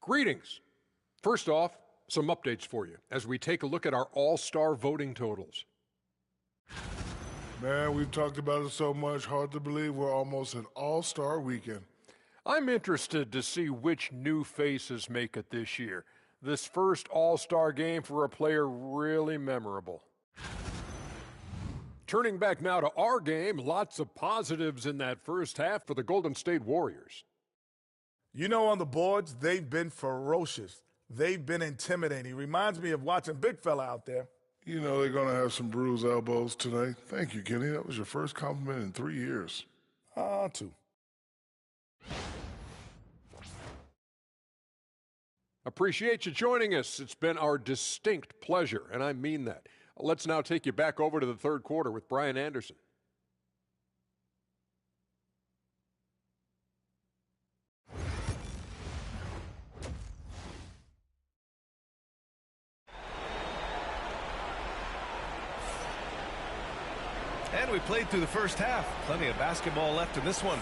Greetings. First off, some updates for you as we take a look at our all-star voting totals. Man, we've talked about it so much, hard to believe we're almost at all-star weekend. I'm interested to see which new faces make it this year. This first all-star game for a player really memorable. Turning back now to our game, lots of positives in that first half for the Golden State Warriors. You know, on the boards, they've been ferocious. They've been intimidating. Reminds me of watching big fella out there. You know they're going to have some bruised elbows tonight. Thank you, Kenny. That was your first compliment in 3 years. 2. Appreciate you joining us. It's been our distinct pleasure, and I mean that. Let's now take you back over to the third quarter with Brian Anderson. And we played through the first half. Plenty of basketball left in this one.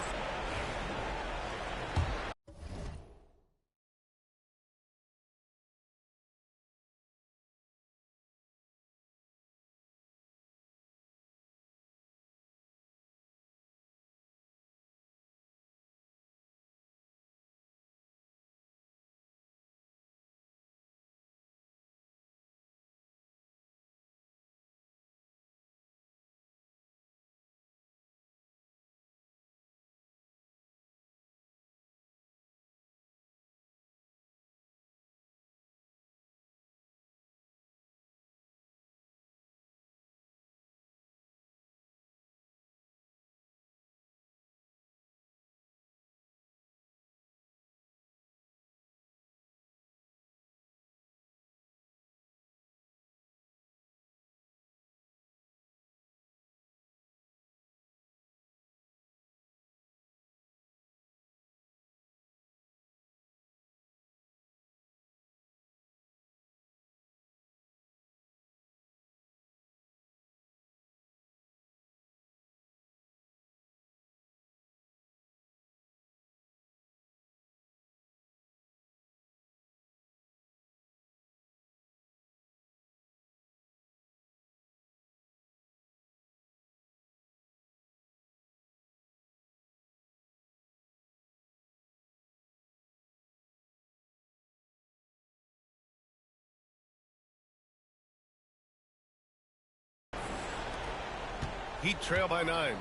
Heat trail by 9.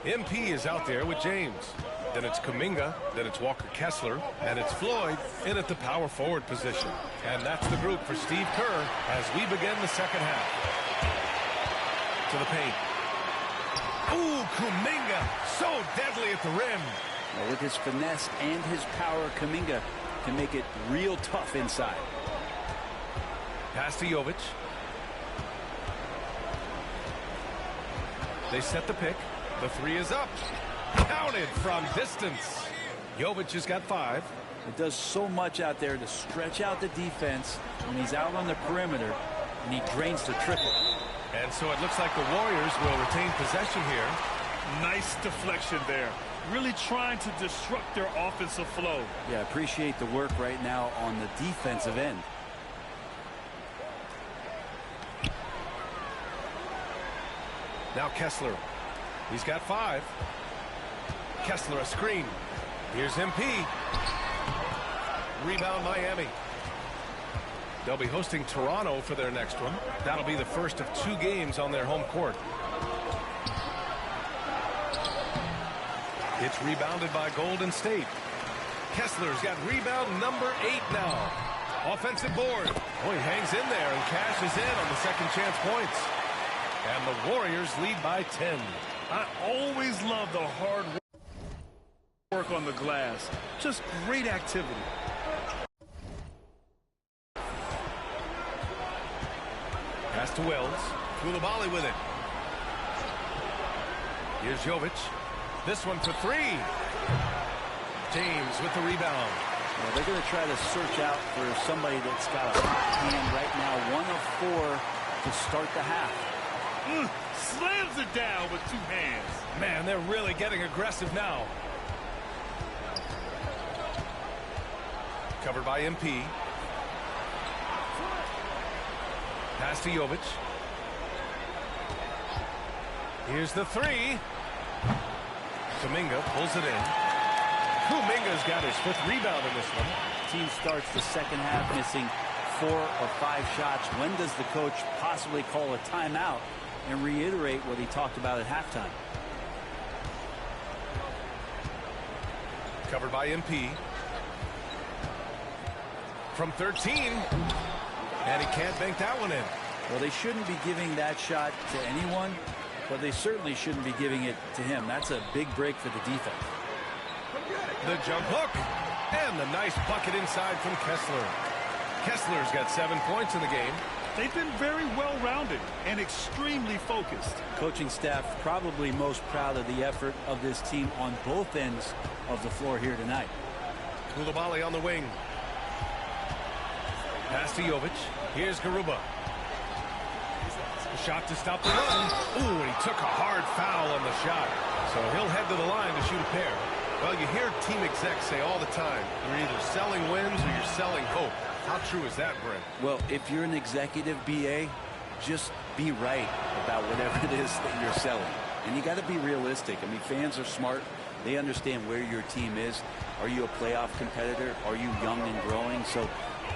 MP is out there with James. Then it's Kuminga. Then it's Walker Kessler. And it's Floyd in at the power forward position. And that's the group for Steve Kerr as we begin the second half. To the paint. Ooh, Kuminga, so deadly at the rim. Well, with his finesse and his power, Kuminga can make it real tough inside. Pass to Jovic. They set the pick. The three is up. Counted from distance. Jovic has got 5. It does so much out there to stretch out the defense when he's out on the perimeter, and he drains the triple. And so it looks like the Warriors will retain possession here. Nice deflection there. Really trying to disrupt their offensive flow. Yeah, appreciate the work right now on the defensive end. Now Kessler. He's got 5. Kessler a screen. Here's MP. Rebound Miami. They'll be hosting Toronto for their next one. That'll be the first of 2 games on their home court. It's rebounded by Golden State. Kessler's got rebound number 8 now. Offensive board. Oh, he hangs in there and cashes in on the second chance points. And the Warriors lead by 10. I always love the hard work on the glass. Just great activity. Pass to Wells. Koulibaly with it. Here's Jovic. This one for 3. James with the rebound. Well, they're going to try to search out for somebody that's got a hot hand right now. 1 of 4 to start the half. Slams it down with 2 hands. Man, they're really getting aggressive now. Covered by MP. Pass to Jovic. Here's the 3. Kuminga pulls it in. Kuminga's got his 5th rebound in this one. Team starts the second half missing 4 or 5 shots. When does the coach possibly call a timeout and reiterate what he talked about at halftime? Covered by MP. From 13. And he can't bank that one in. Well, they shouldn't be giving that shot to anyone, but they certainly shouldn't be giving it to him. That's a big break for the defense. The jump hook. And the nice bucket inside from Kessler. Kessler's got 7 points in the game. They've been very well-rounded and extremely focused. Coaching staff probably most proud of the effort of this team on both ends of the floor here tonight. Koulibaly on the wing. Pass to Jovic. Here's Garuba. Shot to stop the run. Ooh, and he took a hard foul on the shot. So he'll head to the line to shoot a pair. Well, you hear team execs say all the time, you're either selling wins or you're selling hope. How true is that, Brent? Well, if you're an executive BA, just be right about whatever it is that you're selling. And you got to be realistic. I mean, fans are smart. They understand where your team is. Are you a playoff competitor? Are you young and growing? So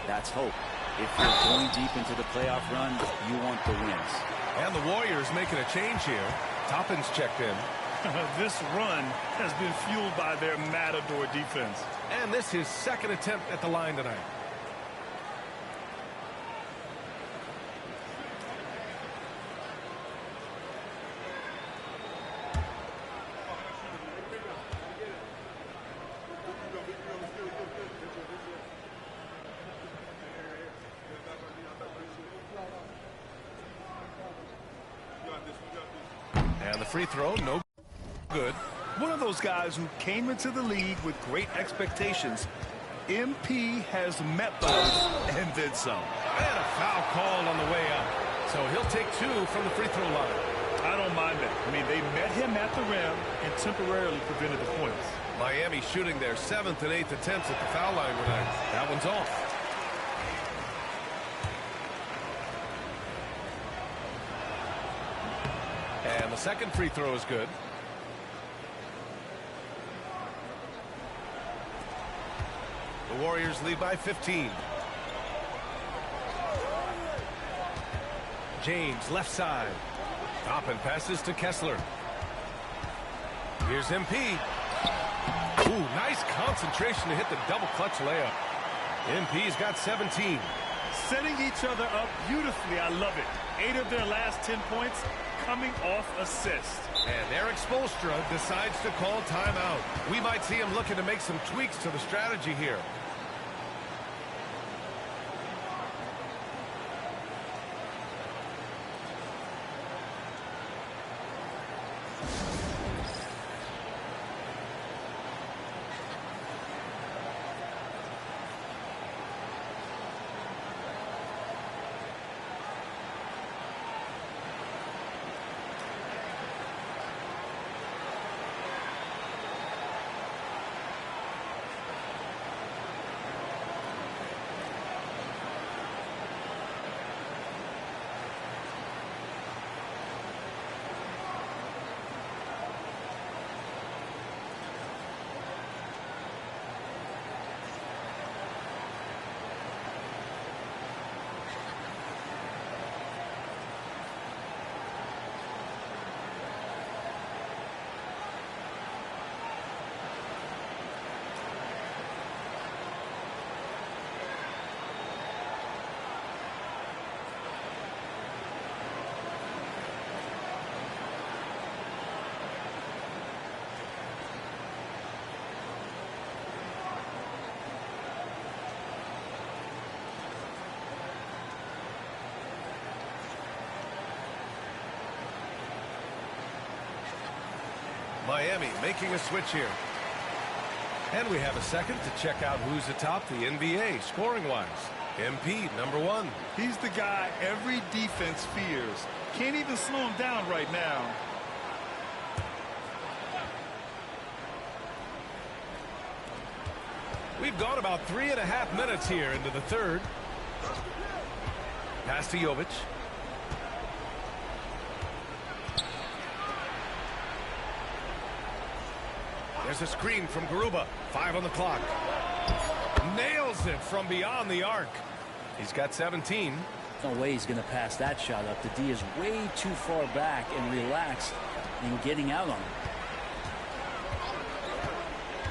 that's hope. If you're going deep into the playoff run, you want the wins. And the Warriors making a change here. Toppin's checked in. This run has been fueled by their Matador defense. And this is 2nd attempt at the line tonight. And the free throw, no good. One of those guys who came into the league with great expectations. MP has met those and then some. And a foul called on the way up. So he'll take 2 from the free throw line. I don't mind that. I mean, they met him at the rim and temporarily prevented the points. Miami shooting their 7th and 8th attempts at the foul line tonight. That one's off. And the second free throw is good. The Warriors lead by 15. James left side. Toppin passes to Kessler. Here's MP. Ooh, nice concentration to hit the double clutch layup. MP's got 17. Setting each other up beautifully. I love it. 8 of their last 10 points coming off assist. And Eric Spoelstra decides to call timeout. We might see him looking to make some tweaks to the strategy here. Miami making a switch here. And we have a second to check out who's atop the NBA scoring-wise. MP, number 1. He's the guy every defense fears. Can't even slow him down right now. We've gone about 3.5 minutes here into the third. Pass to Jovic. There's a screen from Garuba. 5 on the clock. Nails it from beyond the arc. He's got 17. No way he's going to pass that shot up. The D is way too far back and relaxed in getting out on him.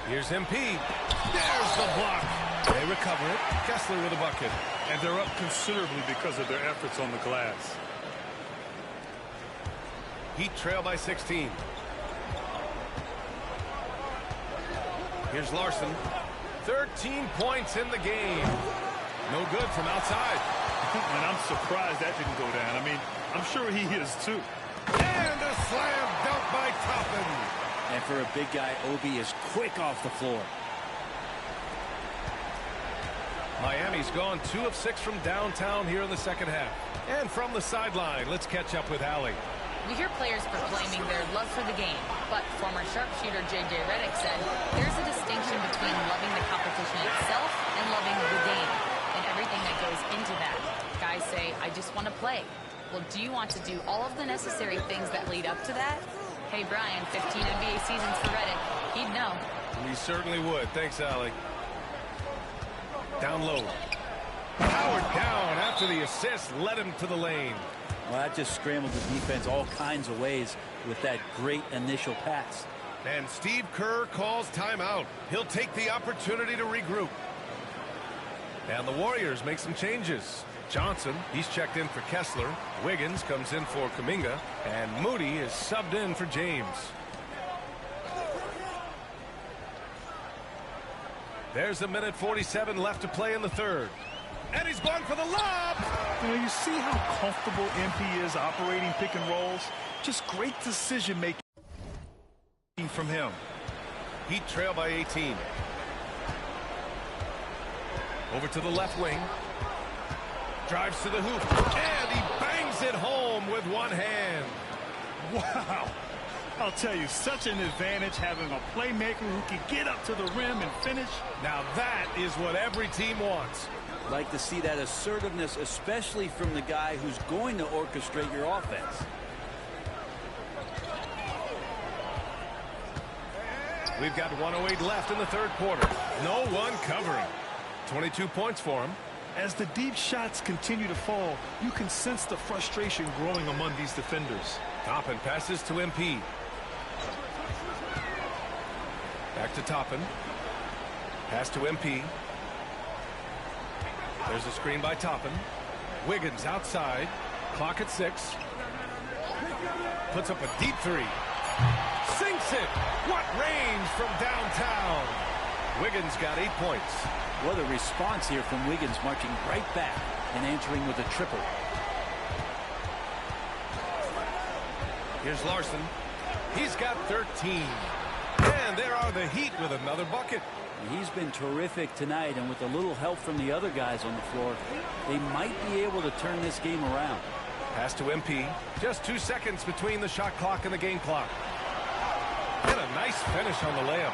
Here's MP. There's the block. They recover it. Kessler with a bucket. And they're up considerably because of their efforts on the glass. Heat trail by 16. Here's Larson. 13 points in the game. No good from outside. And I'm surprised that didn't go down. I mean, I'm sure he is too. And a slam dunk by Toppin. And for a big guy, Obi is quick off the floor. Miami's gone 2 of 6 from downtown here in the second half. And from the sideline, let's catch up with Allie. We hear players proclaiming their love for the game, but former sharpshooter J.J. Redick said there's a distinction between loving the competition itself and loving the game and everything that goes into that. Guys say, I just want to play. Well, do you want to do all of the necessary things that lead up to that? Hey, Brian, 15 NBA seasons for Redick. He'd know. We certainly would. Thanks, Allie. Down low. Powered down after the assist led him to the lane. Well, that just scrambled the defense all kinds of ways with that great initial pass. And Steve Kerr calls timeout. He'll take the opportunity to regroup. And the Warriors make some changes. Johnson, he's checked in for Kessler. Wiggins comes in for Kuminga. And Moody is subbed in for James. There's 1:47 left to play in the third. And he's gone for the lob. You know, you see how comfortable MP is operating pick and rolls. Just great decision making from him. Heat trail by 18. Over to the left wing. Drives to the hoop. And he bangs it home with one hand. Wow. I'll tell you, such an advantage having a playmaker who can get up to the rim and finish. Now that is what every team wants. Like to see that assertiveness, especially from the guy who's going to orchestrate your offense. We've got 1:08 left in the third quarter. No one covering. 22 points for him. As the deep shots continue to fall, you can sense the frustration growing among these defenders. Toppin passes to MP. Back to Toppin. Pass to MP. There's a screen by Toppin. Wiggins outside. Clock at 6. Puts up a deep three. Sinks it. What range from downtown. Wiggins got 8 points. What a response here from Wiggins, marching right back and answering with a triple. Here's Larson. He's got 13. And there are the Heat with another bucket. He's been terrific tonight, and with a little help from the other guys on the floor, they might be able to turn this game around. Pass to MP. Just 2 seconds between the shot clock and the game clock. And a nice finish on the layup.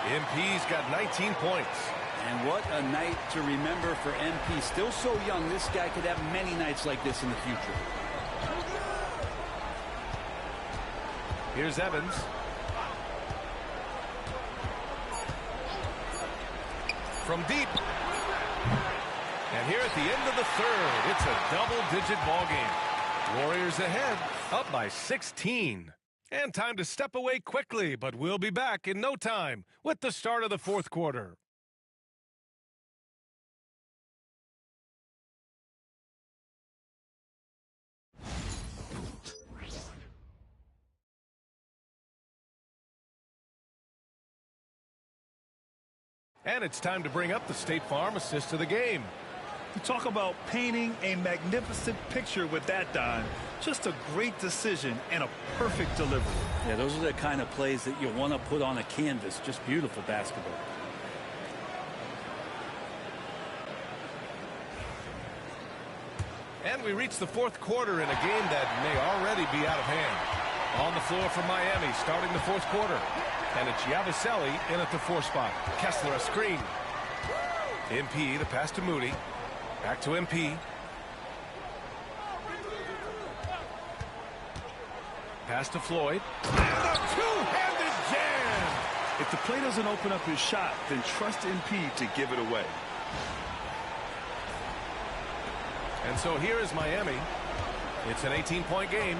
MP's got 19 points. And what a night to remember for MP. Still so young, this guy could have many nights like this in the future. Here's Evans. From deep. And here at the end of the third, it's a double-digit ball game. Warriors ahead, up by 16. And time to step away quickly, but we'll be back in no time with the start of the fourth quarter. And it's time to bring up the State Farm assist of the game. You talk about painting a magnificent picture with that, Don. Just a great decision and a perfect delivery. Yeah, those are the kind of plays that you want to put on a canvas. Just beautiful basketball. And we reach the fourth quarter in a game that may already be out of hand. On the floor for Miami, starting the fourth quarter. And it's Yabusele in at the 4 spot. Kessler a screen. MP, the pass to Moody. Back to MP. Pass to Floyd. And a two-handed jam! If the play doesn't open up his shot, then trust MP to give it away. And so here is Miami. It's an 18-point game.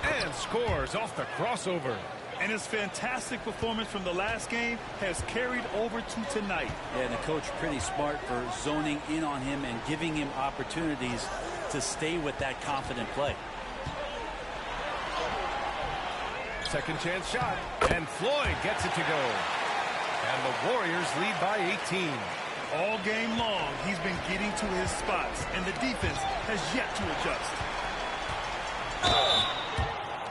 And scores off the crossover. And his fantastic performance from the last game has carried over to tonight. Yeah, and the coach pretty smart for zoning in on him and giving him opportunities to stay with that confident play. Second chance shot. And Floyd gets it to go. And the Warriors lead by 18. All game long, he's been getting to his spots, and the defense has yet to adjust.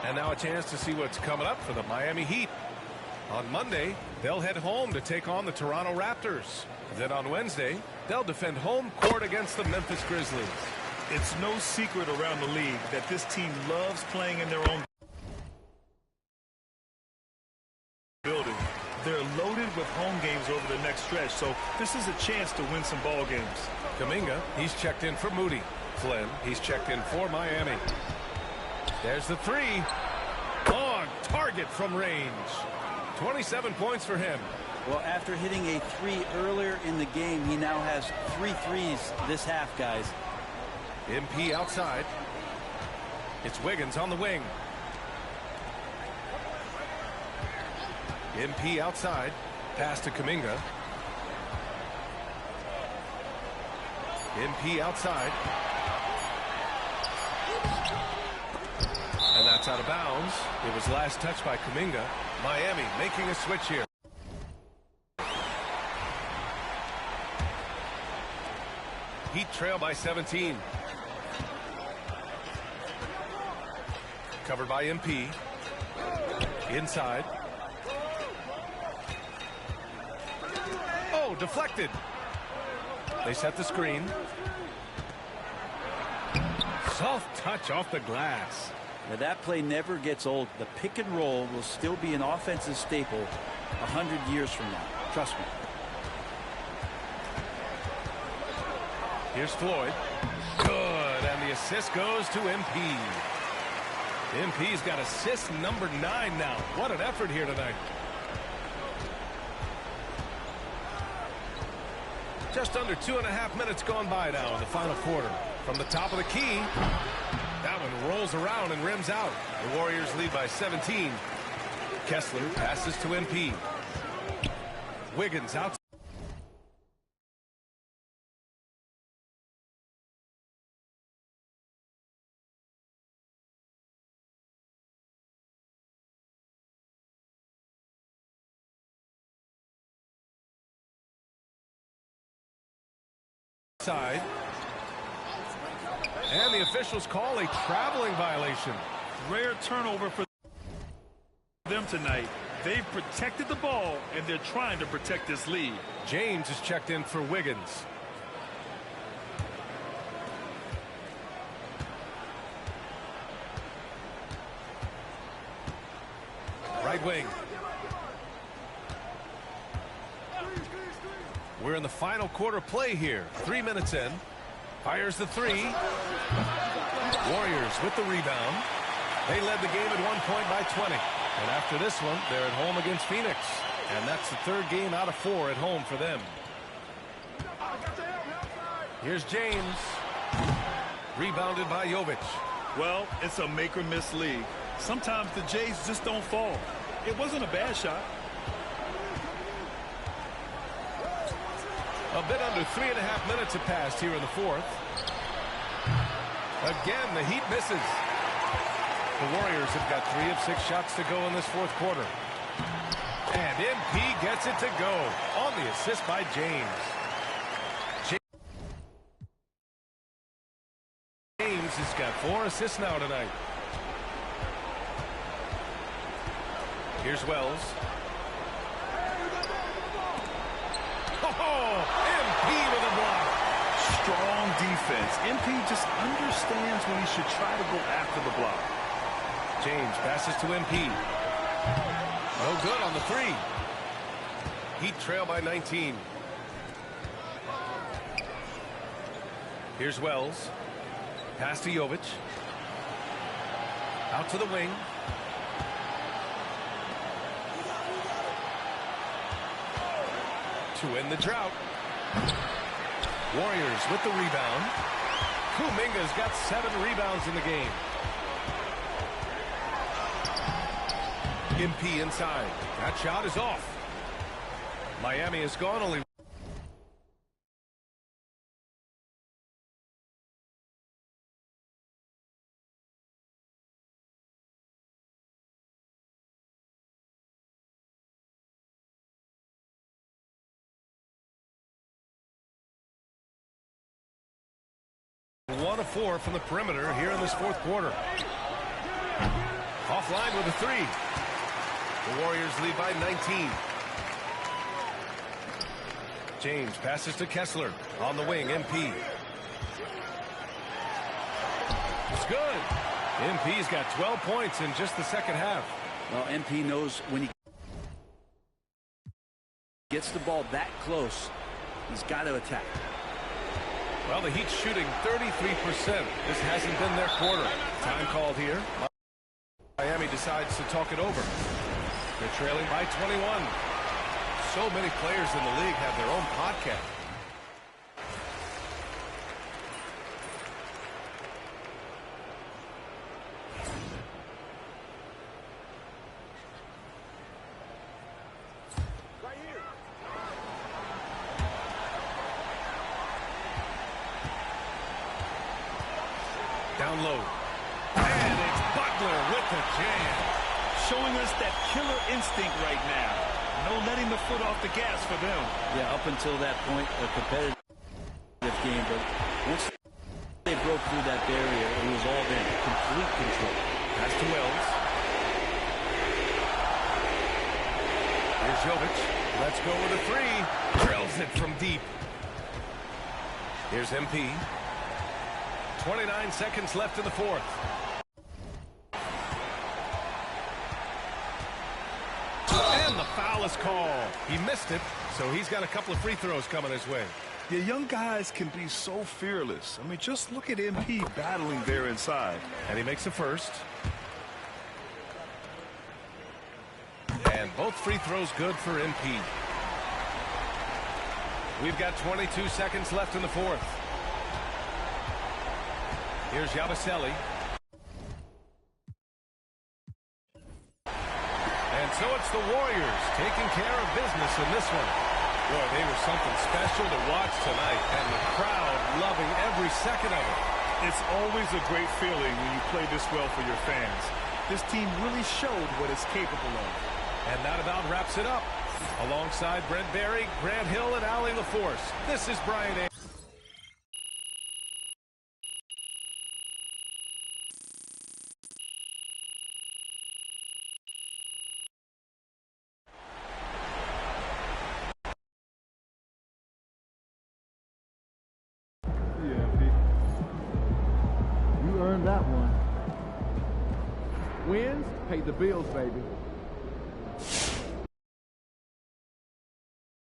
And now a chance to see what's coming up for the Miami Heat. On Monday, they'll head home to take on the Toronto Raptors. Then on Wednesday, they'll defend home court against the Memphis Grizzlies. It's no secret around the league that this team loves playing in their own building. They're loaded with home games over the next stretch, so this is a chance to win some ball games. Kuminga, he's checked in for Moody. Flynn, he's checked in for Miami. There's the three. On target from range. 27 points for him. Well, after hitting a 3 earlier in the game, he now has 3 threes this half, guys. MP outside. It's Wiggins on the wing. MP outside. Pass to Kuminga. MP outside. And that's out of bounds. It was last touched by Kuminga. Miami making a switch here. Heat trail by 17. Covered by MP. Inside. Oh, deflected. They set the screen. Soft touch off the glass. Now that play never gets old. The pick and roll will still be an offensive staple 100 years from now. Trust me. Here's Floyd. Good, and the assist goes to MP. MP's got assist number 9 now. What an effort here tonight. Just under 2.5 minutes gone by now in the final quarter. From the top of the key, that one rolls around and rims out. The Warriors lead by 17. Kessler passes to MP. Wiggins out. Side. And the officials call a traveling violation. Rare turnover for them tonight. They've protected the ball, and they're trying to protect this lead. James is checked in for Wiggins. Right wing. We're in the final quarter play here. 3 minutes in. Fires the three. Warriors with the rebound. They led the game at one point by 20. And after this one, they're at home against Phoenix. And that's the third game out of 4 at home for them. Here's James. Rebounded by Jovic. Well, it's a make-or-miss league. Sometimes the Jays just don't fall. It wasn't a bad shot. A bit under 3.5 minutes have passed here in the fourth. Again, the Heat misses. The Warriors have got 3 of 6 shots to go in this fourth quarter. And MP gets it to go on the assist by James. James has got 4 assists now tonight. Here's Wells. Oh, MP with a block. Strong defense. MP just understands when he should try to go after the block. James passes to MP. No good on the three. Heat trail by 19. Here's Wells. Pass to Jovic. Out to the wing. To win the drought. Warriors with the rebound. Kuminga's got 7 rebounds in the game. MP inside. That shot is off. Miami is gone only. One of 4 from the perimeter here in this fourth quarter. Offline with a 3. The Warriors lead by 19. James passes to Kessler on the wing. MP. It's good. MP's got 12 points in just the second half. Well, MP knows when he gets the ball that close, he's got to attack. Well, the Heat's shooting 33%. This hasn't been their quarter. Time called here. Miami decides to talk it over. They're trailing by 21. So many players in the league have their own podcast. Down low. And it's Butler with the jam. Showing us that killer instinct right now. No letting the foot off the gas for them. Yeah, up until that point, a competitive game. But once they broke through that barrier, it was all in. Complete control. Pass to Wells. Here's Jovic. Let's go with a 3. Drills it from deep. Here's MP. 29 seconds left in the fourth. And the foul is called. He missed it, so he's got a couple of free throws coming his way. The young guys can be so fearless. I mean, just look at MP battling there inside. And he makes the first. And both free throws good for MP. We've got 22 seconds left in the fourth. Here's Yabusele. And so it's the Warriors taking care of business in this one. Boy, they were something special to watch tonight, and the crowd loving every second of it. It's always a great feeling when you play this well for your fans. This team really showed what it's capable of. And that about wraps it up. Alongside Brent Barry, Grant Hill, and Allie LaForce, this is Brian Anderson. You earned that one. Wins pay the bills, baby.